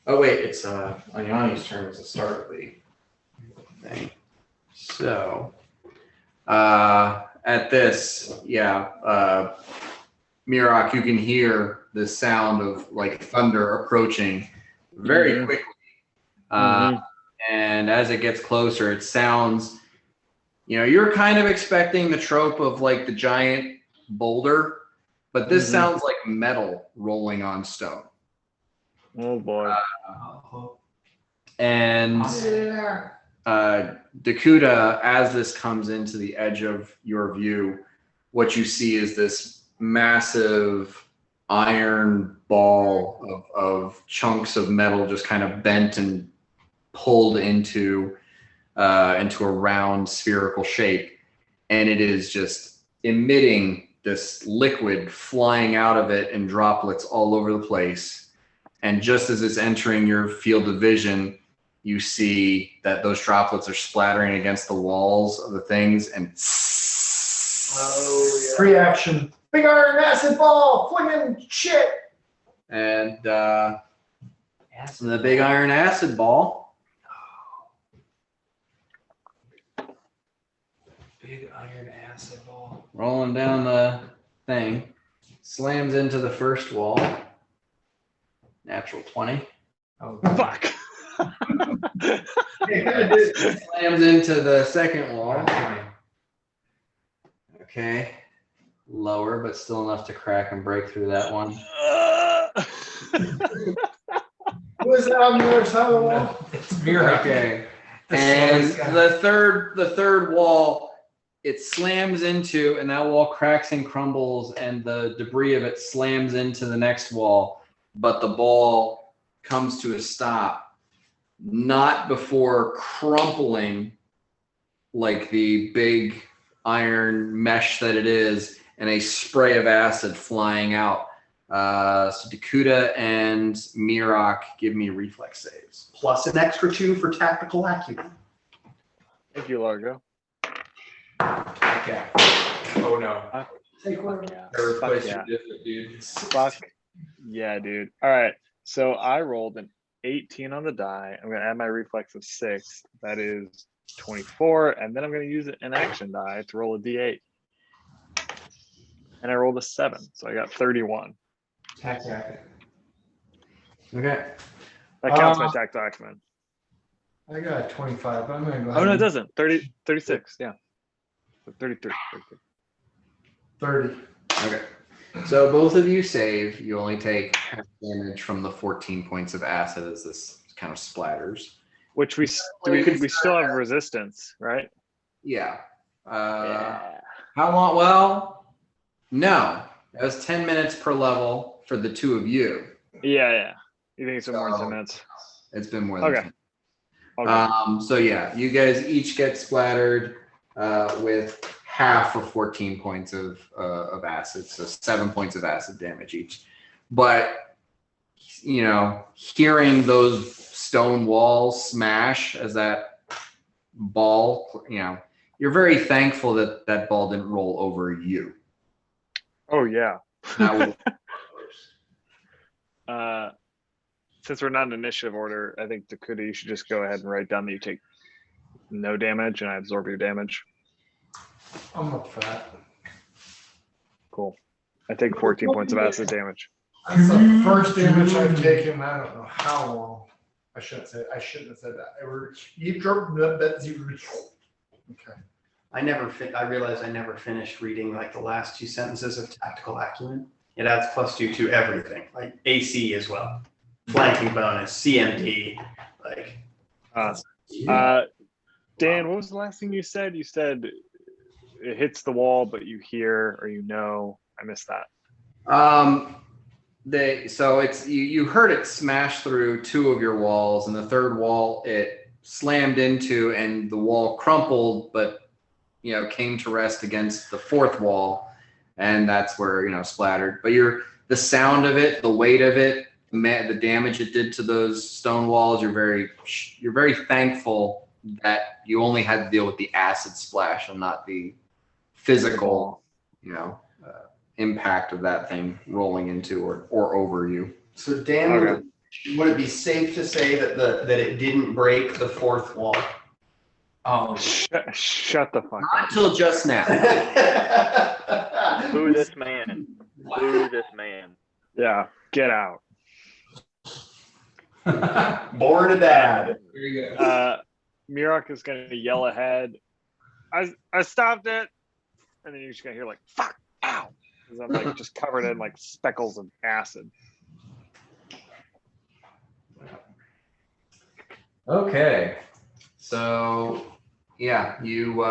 Oh wait, it's Yanni's turn as the start of the thing. So at this, Mirok, you can hear the sound of like thunder approaching very quickly. And as it gets closer, it sounds, you're kind of expecting the trope of like the giant boulder, but this sounds like metal rolling on stone. Oh boy. And Dakuta, as this comes into the edge of your view, what you see is this massive iron ball of chunks of metal just kind of bent and pulled into a round spherical shape, and it is just emitting this liquid flying out of it in droplets all over the place. And just as it's entering your field of vision, you see that those droplets are splattering against the walls of the things, and Free action. Big iron acid ball, flinging shit. and the big iron acid ball Big iron acid ball. rolling down the thing slams into the first wall. Natural 20. Oh Fuck. Slams into the second wall. Okay. Lower, but still enough to crack and break through that one. Who is that on the other side of the wall? It's Mirok. Okay. The And slowest guy. the third wall, it slams into, and that wall cracks and crumbles, and the debris of it slams into the next wall, but the ball comes to a stop not before crumpling like the big iron mesh that it is, and a spray of acid flying out. So Dakuta and Mirok, give me reflex saves. Plus an extra 2 for tactical acumen. Thank you, Largo. Okay. Oh no. Fuck yeah. I replaced yeah. your different dude. Fuck yeah, dude. All right. So I rolled an 18 on the die. I'm gonna add my reflex of 6. That is 24, and then I'm gonna use an action die to roll a d8. And I rolled a 7, so I got 31. Tack. Okay. That counts my tactile acumen. I got 25. I'm gonna go ahead. Oh no, it and- doesn't. 36. Yeah. 33. 30. Okay. So both of you save. You only take half damage from the 14 points of acid as this kind of splatters. Which we still have resistance, right? Yeah. Yeah. How long? Well, no. It was 10 minutes per level for the two of you. Yeah. You think it's been more than 10 minutes? It's been more than Okay. 10. Okay. So yeah, you guys each get splattered with half of 14 points of acid, so 7 points of acid damage each. But you know, hearing those stone walls smash as that ball, you know, you're very thankful that that ball didn't roll over you. Oh yeah. That was, Since we're not in initiative order, I think Dakuta, you should just go ahead and write down that you take no damage and I absorb your damage. I'm up for that. Cool. I take 14 points of acid damage. That's the first damage I've taken. I don't know how long. I shouldn't have said that. Okay. I realized I never finished reading like the last 2 sentences of tactical acumen. It adds +2 to everything, like AC as well, flanking bonus, CMD, like. Dan, what was the last thing you said? You said it hits the wall, but you hear or you know. I missed that. You heard it smash through 2 of your walls, and the third wall it slammed into, and the wall crumpled, but you know, came to rest against the 4th wall, and that's where, you know, splattered. But the sound of it, the weight of it, the damage it did to those stone walls, you're very thankful that you only had to deal with the acid splash and not the physical, you know, impact of that thing rolling into or over you. So Dan, would it be safe to say that it didn't break the 4th wall? Shut the fuck up. Not until just now. Boo this man. Boo this man. Yeah, get out. Born a dad. Here you go. Mirok is going to yell ahead. I stopped it. And then you're just going to hear like, fuck, ow. Because I'm like just covered in like speckles of acid. Okay. So yeah, you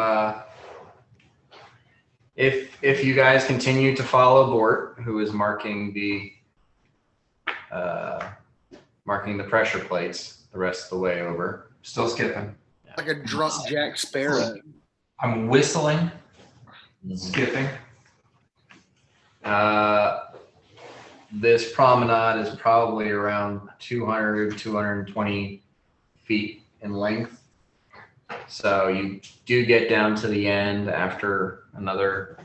if you guys continue to follow Bort, who is marking the pressure plates the rest of the way over. Still skipping. Like a drunk Jack Sparrow. I'm whistling, skipping. This promenade is probably around 200, 220 feet in length. So you do get down to the end after another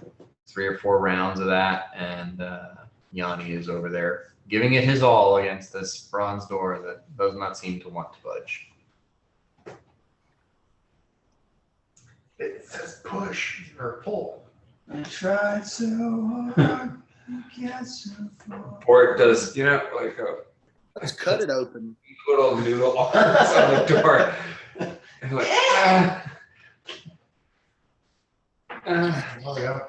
3 or 4 rounds of that, and Yanni is over there giving it his all against this bronze door that does not seem to want to budge. It says push or pull. I tried so hard to get so far. Or it does, you know, like Let's cut it open. little noodle arms on the door. And like, Oh yeah.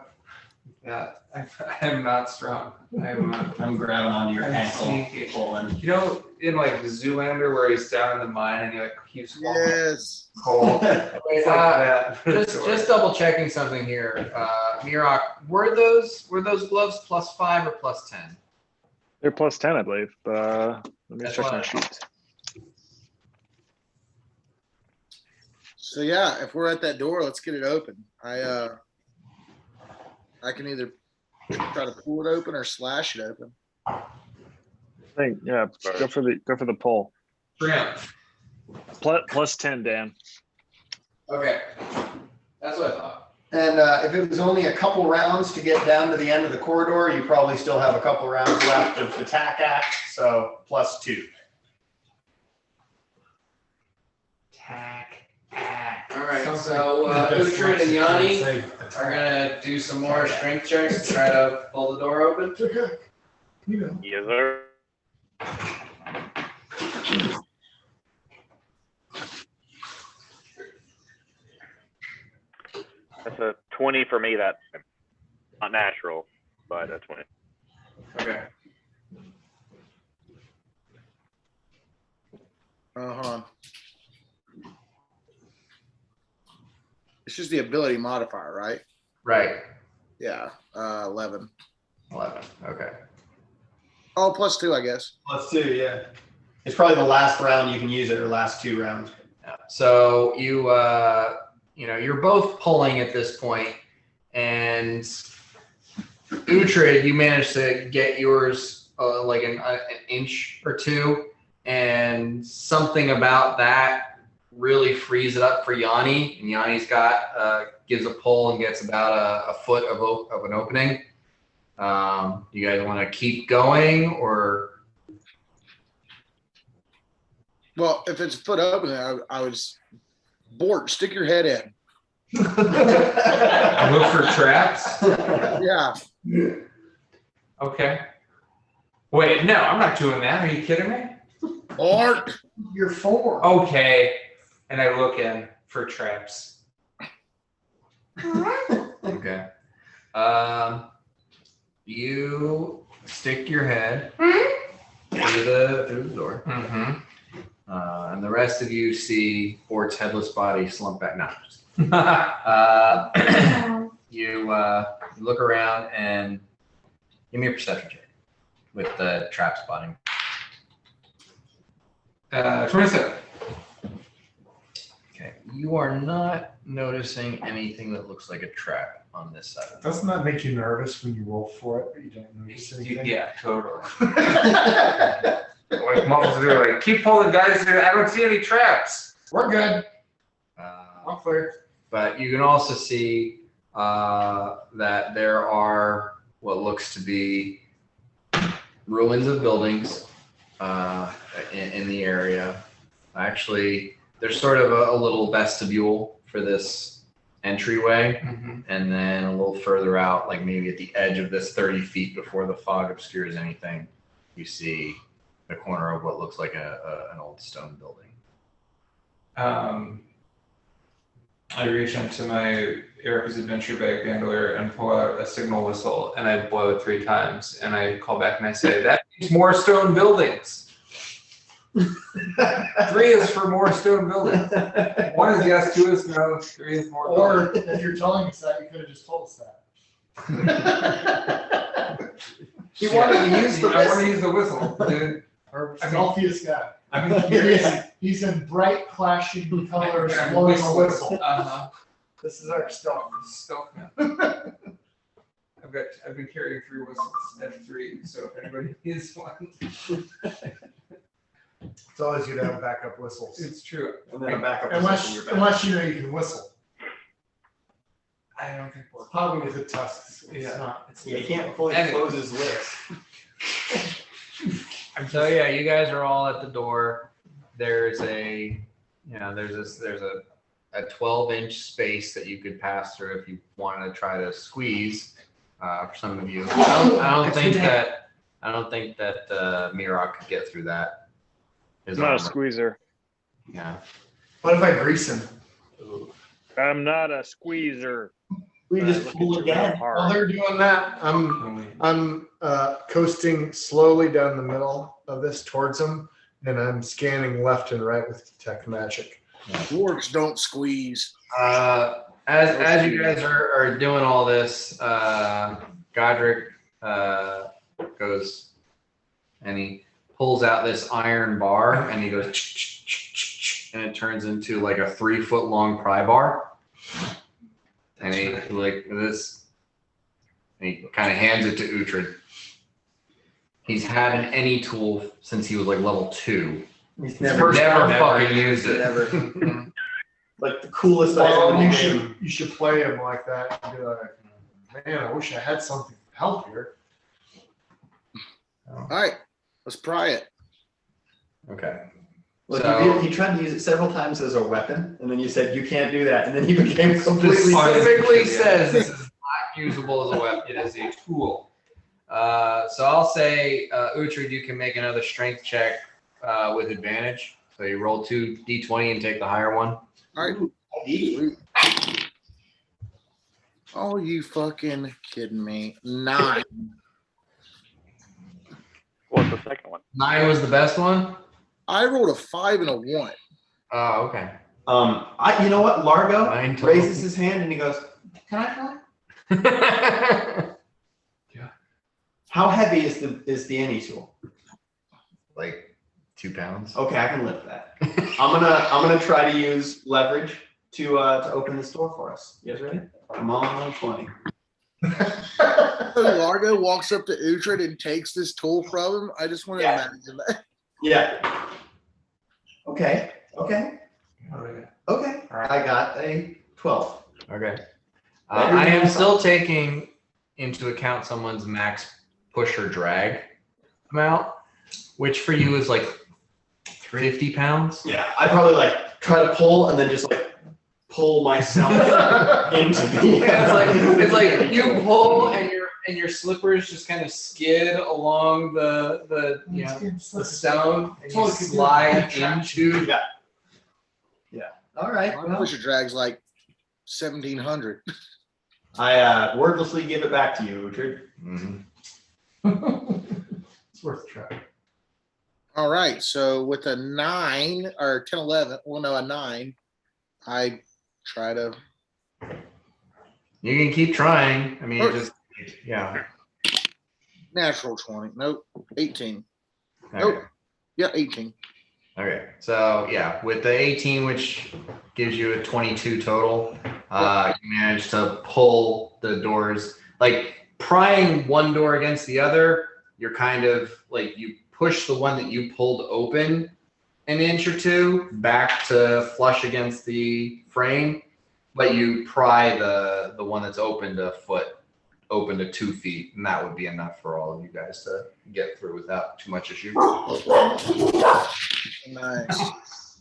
yeah, I am not strong. I'm grabbing onto your I'm ankle, sneaky. pulling. You know, in like Zoolander where he's down in the mine and he like keeps walking Yes. cold. It's like that. Just double checking something here. Mirok, were those gloves +5 or +10? They're +10, I believe. Let me That's check my fine. sheet. So yeah, if we're at that door, let's get it open. I can either try to pull it open or slash it open. I think, yeah, go for the pull. Triumph. Plus 10, Dan. Okay, that's what I thought. And if it was only a couple rounds to get down to the end of the corridor, you probably still have a couple rounds left of attack act, so plus 2. Attack. Act. All right, Sounds so like Uhtred and Yanni Say are gonna do some more strength checks to try to pull the door open. Okay. You know. Yes, sir. That's a 20 for me. That's not natural, but a 20. Okay. Uh-huh. It's just the ability modifier, right? Right. Yeah. 11. 11. Okay. Oh, plus 2, I guess. Plus 2, yeah. It's probably the last round you can use it, or last 2 rounds. Yeah. So you you're both pulling at this point, and Uhtred, you managed to get yours like an inch or 2, and something about that really frees it up for Yanni. And Yanni's got gives a pull and gets about a foot of an opening. You guys want to keep going, or? Well, if it's a foot open, I would Bort, stick your head in. Look for traps. Yeah. Okay. Wait, no, I'm not doing that. Are you kidding me? Bort, You're 4. Okay. And I look in for traps. Okay. You stick your head through the door. Mm-hmm. And the rest of you see Bort's headless body slump back. No. You look around and give me a perception check with the trap spotting. 27. Okay. You are not noticing anything that looks like a trap on this side. Doesn't that make you nervous when you roll for it, but you don't notice anything? Yeah, totally. Like Muffles do, like, keep pulling, guys. I don't see any traps. We're good. I'm clear. But you can also see that there are what looks to be ruins of buildings in the area. Actually, there's sort of a little vestibule for this entryway. Mm-hmm. And then a little further out, like maybe at the edge of this 30 feet before the fog obscures anything, you see the corner of what looks like an old stone building. I reach into my Erica's Adventure Bag bandolier and pull out a signal whistle, and I blow it 3 times, and I call back and I say, that means more stone buildings. 3 is for more stone buildings. 1 is yes, 2 is no, 3 is more. Or if you're telling us that, you could have just told us that. He wanted to use the I want to use the whistle, dude. Our I mean- stealthiest guy. I've been curious. He's in bright, flashing colors, Yeah, blowing a whistle. Uh-huh. This is our stealth. Stealth man. I've been carrying 3 whistles at 3, so if anybody needs one. It's always good to have backup whistles. It's true. And then a backup whistle in your back. Unless you know you can whistle. I don't think we're. Probably with the tusks. It's Yeah. not. Yeah, he can't fully Anyway. close his lips. So yeah, you guys are all at the door. There's a 12-inch space that you could pass through if you want to try to squeeze. For some of you, I don't think that Mirok could get through that. It's not a squeezer. Yeah. What if I grease him? I'm not a squeezer. We just Look at pull you again. real hard. While they're doing that, I'm coasting slowly down the middle of this towards them, and I'm scanning left and right with detect magic. Dwarves don't squeeze. As you guys are doing all this, Godric goes and he pulls out this iron bar and he goes, and it turns into like a 3-foot long pry bar. And he like this, and he kind of hands it to Uhtred. He's had an any tool since he was like level 2. He's Never fucking used it. Never. Like the coolest Well, item in you the should game. you should play him like that and be like, man, I wish I had something to help here. All right, let's pry it. Okay. Look, So- he tried to use it several times as a weapon, and then you said you can't do that, and then he became completely. Specifically says this is not usable as a weapon. It is a tool. So I'll say, Uhtred, you can make another strength check with advantage. So you roll 2 d20 and take the higher one. All right. Oh, you fucking kidding me? 9. What's the second one? 9 was the best one? I rolled a 5 and a 1. Oh, okay. You know what? Largo 9 total. raises his hand and he goes, "Can I try?" How heavy is the any tool? Like 2 pounds. Okay, I can lift that. I'm gonna try to use leverage to open this door for us. You guys ready? Come on, 20. So Largo walks up to Uhtred and takes this tool from him. I just want to imagine that. Yeah. Okay. Okay. Okay. I got a 12. Okay. I am still taking into account someone's max push or drag amount, which for you is like 50 pounds. Yeah, I probably like try to pull and then just like pull myself into the. It's like you pull and your slippers just kind of skid along the stone and you slide into. Yeah. All right. My pusher drag's like 1,700. I wordlessly give it back to you, Uhtred. Mm-hmm. It's worth a try. All right. So with a 9 or 10, 11, well, no, a 9, I try to. You can keep trying. I mean, Or- just yeah. Natural 20. Nope. 18. Okay. Nope. Yeah, 18. Okay. So yeah, with the 18, which gives you a 22 total, you manage to pull the doors. Like prying one door against the other, you're kind of like you push the one that you pulled open an inch or 2 back to flush against the frame, but you pry the one that's opened a foot open to 2 feet, and that would be enough for all of you guys to get through without too much issue. Nice.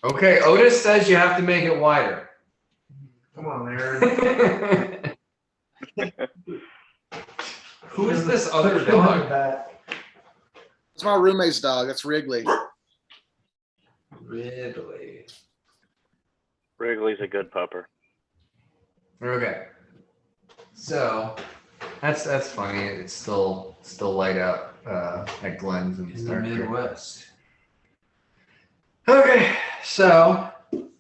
Okay, Otis says you have to make it wider. Come on, Aaron. Who is this other dog? It's my roommate's dog. That's Wrigley. Ridley. Wrigley's a good pupper. Okay. So that's funny. It's still light out at Glenn's and In the Midwest. Okay, so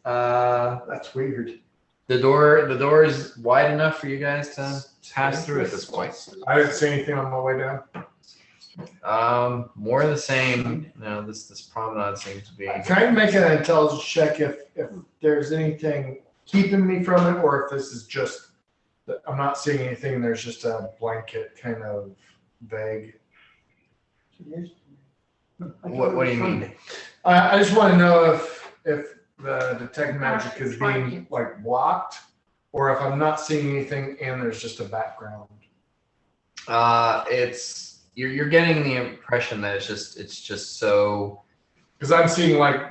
That's weird. the door is wide enough for you guys to pass through at this point. I didn't see anything on my way down. More of the same. No, this promenade seems to be. Can I make an intelligence check if there's anything keeping me from it, or if this is just that I'm not seeing anything? There's just a blanket kind of vague. What do you mean? I just want to know if the detect magic is being like blocked, or if I'm not seeing anything and there's just a background. It's you're getting the impression that it's just so. Because I'm seeing like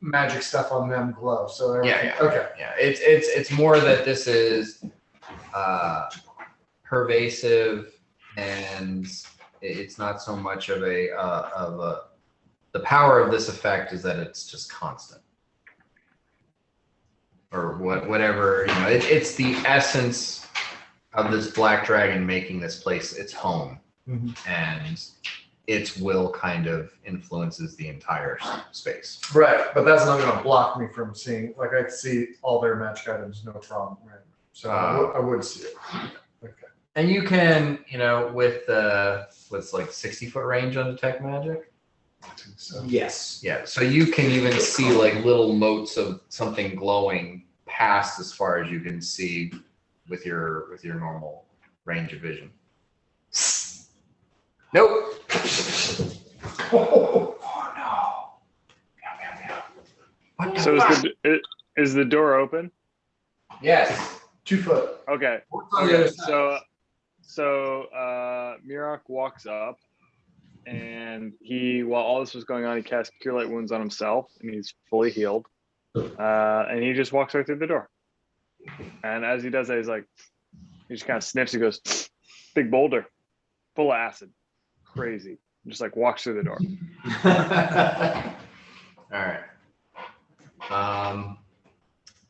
magic stuff on them glow. So everything- okay. Yeah. It's more that this is pervasive, and it's not so much of a the power of this effect is that it's just constant, or whatever, you know. It's the essence of this black dragon making this place its home, and its will kind of influences the entire space. Right, but that's not going to block me from seeing. Like I can see all their magic items, no problem. Right. So I would see it. Okay. And you can, with what's like 60-foot range on detect magic. So Yes. Yeah, so you can even see like little motes of something glowing past as far as you can see with your normal range of vision. Nope. Oh, What the So fuck? is the door open? Yes. 2 foot. Okay. What's on the other side? So Mirok walks up, and while all this was going on, he cast Cure Light Wounds on himself, and he's fully healed. And he just walks right through the door. And as he does that, he just kind of sniffs. He goes, "Big boulder, full of acid, crazy." Just like walks through the door. All right.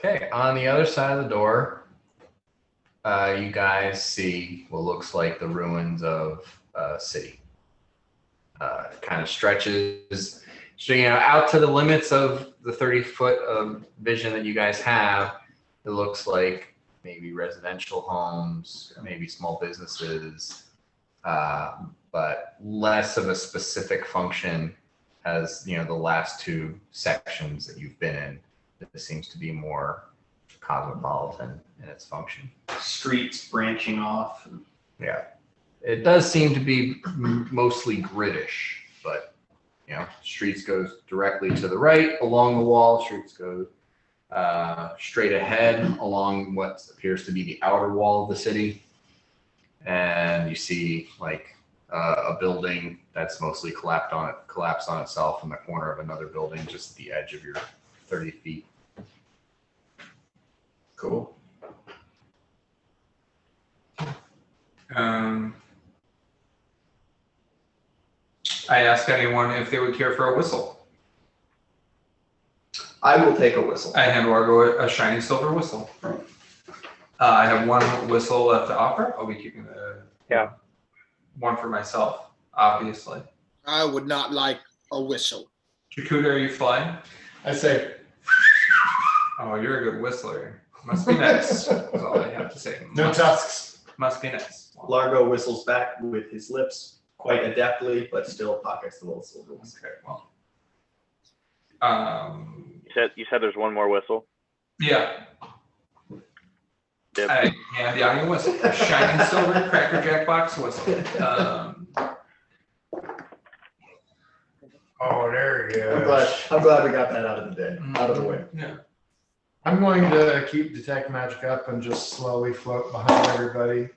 Okay, on the other side of the door, you guys see what looks like the ruins of a city. It kind of stretches, out to the limits of the 30-foot of vision that you guys have. It looks like maybe residential homes, maybe small businesses, but less of a specific function as the last 2 sections that you've been in. This seems to be more cosmopolitan in its function. Streets branching off. Yeah, it does seem to be mostly gridish, but streets go directly to the right along the wall. Streets go straight ahead along what appears to be the outer wall of the city, and you see like a building that's mostly collapsed on itself in the corner of another building, just at the edge of your 30 feet. Cool. I ask anyone if they would care for a whistle. I will take a whistle. I hand Largo a shiny silver whistle. I have 1 whistle left to offer. I'll be keeping the one for myself, obviously. I would not like a whistle. Jakuta, are you flying? I say, Oh, you're a good whistler. Must be nice. That's all I have to say. no tusks. Must be nice. Largo whistles back with his lips quite adeptly, but still pockets the little silver whistle. Okay, well. You said there's one more whistle. Yeah. Yep. I hand Yanni a whistle. A shining silver Cracker Jack box whistle. Oh, there you go. I'm glad we got that out of the way. Yeah. I'm going to keep Detect Magic up and just slowly float behind everybody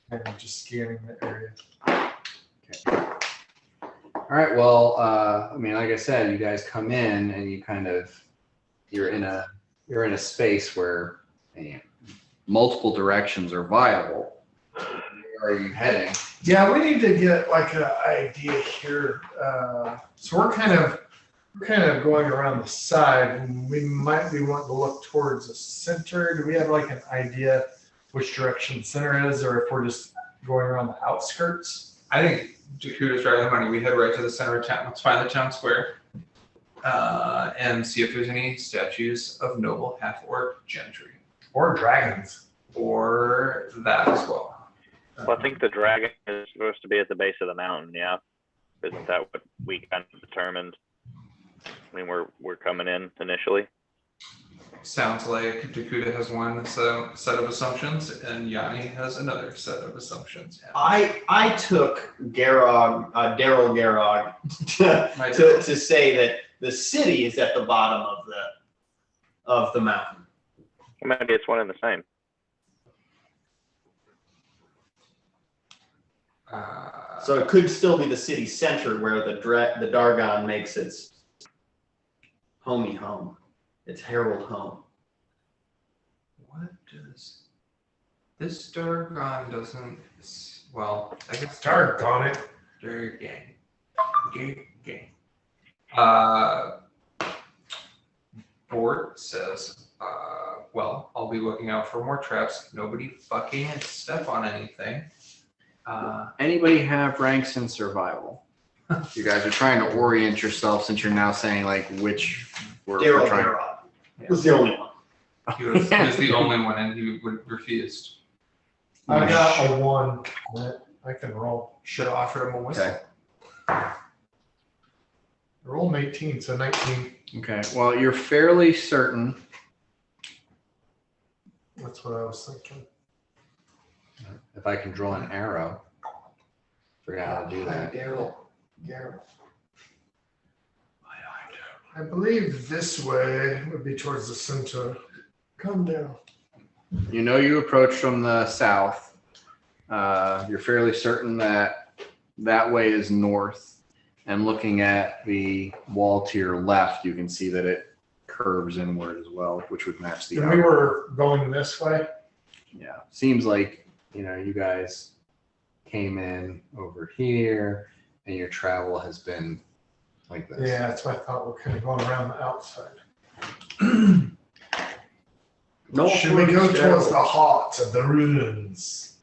and just scanning the area. All right. Well, like I said, you guys come in and you're in a space where multiple directions are viable. Where are you heading? Yeah, we need to get like an idea here. So we're kind of going around the side, and we might be wanting to look towards the center. Do we have like an idea which direction the center is, or if we're just going around the outskirts? I think Jakuta's right on the money. We head right to the center of town. Let's find the town square and see if there's any statues of noble half-orc gentry. Or dragons. Or that as well. Well, I think the dragon is supposed to be at the base of the mountain. Yeah, isn't that what we kind of determined? I mean, we're coming in initially. Sounds like Jakuta has one set of assumptions, and Yanni has another set of assumptions. I took Daryl Garog to say that the city is at the bottom of the mountain. Maybe it's one and the same. So it could still be the city center where the Dargon makes its homey home, its herald home. What does this Dargon doesn't? Well, I guess Dargon it. Gang. Board says, well, I'll be looking out for more traps. Nobody fucking step on anything. Anybody have ranks in survival? You guys are trying to orient yourself since you're now saying like which we're trying. Daryl was the only one. He was the only one, and he refused. I got a 1. I can roll. Should have offered him a whistle. Okay. Roll an 18, so 19. Okay. Well, you're fairly certain. That's what I was thinking. If I can draw an arrow, forget how to do that. Daryl. I believe this way would be towards the center. Come down. You know you approach from the south. You're fairly certain that that way is north. And looking at the wall to your left, you can see that it curves inward as well, which would match the And we were going this way. Yeah, seems like, you guys came in over here and your travel has been like this. Yeah, that's why I thought we're kind of going around the outside. Should we go towards the heart of the ruins?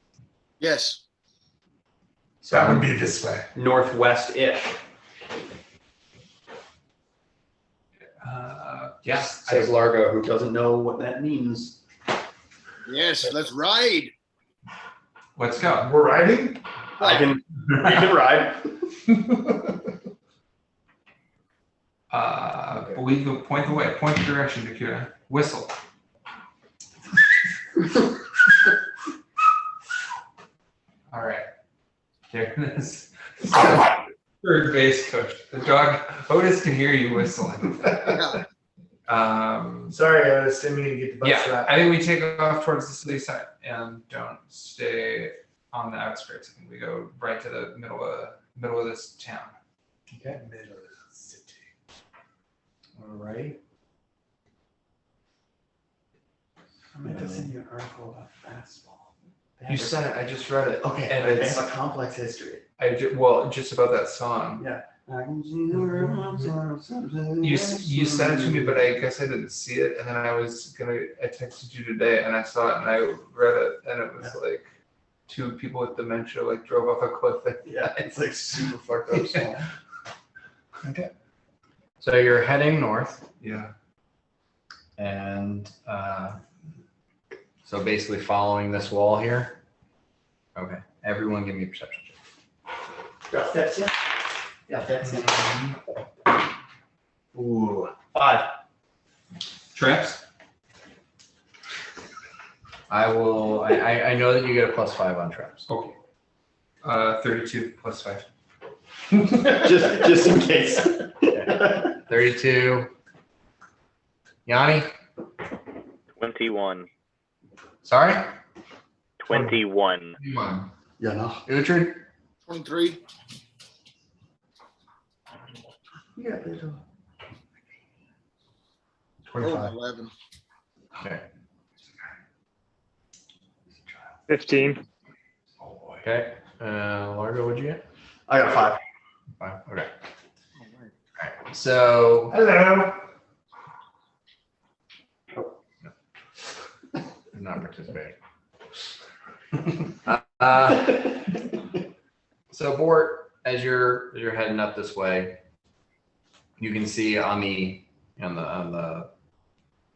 Yes. So that would be this way. Northwest-ish. Yes. Says Largo, who doesn't know what that means. Yes, let's ride. Let's go. We're riding? We can ride. We go point the way, point the direction, Dakota. Whistle. All right. There it is. Third base coach. The dog, Otis can hear you whistling. Sorry, Otis, didn't mean to get the bus for Yeah, that. I think we take off towards the city side and don't stay on the outskirts. I think we go right to the middle of this town. Okay. Middle of the city. All right. I meant to send you an article about fastball. You said it. I just read it. Okay, and they it's have a complex history. just about that song. Yeah. I can see the realms of something. You said it to me, but I guess I didn't see it. And then I texted you today, and I saw it, and I read it, and it was like two people with dementia like drove off a cliff. Yeah, it's like super fucked up song. Okay. So you're heading north, Yeah. and so basically following this wall here. Okay. Everyone, give me a perception check. Got steps yet? Got steps yet? Ooh, 5. Traps. I will. I know that you get a +5 on traps. Okay. 32 plus 5. just in case. 32. Yanni. 21. Sorry. 21. 21. Yeah, no. Uhtred. 23. Yeah, 25. 11. Okay. 15. Okay. Largo, what'd you get? I got 5. 5. Okay. All right. So. Hello. I'm not participating. So Bort, as you're heading up this way, you can see on the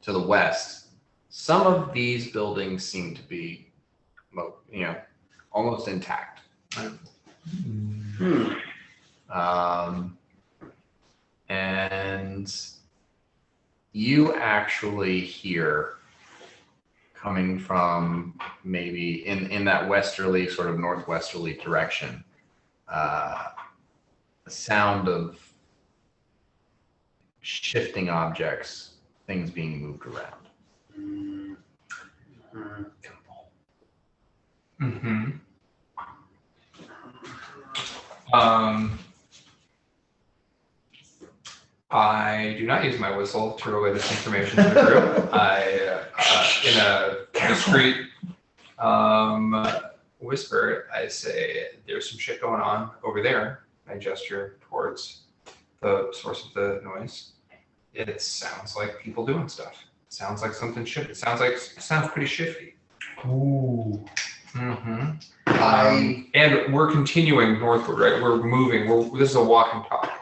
to the west, some of these buildings seem to be, almost intact. And you actually hear, coming from maybe in that westerly, sort of northwesterly direction, a sound of shifting objects, things being moved around. Mm-hmm. I do not use my whistle to relay this information to the group. I, in a discreet whisper, I say, "There's some shit going on over there." I gesture towards the source of the noise. It sounds like people doing stuff. It sounds like something shit. It sounds pretty shifty. Ooh. Mm-hmm. And we're continuing northward, right? We're moving. This is a walk and talk.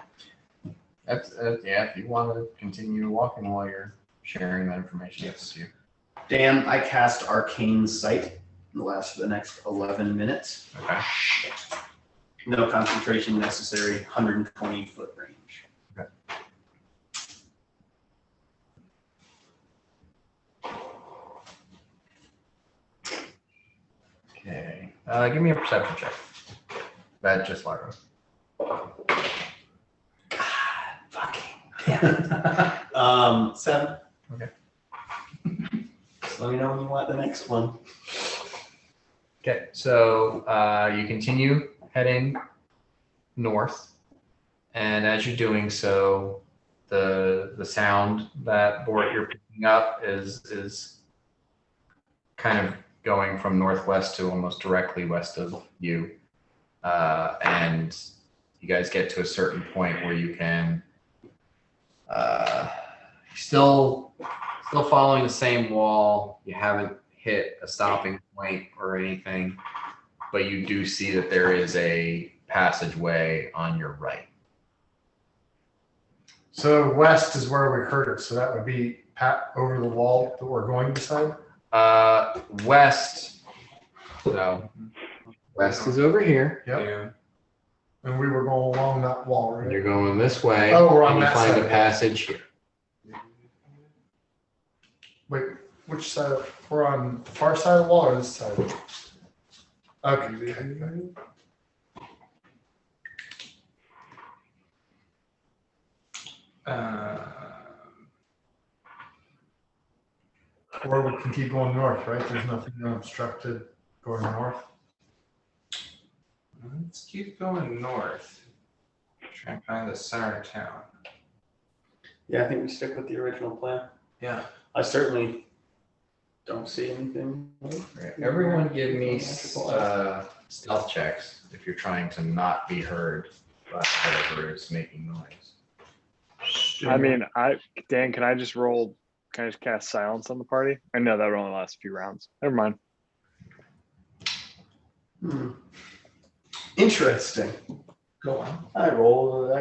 That's yeah. If you want to continue walking while you're sharing that information, yes, to you. Dan, I cast Arcane Sight in the next 11 minutes. Okay. No concentration necessary. 120-foot range. Okay. Give me a perception check. That's just Largo. Fucking. 7. Okay. Just let me know when you want the next one. Okay, so you continue heading north, and as you're doing so, the sound that Bort you're picking up is kind of going from northwest to almost directly west of you, and you guys get to a certain point where you can still following the same wall. You haven't hit a stopping point or anything, but you do see that there is a passageway on your right. So west is where we heard it. So that would be over the wall that we're going beside. West. So west is over here. Yep. Yeah. And we were going along that wall, And right? you're going this way. Oh, we're on and you that find side. a passage here. Wait, which side? We're on the far side of the wall or this side? Okay. Or we can keep going north, right? There's nothing obstructed going north. Let's keep going north. Try and find the center of town. Yeah, I think we stick with the original plan. Yeah. I certainly don't see anything. Everyone give me stealth checks if you're trying to not be heard by whatever is making noise. I mean, Dan, can I just cast silence on the party? I know that would only last a few rounds. Never mind. Interesting. Go on. I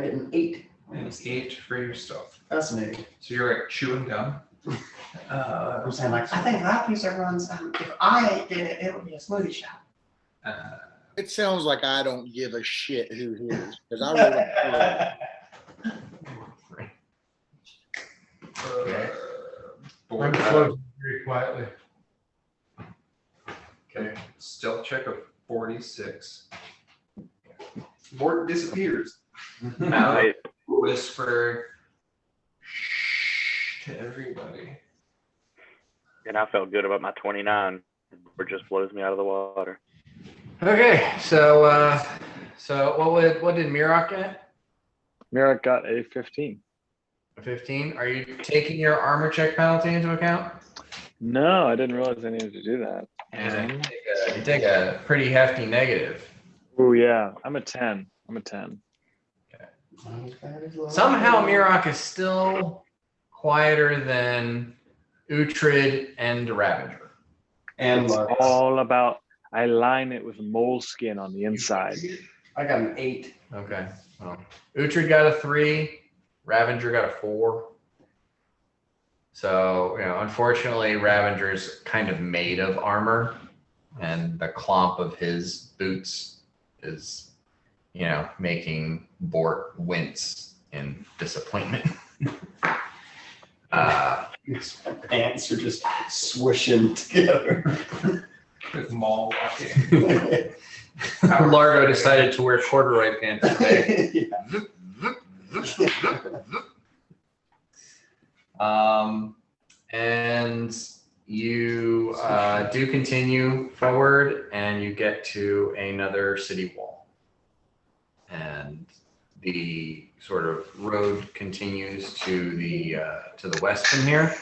get an 8. And it's 8 for your stuff. Fascinating. So you're like chewing gum. I'm saying like, I think that piece of runs, if I did it, it would be a smoothie shop. It sounds like I don't give a shit who hears, because I really Okay. I'm closing very quietly. Okay. Stealth check of 46. Bort disappears. Nice. Whisper shh to everybody. And I felt good about my 29, or just blows me out of the water. Okay, so what did Mirok get? Mirok got a 15. A 15. Are you taking your armor check penalty into account? No, I didn't realize I needed to do that. And you take a pretty hefty negative. Oh yeah, I'm a 10. Somehow Mirok is still quieter than Uhtred and Ravager. and It's Marcus. all about, I line it with moleskin on the inside. I got an 8. Okay. Well, Uhtred got a 3. Ravager got a 4. So, unfortunately, Ravager's kind of made of armor, and the clomp of his boots is, making Bort wince in disappointment. His pants are just swooshing together. With Maul walking. Largo decided to wear corduroy pants today. And you do continue forward, and you get to another city wall, and the sort of road continues to the west from here.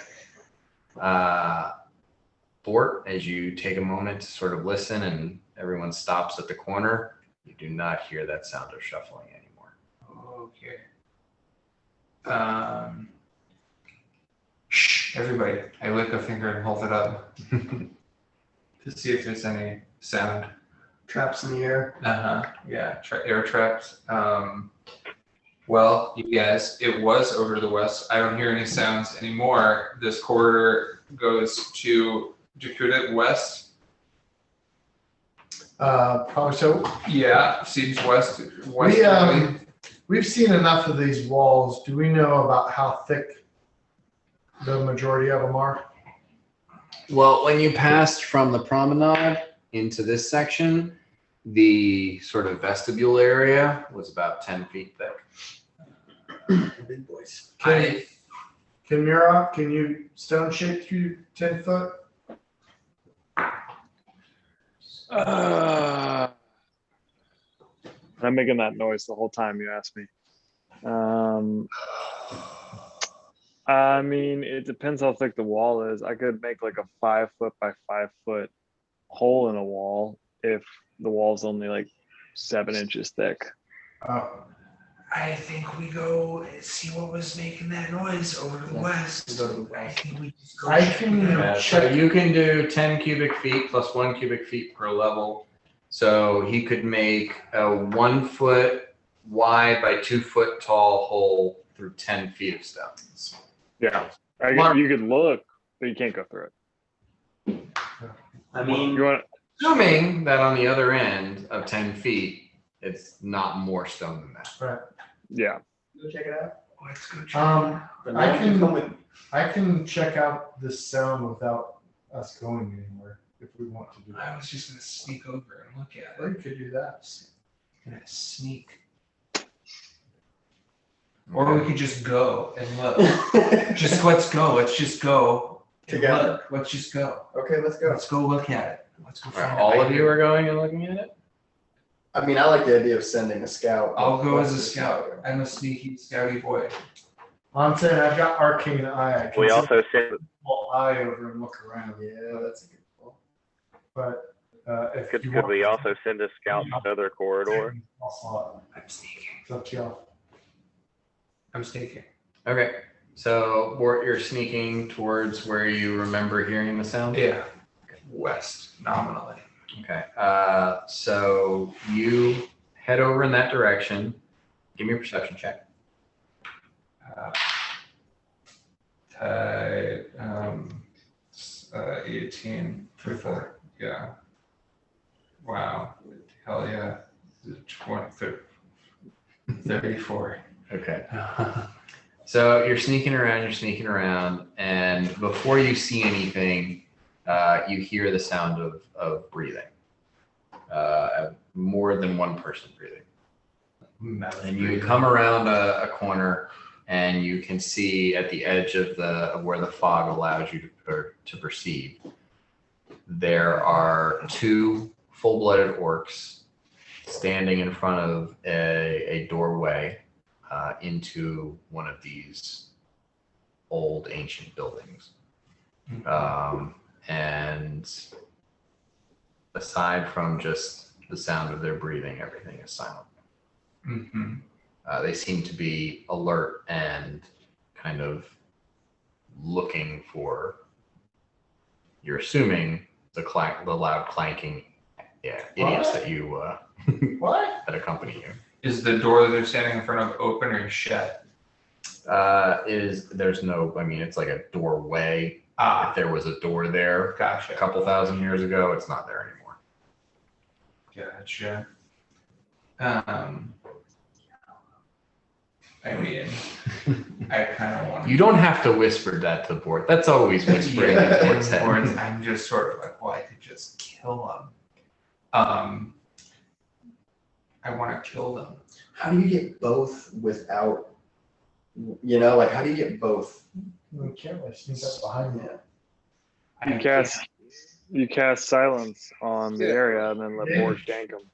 Bort, as you take a moment to sort of listen, and everyone stops at the corner, you do not hear that sound of shuffling anymore. Okay. Shh, everybody. I lick a finger and hold it up to see if there's any sound. Traps in the air. Yeah, air traps. Well, you guys, it was over to the west. I don't hear any sounds anymore. This corridor goes to Dakota west. Probably so. Yeah, seems westerly. We've seen enough of these walls. Do we know about how thick the majority of them are? Well, when you passed from the promenade, into this section, the sort of vestibule area was about 10 feet thick. Big boys. I Can Murok, can you stone shape through 10 foot? I'm making that noise the whole time you asked me. I mean, it depends how thick the wall is. I could make like a 5 foot by 5 foot hole in a wall if the wall's only like 7 inches thick. I think we go see what was making that noise over to the west. We go to the I west. think we just go I check can it out. So you can do 10 cubic feet plus 1 cubic feet per level. So he could make a 1 foot wide by 2 foot tall hole through 10 feet of stones. Yeah, you could look, but you can't go through it. I mean, You want Assuming that on the other end of 10 feet, it's not more stone than that. Right. yeah. Go check it out. Let's go check it out. but I now you can- come with I can check out this sound without us going anywhere if we want to do I that. was just gonna sneak over and look at We it. could do that. Gonna sneak. Or we could just go and look. Just let's go. Let's just go. and Together. look. Let's just go. Okay, let's go. Let's go look at it. Let's go find it. All of you are going and looking at it? I mean, I like the idea of sending a scout. I'll go as a West scout. I'm a sneaky scouty boy. I'm saying I've got arcane eye. I can We see also send the whole eye over and look around. Yeah, that's a good call. But if could, you could want, we also send a scout to the other corridor? I'll slot I'm sneaking. it. It's up to y'all. I'm sneaking. Okay. So, Bort, you're sneaking towards where you remember hearing the sound? Yeah. West, nominally. Okay. So you head over in that direction. Give me a perception check. Type 18 for the, yeah. Wow. Hell yeah. 34. Okay. So you're sneaking around, and before you see anything, you hear the sound of breathing. More than one person breathing. And you come around a corner, and you can see at the edge of where the fog allows you to perceive, there are 2 full-blooded orcs standing in front of a doorway into one of these old ancient buildings. And aside from just the sound of their breathing, everything is silent. Mm-hmm. They seem to be alert and kind of looking for, you're assuming, the loud clanking idiots that you What? that accompany you. Is the door that they're standing in front of open or shut? There's no, I mean, it's like a doorway. If there was a door there a Gotcha. couple thousand years ago, it's not there anymore. Gotcha. I mean, I kind of want You don't have to whisper that to Bort. That's always whispering in Bort's head. I'm just sort of like, well, I could just kill them. I want to kill them. How do you get both without, like, how do you get both? We can't really sneak up behind you. Yeah. You cast silence on the Yeah. area and then let Bort gank them.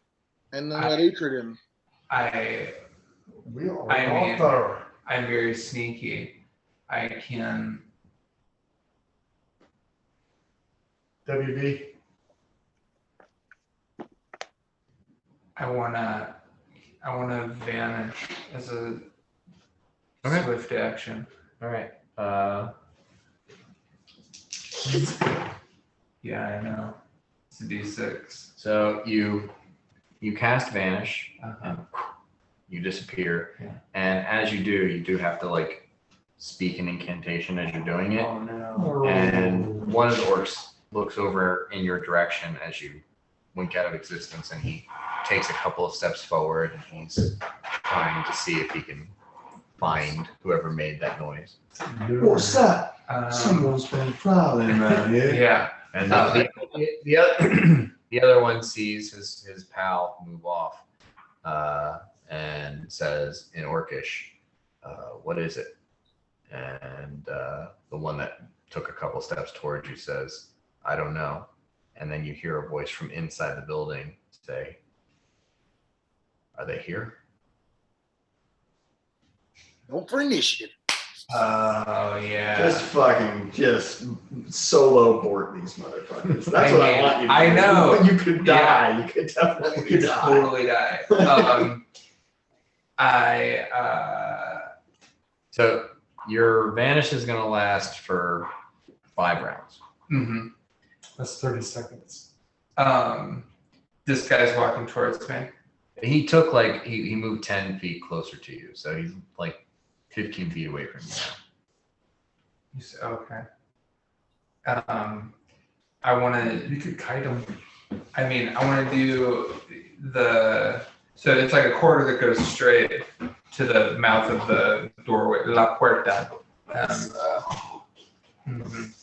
And then let Uhtred in. We are I all mean- thorough. I'm very sneaky. I can. WB. I wanna vanish as a Okay. swift action. All right. Yeah, I know. It's a D6. So you cast vanish, Uh-huh. and you disappear. Yeah. And as you do have to like speak an incantation as you're doing it. Oh no. And one of the orcs looks over in your direction as you wink out of existence, and he takes a couple of steps forward, and he's trying to see if he can find whoever made that noise. What's that? Um, Someone's been prowling around here. yeah. And Oh, the other The other one sees his pal move off and says in Orcish, what is it? And the one that took a couple steps towards you says, I don't know. And then you hear a voice from inside the building say, are they here? Roll for initiative. Oh yeah. Just solo board these motherfuckers. That's what I want you to do. I know. You could die. Yeah. You could definitely You could die. totally die. So your vanish is going to last for 5 rounds. Mm-hmm. That's 30 seconds. This guy's walking towards me. He took like he moved 10 feet closer to you, so he's like 15 feet away from you now. You say, okay. I want to. You could kite him. I mean, I want to do the. So it's like a corridor that goes straight to the mouth of the doorway, la puerta. Mhm.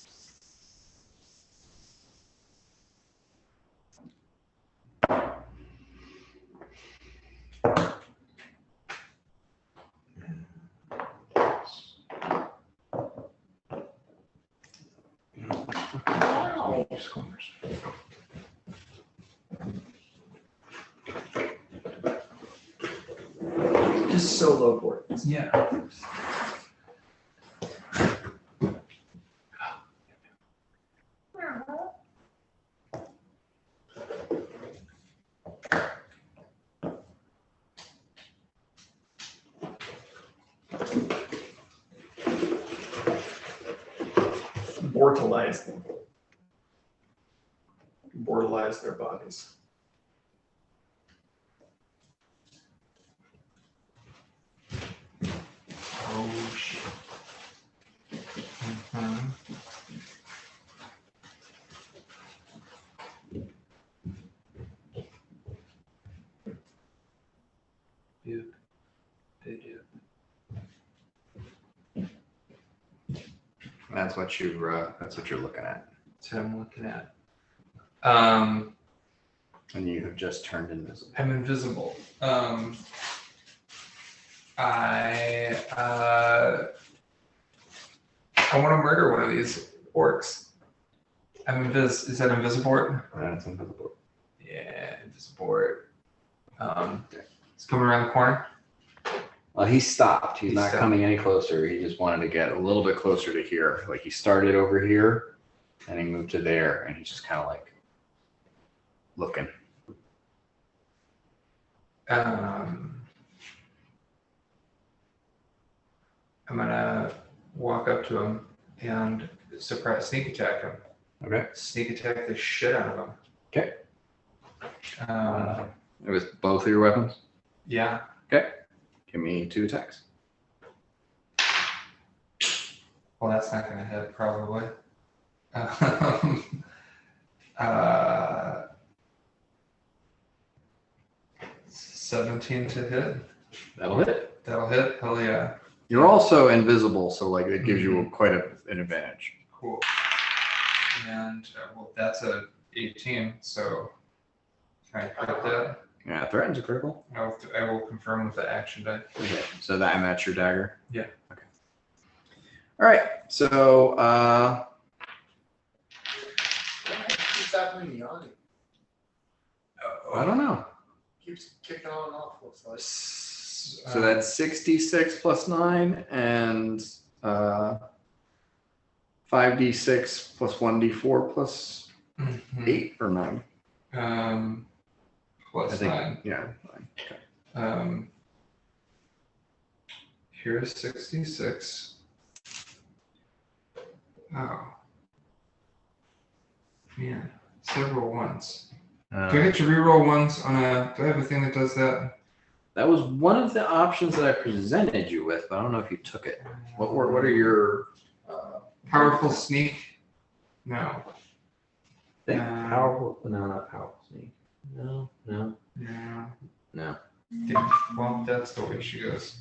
Just solo board. Yeah. Bortalize them. Bortalize their bodies. Oh shit. Mhm. Doop. Doop. That's what you're looking at. That's what I'm looking at. And you have just turned invisible. I'm invisible. I want to murder one of these orcs. Is that invisible? That's invisible. Yeah, invisible. It's coming around the corner. Well, he stopped. He's not stopped. coming any closer. He just wanted to get a little bit closer to here. Like he started over here and he moved to there and he's just kind of like looking. I'm gonna walk up to him and sneak attack him. Okay. Sneak attack the shit out of him. Okay. It was both of your weapons? Yeah. Okay. Give me 2 attacks. Well, that's not gonna hit probably. 17 to hit. That'll hit. That'll hit. Hell yeah. You're also invisible, so like it gives you quite an advantage. Cool. And well, that's a 18. So can I crit that? Yeah, threatens a critical. I will confirm with the action die. Okay. So that's your dagger? Yeah. Okay. All right. So What's happening to Yanni? I don't know. Keeps kicking on and off. So that's 66 plus 9 and 5d6 plus 1d4 plus 8 or 9? Plus 9. Yeah. 9. Okay. Here's 66. Oh. Man, several ones. Do I get to reroll ones on a? Do I have a thing that does that? That was one of the options that I presented you with, but I don't know if you took it. What are your powerful sneak? No. Powerful? No, not powerful sneak. No. No. No. Well, that's the way she goes.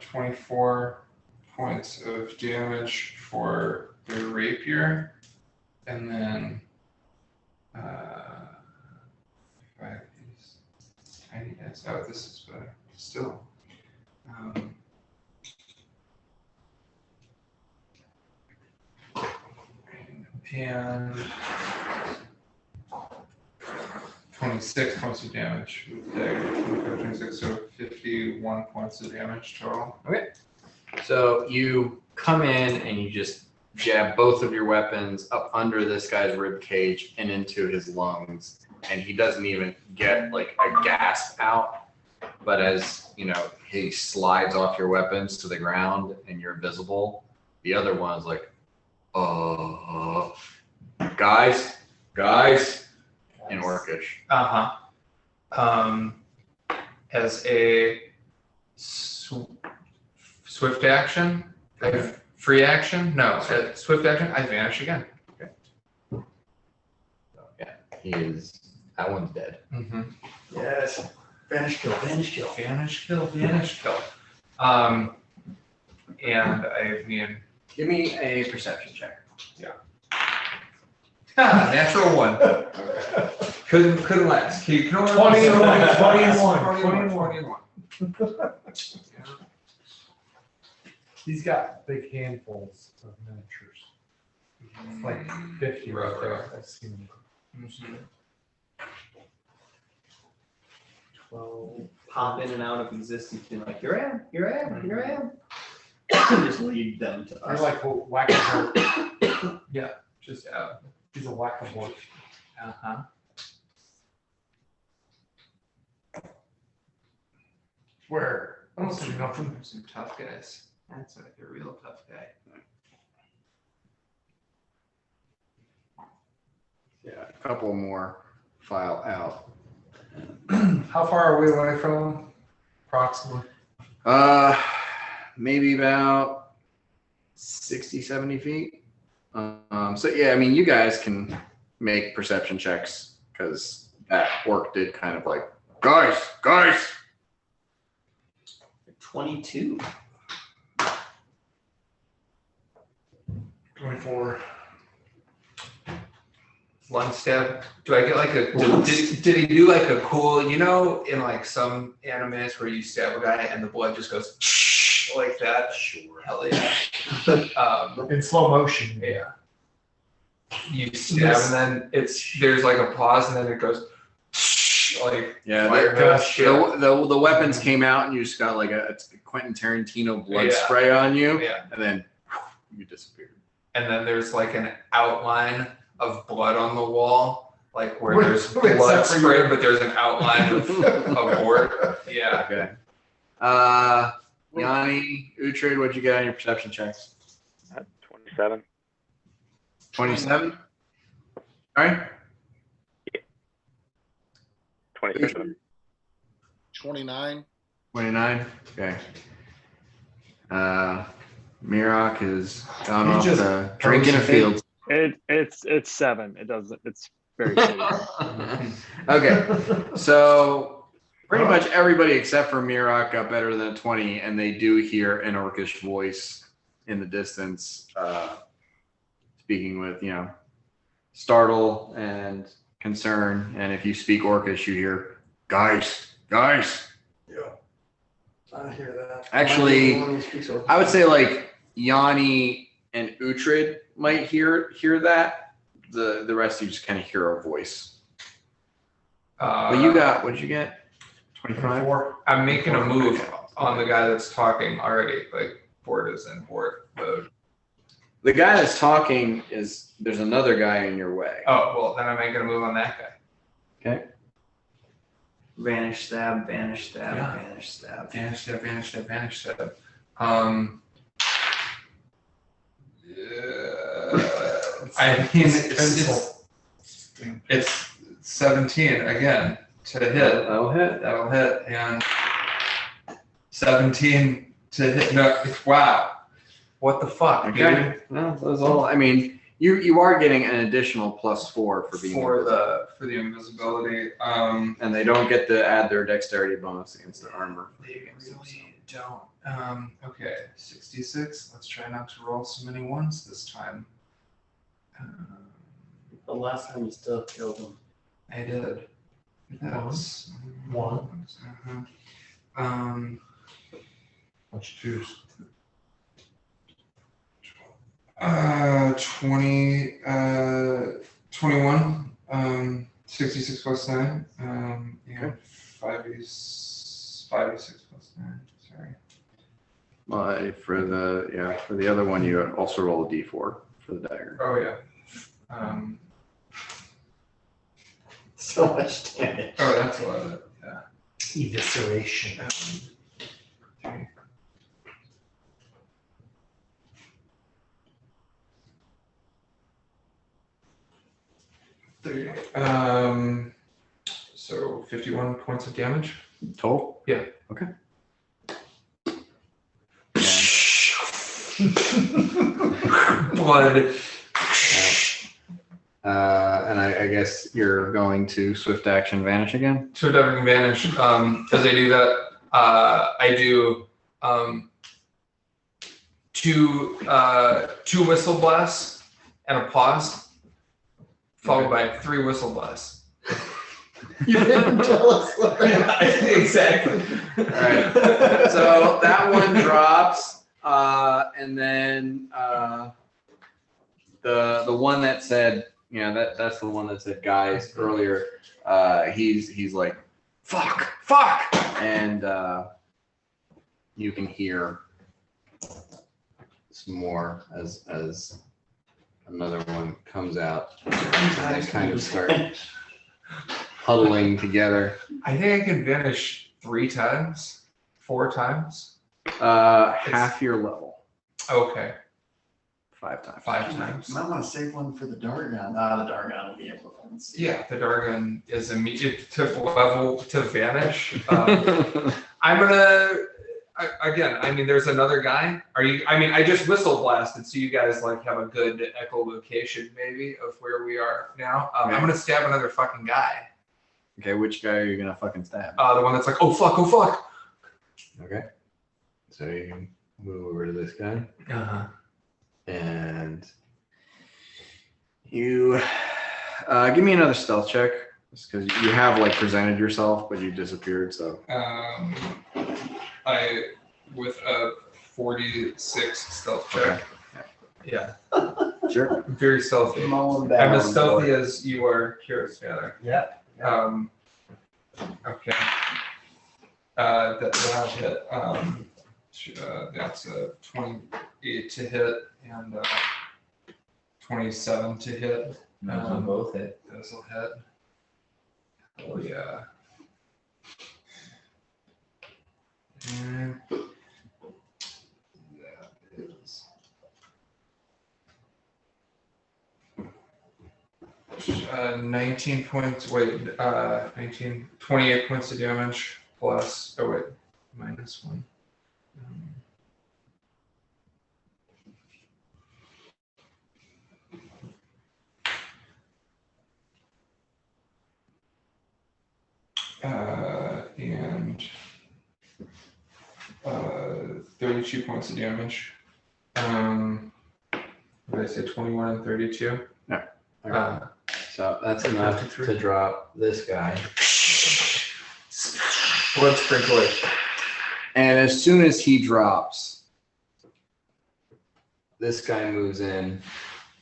24 points of damage for the rapier, and then 5 piece tiny dice. Oh, this is better. Still. And 26 points of damage with dagger. 26, so 51 points of damage total. Okay. So you come in and you just jab both of your weapons up under this guy's rib cage and into his lungs, and he doesn't even get like a gasp out. But as you know, he slides off your weapons to the ground and you're visible. The other one's like, guys, in Orcish. As a swift action, free action? No, swift action, I vanish again. Okay. So, yeah, that one's dead. Mm-hmm. Yes. Vanish kill. Vanish kill. And I mean, give me a perception check. Yeah. Natural one. Couldn't last. You can only 21. He's got big handfuls of miniatures. It's like 50 right there. I've seen them. Mm-hmm. 12. Pop in and out of existence, being like, here I am. Just lead them to They're us. like whack-a-mole. Yeah, just out. He's a whack-a-mole. Where? I don't see nothing. Some tough guys. That's like a real tough guy. Yeah, a couple more file out. How far are we away from him? Approximately. Maybe about 60, 70 feet. So yeah, I mean, you guys can make perception checks because that orc did kind of like, guys. 22. 24. One stab. Do I get like a? Did he do like a cool? You know, in like some animes where you stab a guy and the blood just goes like that. Sure. Hell yeah. In slow motion. Yeah. You stab and then there's like a pause and then it goes like fire hose shit. The weapons came out and you just got like a Quentin Tarantino blood spray on you, and then you disappeared. And then there's like an outline of blood on the wall, like where there's blood spray, but there's an outline of board. Yeah. Okay. Yanni, Uhtred, what'd you get on your perception checks? 27. 27? All right. 27. 29. 29. Okay. Mirok has gone off to drink in a field. It's 7. It's very shitty. Okay. So pretty much everybody except for Mirok got better than a 20, and they do hear an orcish voice in the distance, speaking with, startle and concern. And if you speak orcish, you hear, guys. Yeah. I hear that. Actually, I would say like Yanni and Uhtred might hear that. The rest of you just kind of hear a voice. But you got, what'd you get? 25? I'm making a move on the guy that's talking already. Like board is in board mode. The guy that's talking there's another guy in your way. Oh, well, then I'm making a move on that guy. Okay. Vanish stab. I mean, it's 17 again to hit. That'll hit. And 17 to hit. No, wow. What the fuck, Okay. dude? No, those all. I mean, you are getting an additional +4 for being For the invisibility. and they don't get to add their dexterity bonus against their armor. don't. Okay, 66. Let's try not to roll so many ones this time. The last time you still killed him. I did. That's One. Let's choose. 21. 66 plus 9. Yeah, 5d6 plus 9. Sorry. For the other one, you also roll a d4 for the dagger. Oh yeah. So much damage. Oh, that's a lot of it. Yeah. Evisceration. Three. So 51 points of damage. Total? Yeah. Okay. Blood. And I guess you're going to swift action vanish again? Swift action vanish. As I do that, I do two whistle blasts and a pause, followed by 3 whistle blasts. You didn't tell us what that Exactly. All right. So that one drops, and then the one that said, that's the one that said guys earlier. He's like, fuck, and you can hear some more as another one comes out. They kind of start huddling together. I think I can vanish 3 times, 4 times. Half your level. Okay. 5 times. 5 times. You might want to save one for the Dargon. The Dargon will be able to see. Yeah, the Dargon is immediate to level to vanish. I'm gonna again. I mean, there's another guy. I just whistle blasted, so you guys like have a good echolocation maybe of where we are now. I'm gonna stab another fucking guy. Okay, which guy are you gonna fucking stab? The one that's like, oh fuck. Okay. So you move over to this guy. And you give me another stealth check, just because you have like presented yourself, but you disappeared. So I with a 46 stealth check. Okay. Yeah. Sure. I'm very stealthy. I'm as stealthy as you are, Curious Gather. Yeah. Okay. That'll hit. That's a 28 to hit and 27 to hit. Those will both hit. Those will hit. Oh yeah. And that is 19 points. Wait, 28 points of damage plus. Oh wait, minus 1. And 32 points of damage. What did I say? 21 and 32. Yeah. Okay. So that's enough to drop this guy. Blood sprinkler. And as soon as he drops, this guy moves in,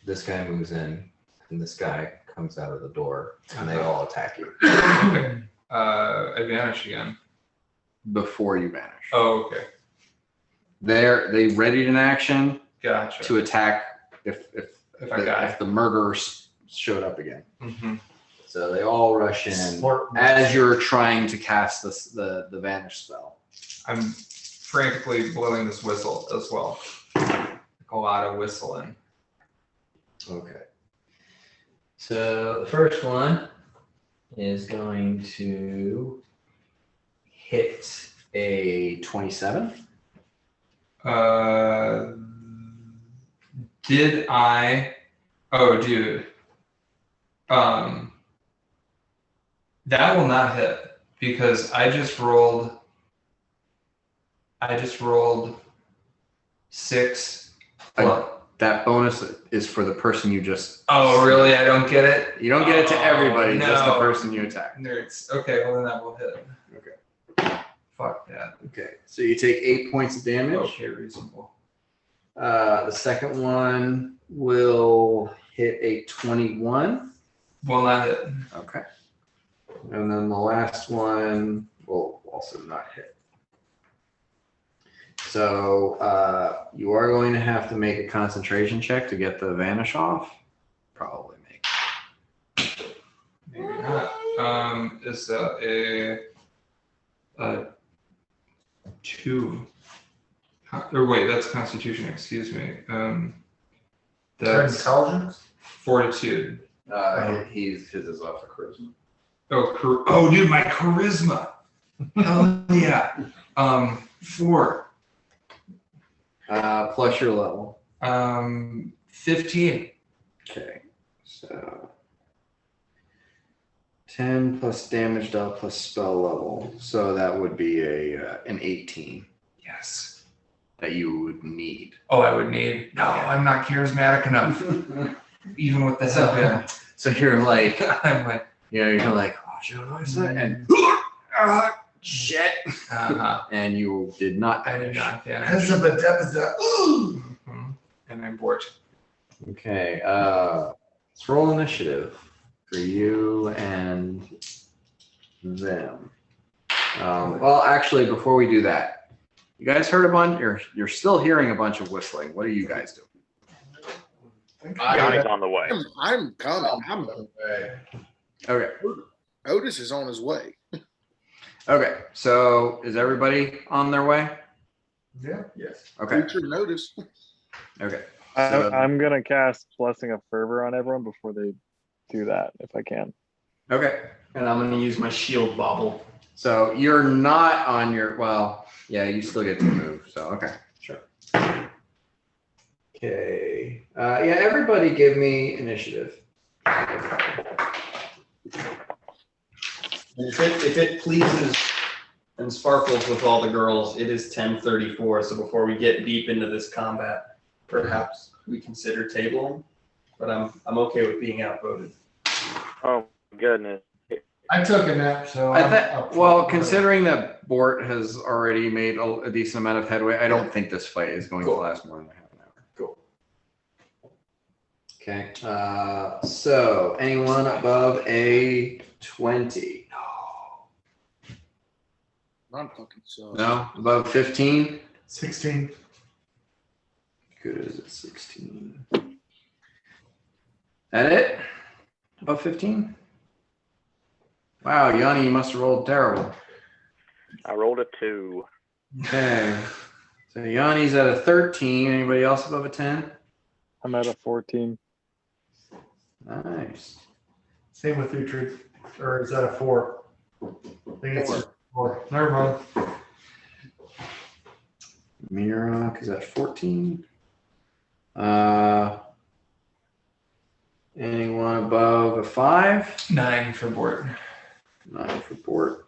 this guy moves in, and this guy comes out of the door, and they all attack you. Okay. I vanish again. Before you vanish. Oh, okay. They readied an action Gotcha. to attack if I the murderers showed up again. Mm-hmm. So they all rush in as you're trying to cast the vanish spell. I'm frantically blowing this whistle as well. A lot of whistling. Okay. So the first one is going to hit A 27. Did I? Oh, dude. That will not hit because I just rolled I just rolled 6. That bonus is for the person you just. Oh, really? I don't get it? You don't get it to everybody, just the no. person you attack. Nerds. Okay, well then that will hit. Okay. Fuck that. Okay, so you take 8 points of damage. Okay, reasonable. The second one will hit a 21. Will not hit. Okay. And then the last one will also not hit. So you are going to have to make a concentration check to get the vanish off. Probably make. Maybe not. Is that a 2? Or wait, that's Constitution. Excuse me. That's intelligence. Fortitude. His is off the charisma. Oh, dude, my charisma. Hell yeah. 4. Plus your level. 15. Okay, so 10 plus damage dealt plus spell level. So that would be an 18. Yes. That you would need. Oh, I would need. No, I'm not charismatic enough. Even with the headband. So you're like, I'm like, you're like, oh, shit, what is that? And shit. And you did not. I did not. That's a bit. And I'm bored. Okay, let's roll initiative for you and them. Well, actually, before we do that, you guys heard a bunch. You're still hearing a bunch of whistling. What are you guys doing? Johnny's on the way. I'm coming. I'm Okay. Otis is on his way. Okay. So is everybody on their way? Yeah. Yes. Okay. Future notice. Okay. I'm gonna cast Blessing of Fervor on everyone before they do that, if I can. Okay. And I'm going to use my shield bobble. So you're not on your, well, yeah, you still get to move. So, okay, sure. Okay. Yeah, everybody give me initiative. If it pleases and sparkles with all the girls, it is 10:34. So before we get deep into this combat, perhaps we consider tabling. But I'm okay with being outvoted. Oh goodness. I took a nap, so. Well, considering that Bort has already made a decent amount of headway, I don't think this fight is going to last more than half an hour. Cool. Okay. So anyone above a 20? I'm fucking so. No, above 15? 16. Good as it 16. That it? Above 15? Wow, Yanni, you must have rolled terrible. I rolled a 2. Okay. So Yanni's at a 13. Anybody else above a 10? I'm at a 14. Nice. Same with Uhtred. Or is that a 4? I think it's a 4. Never mind. Mirok is at 14. Anyone above a 5? 9 for Bort. 9 for Bort.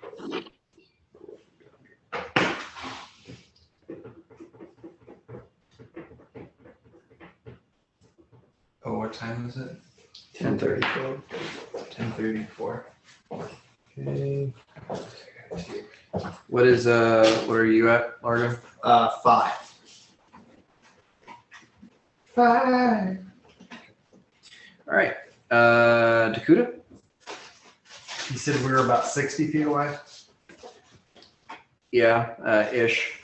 Oh, what time is it? 10:34. 10:34. Okay. What are you at, Largo? 5. 5. All right. Dakota? You said we were about 60 feet away? Yeah, ish.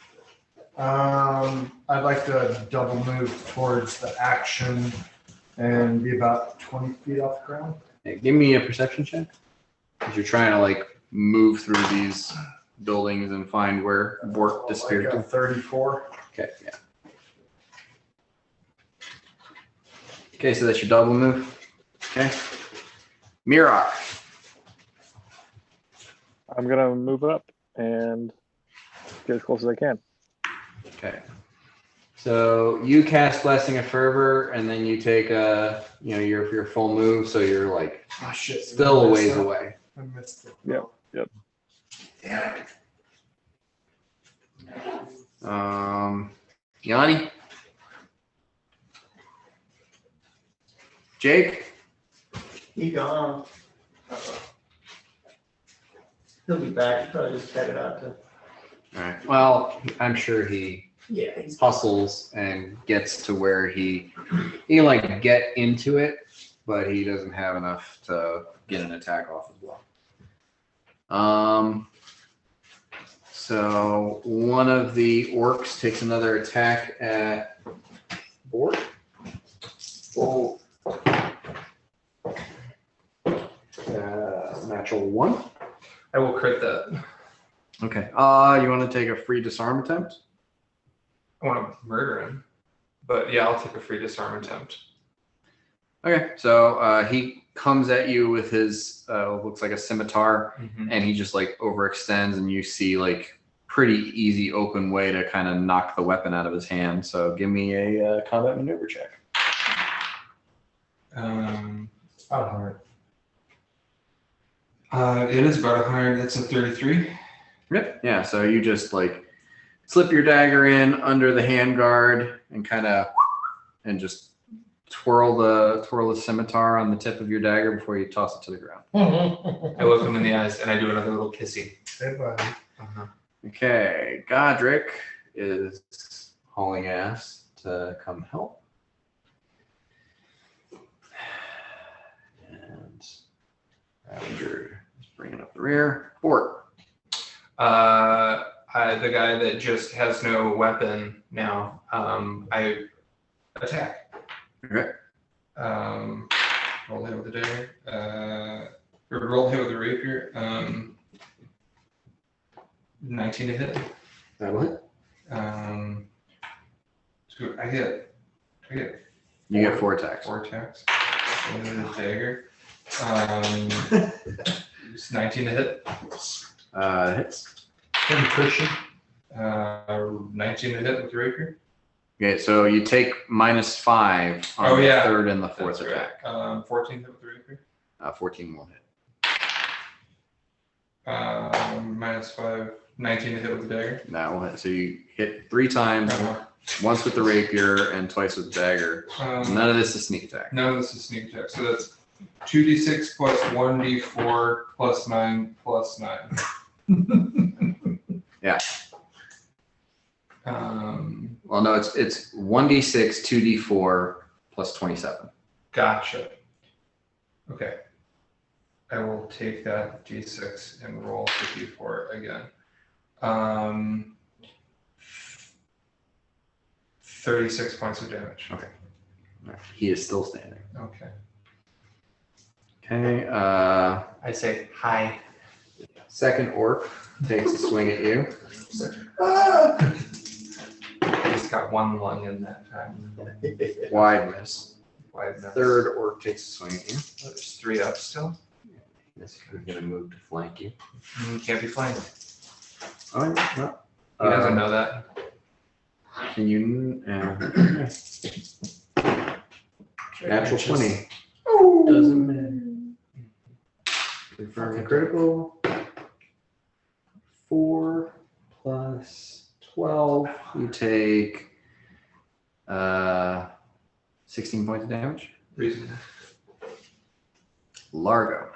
I'd like to double move towards the action and be about 20 feet off the ground. Hey, give me a perception check. Because you're trying to like move through these buildings and find where Bort disappeared Like to. a 34. Okay, yeah. Okay, so that's your double move. Okay. Mirok. I'm gonna move up and get as close as I can. Okay. So you cast Blessing of Fervor, and then you take your full move, so you're like Oh shit. still a ways away. I missed it. Yep. Damn it. Yanni? Jake? He gone. He'll be back. He probably just headed out to. All right. Well, I'm sure he Yeah, he's hustles and gets to where he can like get into it, but he doesn't have enough to get an attack off as well. So one of the orcs takes another attack at Bork. Oh. Natural 1. I will crit that. Okay. You want to take a free disarm attempt? I want to murder him. But yeah, I'll take a free disarm attempt. Okay. So he comes at you with his looks like a scimitar, and he just like overextends, and you see like pretty easy open way to kind of knock the weapon out of his hand. So give me a combat maneuver check. It's about 100. It is about 100. That's a 33. Yep. Yeah. So you just like slip your dagger in under the handguard and kind of and just twirl the scimitar on the tip of your dagger before you toss it to the ground. I look him in the eyes and I do another little kissy. Hey, buddy. Okay. Godric is hauling ass to come help. And Ravager is bringing up the rear. Fort. The guy that just has no weapon now, I attack. Okay. Roll hit with the dagger. Or roll hit with the rapier. 19 to hit. That'll hit. So I get. You get 4 attacks. 4 attacks. Roll hit with the dagger. It's 19 to hit. Hits. And Christian. 19 to hit with the rapier. Okay, so you take -5 on the third and the fourth That's attack. Right. 14 hit with the rapier. 14 won't hit. -5, 19 to hit with the dagger. That will hit. So you hit 3 times, once with the rapier and twice with the dagger. None of this is sneak attack. None of this is sneak attack. So that's 2d6 plus 1d4 plus 9 plus 9. Yeah. Well, no, it's 1d6, 2d4 plus 27. Gotcha. Okay. I will take that d6 and roll for d4 again. 36 points of damage. Okay. Right. He is still standing. Okay. Okay. I say hi. Second orc takes a swing at you. I just got 1 lung in that time. Wide miss. Wide miss. Third orc takes a swing at you. Oh, there's 3 up still. This is going to move to flank you. Can't be flanked. Oh, no. He doesn't know that. Can you? Natural 20. Doesn't matter. Confirm the critical. 4 plus 12. You take 16 points of damage. Reason. Largo.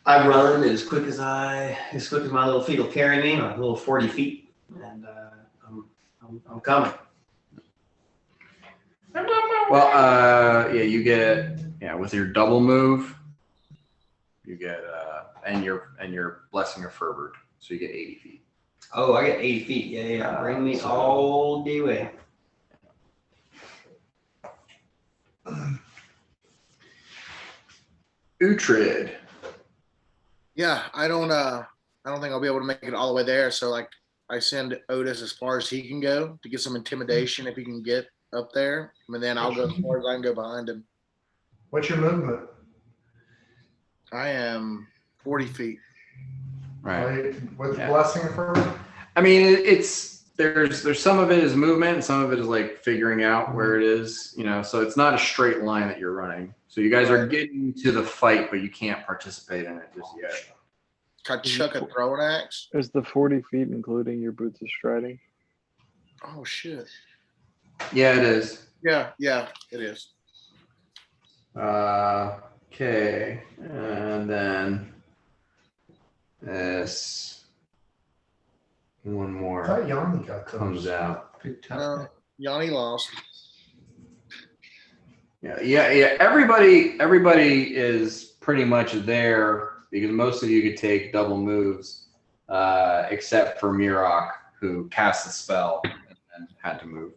I run as quick as my little feet will carry me, my little 40 feet, and I'm coming. Well, yeah, you get with your double move, you get and your blessing of Ferbert, so you get 80 feet. Oh, I get 80 feet. Yeah. Bring me all the way. Uhtred. Yeah, I don't think I'll be able to make it all the way there. So like I send Otis as far as he can go to get some intimidation if he can get up there. And then I'll go as far as I can go behind him. What's your movement? I am 40 feet. Right. What's blessing for? I mean, it's there's some of it is movement, and some of it is like figuring out where it is, so it's not a straight line that you're running. So you guys are getting to the fight, but you can't participate in it just yet. Can I chuck a throwing axe? Is the 40 feet including your boots of striding? Oh shit. Yeah, it is. Yeah, it is. Okay, and then this one I more thought Yanni got comes those. out. No, Yanni lost. Yeah. Everybody is pretty much there because most of you could take double moves, except for Mirok, who cast the spell and had to move.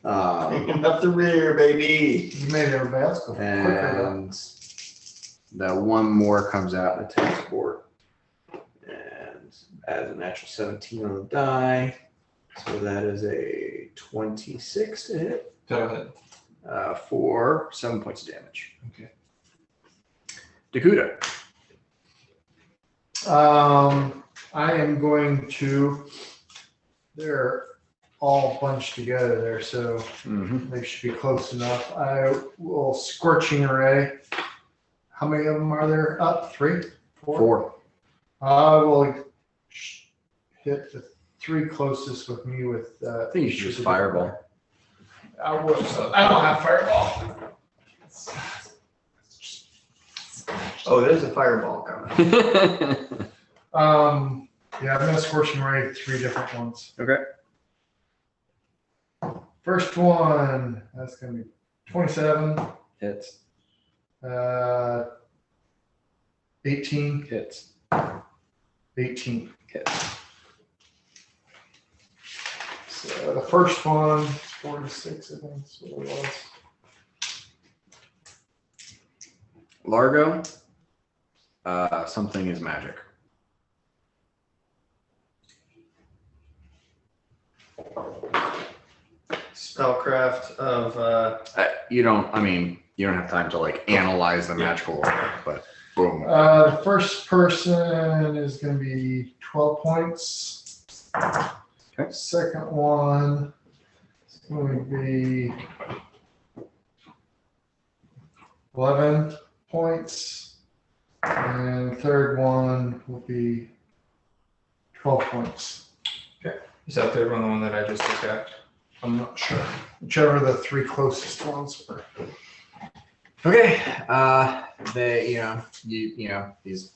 Taking up the rear, baby. You made everybody else go quicker And the one more comes out in the text board. And adds a natural 17 on the die. So that is a 26 to hit. Go ahead. For 7 points of damage. Okay. Dakuda. I am going to. They're all bunched together there, so they should be close enough. I will scorching ray. How many of them are there up? 3? 4. I will hit the 3 closest with me with. I think you should use fireball. I will. So I don't have fireball. Oh, there's a fireball coming. Yeah, I'm gonna scorching ray 3 different ones. Okay. First one, that's gonna be 27. Hits. 18. Hits. 18. Hits. So the first one, 4 to 6, I think that's what it was. Largo. Something is magic. Spellcraft of You don't have time to like analyze the magical effect, but boom. The first person is gonna be 12 points. Okay. Second one is going to be 11 points. And third one will be 12 points. Is that third one the one that I just attacked? I'm not sure. Whichever the 3 closest ones were. Okay. These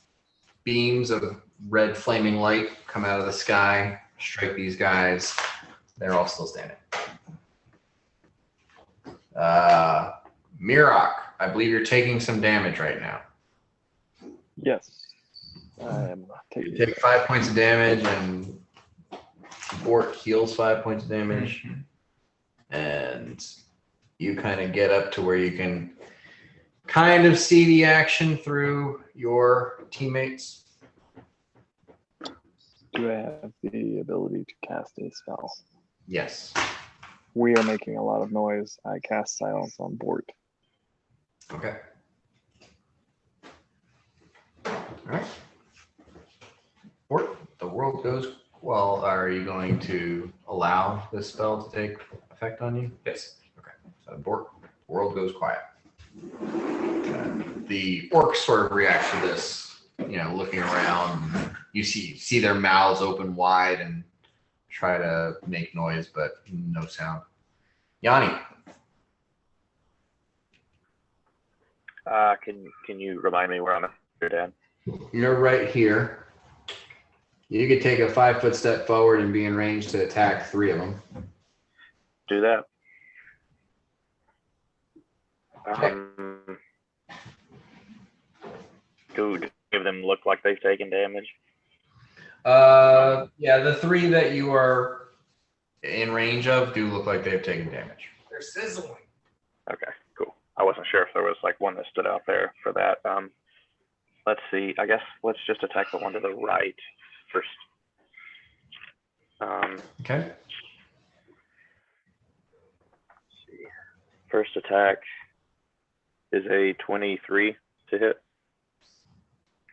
beams of red flaming light come out of the sky, strike these guys. They're all still standing. Mirok, I believe you're taking some damage right now. Yes. I am taking. You take 5 points of damage, and Bort heals 5 points of damage. And you kind of get up to where you can kind of see the action through your teammates. Do I have the ability to cast a spell? Yes. We are making a lot of noise. I cast silence on Bort. Okay. All right. Bort, the world goes well. Are you going to allow this spell to take effect on you? Yes. Okay. So Bort, world goes quiet. The orcs sort of react to this, looking around. You see their mouths open wide and try to make noise, but no sound. Yanni. Can you remind me where I'm at here, Dan? You're right here. You could take a 5-foot step forward and be in range to attack 3 of them. Do that. Do any of them look like they've taken damage? Yeah, the 3 that you are in range of do look like they've taken damage. They're sizzling. Okay, cool. I wasn't sure if there was like one that stood out there for that. Let's see. I guess let's just attack the one to the right first. Okay. First attack is a 23 to hit.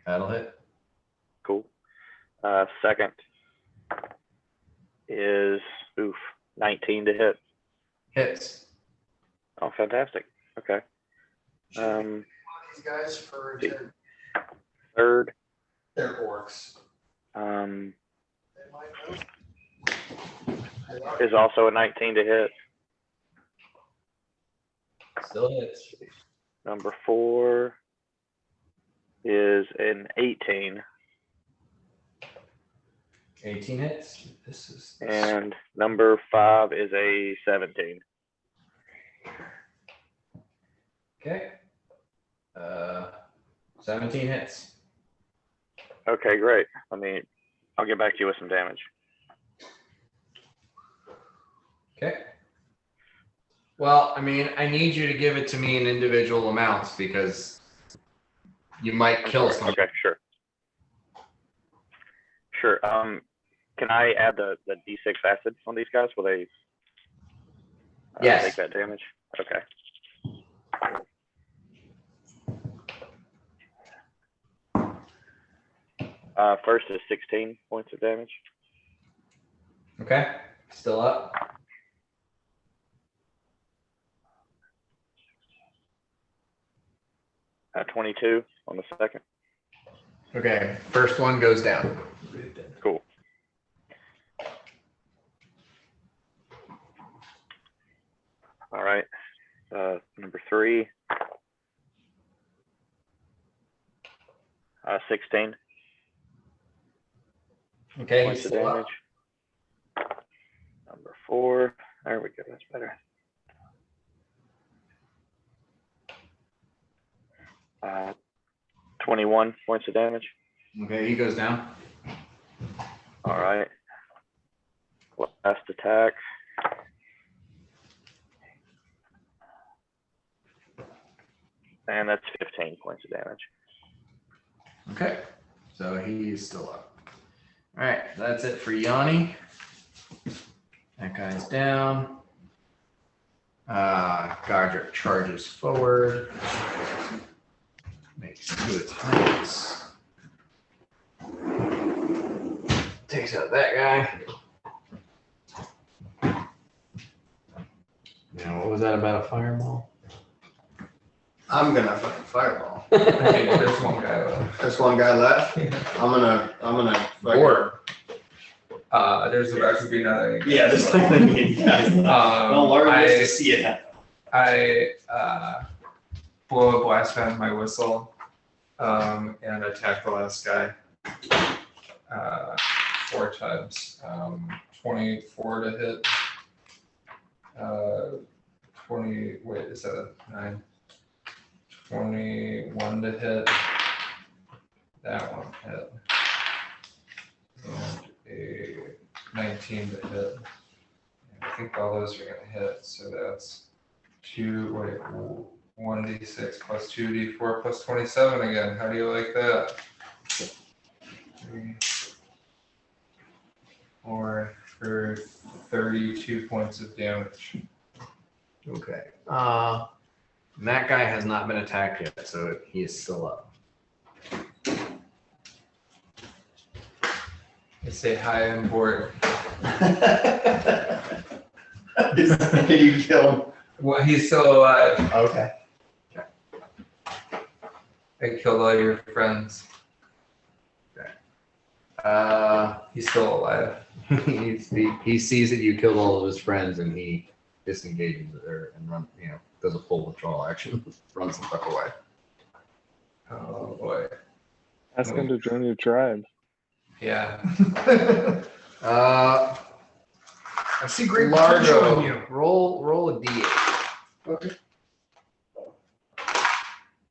That'll hit. Cool. Second is 19 to hit. Hits. Oh, fantastic. Okay. These guys for their, Third. their orcs. Um, They might know. is also a 19 to hit. Still hits. Number 4 is an 18. 18 hits. This is And number 5 is a 17. okay. 17 hits. Okay, great. I'll get back to you with some damage. Okay. Well, I mean, I need you to give it to me in individual amounts because you might kill someone. Okay, sure. Sure. Can I add the D6 acid on these guys? Will they Yes. take that damage? Okay. First is 16 points of damage. Okay. Still up. 22 on the second. Okay. First one goes down. Cool. All right. Number 3. 16 Okay. points of damage. Number 4. There we go. That's better. 21 points of damage. Okay, he goes down. All right. Last attack. And that's 15 points of damage. Okay. So he's still up. All right, that's it for Yanni. That guy's down. Godric charges forward. Makes 2 attacks. Takes out that guy. Now, what was that about a fireball? I'm gonna fucking fireball. Okay, there's one guy left. There's one guy left. I'm gonna fucking- Or There's about to be another. Yeah, there's not gonna be any guys left. Well, Laura gets to see it happen. I blow a blast out of my whistle and attack the last guy 4 times. 24 to hit. 20, is that a 9? 21 to hit. That one hit. And a 19 to hit. And I think all those are gonna hit, so that's 1d6 plus 2d4 plus 27 again. How do you like that? 3, 4 for 32 points of damage. okay. That guy has not been attacked yet, so he is still up. I say hi, I'm bored. Can you kill him? Well, he's still alive. Okay. I killed all your friends. He's still alive. He sees that you killed all of his friends and he disengages there and does a full withdrawal action, runs the fuck away. Oh boy. Ask him to join your tribe. Yeah. I see great potential in you. Roll a d8. Okay.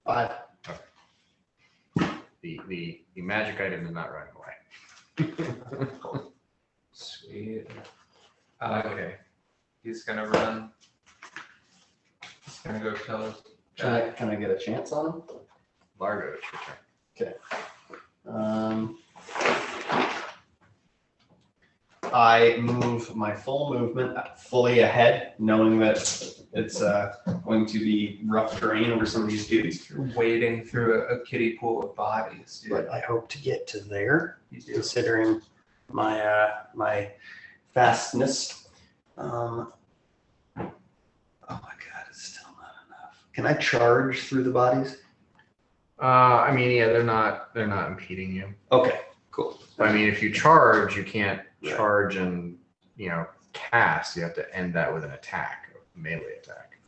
5. The magic item is not running away. Sweet. Okay. He's gonna run. He's gonna go kill us. Can I get a chance on him? Largo, it's your turn. I move my full movement fully ahead, knowing that it's going to be rough terrain over some of these dudes. You're wading through a kiddie pool of bodies, dude. But I hope to get to there, You do. considering my my fastness. Oh my god, it's still not enough. Can I charge through the bodies? They're not impeding you. Okay, cool. I mean, if you charge, you can't charge and cast, you have to end that with an attack, a melee attack.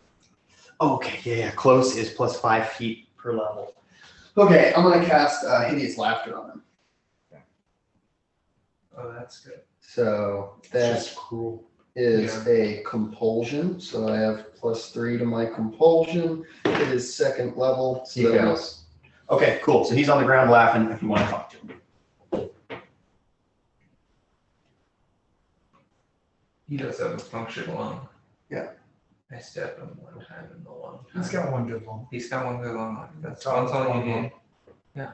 Okay, yeah. Close is plus 5 feet per level. Okay, I'm gonna cast Hideous Laughter on him. Oh, that's good. So that is a compulsion. So I have +3 to my compulsion. It is second level. He fails. Okay, cool. So he's on the ground laughing if you want to talk to him. He does have a functional lung. Yeah. I stabbed him one time in the lung. He's got one good one. He's got one good lung. That's Oh, all you one need. lung. Yeah.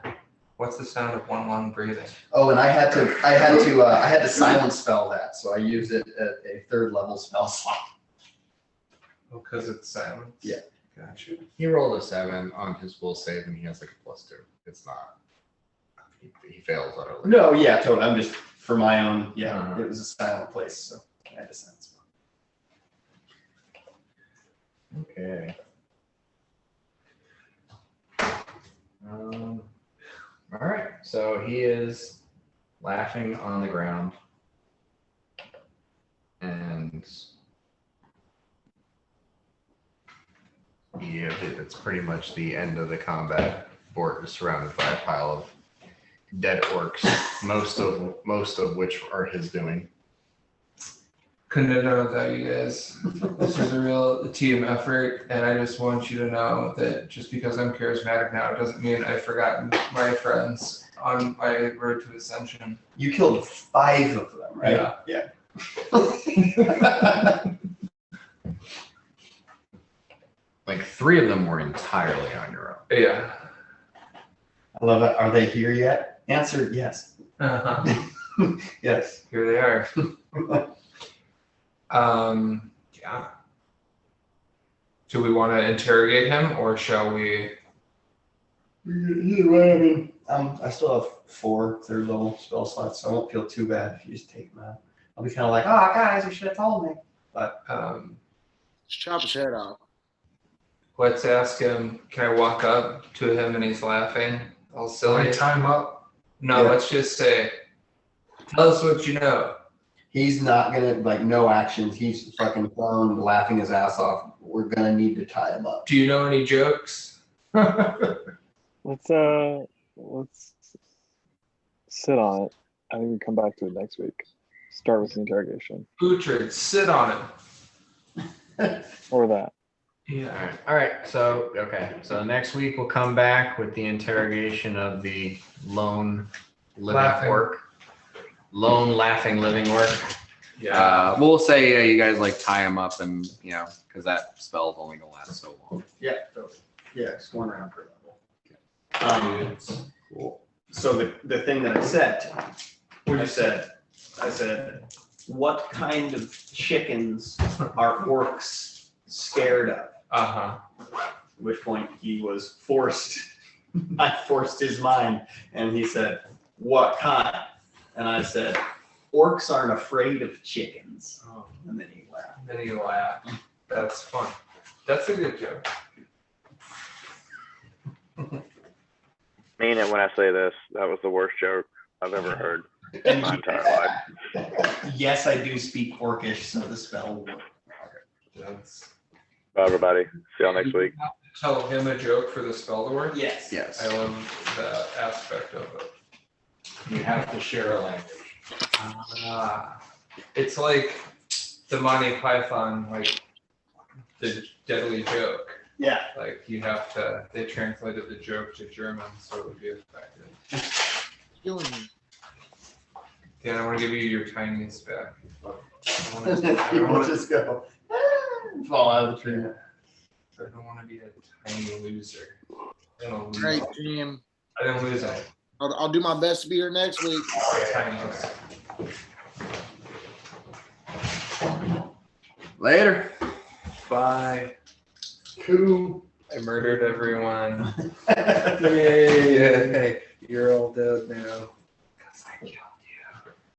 What's the sound of one lung breathing? Oh, and I had to silence spell that. So I used it at a 3rd level spell slot. Oh, because it's silent? Yeah. Gotcha. He rolled a 7 on his will save, and he has like a +2. It's not. He fails utterly. No, yeah, totally. I'm just for my own. Yeah, it was a silent place, so I had to silence. Okay. All right. So he is laughing on the ground, and it's pretty much the end of the combat. Bort is surrounded by a pile of dead orcs, most of which are his doing. Couldn't have done without you guys. This is a real team effort, and I just want you to know that just because I'm charismatic now doesn't mean I've forgotten my friends on my road to ascension. You killed 5 of them, right? Yeah. Like 3 of them were entirely on your own. Yeah. I love it. Are they here yet? Answer yes. Uh-huh. Yes. Here they are. Yeah. Do we want to interrogate him, or shall we? Either way, I mean, I still have 4 3rd level spell slots, so I won't feel too bad if you just take them out. I'll be kind of like, oh, guys, you should have told me. But just chop his head off. Let's ask him. Can I walk up to him and he's laughing, all silly? Time up. No, Yeah. let's just say, tell us what you know. he's not gonna like no actions. He's fucking prone, laughing his ass off. We're gonna need to tie him up. Do you know any jokes? Let's sit on it. I think we come back to it next week. Start with the interrogation. Uhtred, sit on him. Or that. Yeah. All right. So, okay. So next week we'll come back with the interrogation of the lone living orc. Lone laughing living orc. Yeah. We'll say you guys like tie him up and, you know, because that spell's only going to last so long. Yeah, totally. Yeah, it's 1 round per level. Cool. So the thing that I said, I said, what kind of chickens are orcs scared of? Uh-huh. At which point he was forced, I forced his mind, and he said, what kind? And I said, orcs aren't afraid of chickens. Oh. And then he laughed. Then you laugh. That's fun. That's a good joke. Mean it when I say this. That was the worst joke I've ever heard in my entire life. Yes, I do speak orcish, so the spell will work. That's... Bye, everybody. See y'all next week. Tell him a joke for the spell to work? Yes. Yes. I love that aspect of it. You have to share a language. It's like the Monty Python, like the deadly joke. Yeah. Like you have to, they translated the joke to German so it would be effective. Killing me. Dan, I want to give you your tiniest back. He will just go fall out of the tree. I don't want to be a tiny loser. I don't lose. Great team. I didn't lose it. I'll do my best to be here next week. Tiniest. Later. Bye. Cool. I murdered everyone. Yay. Yay.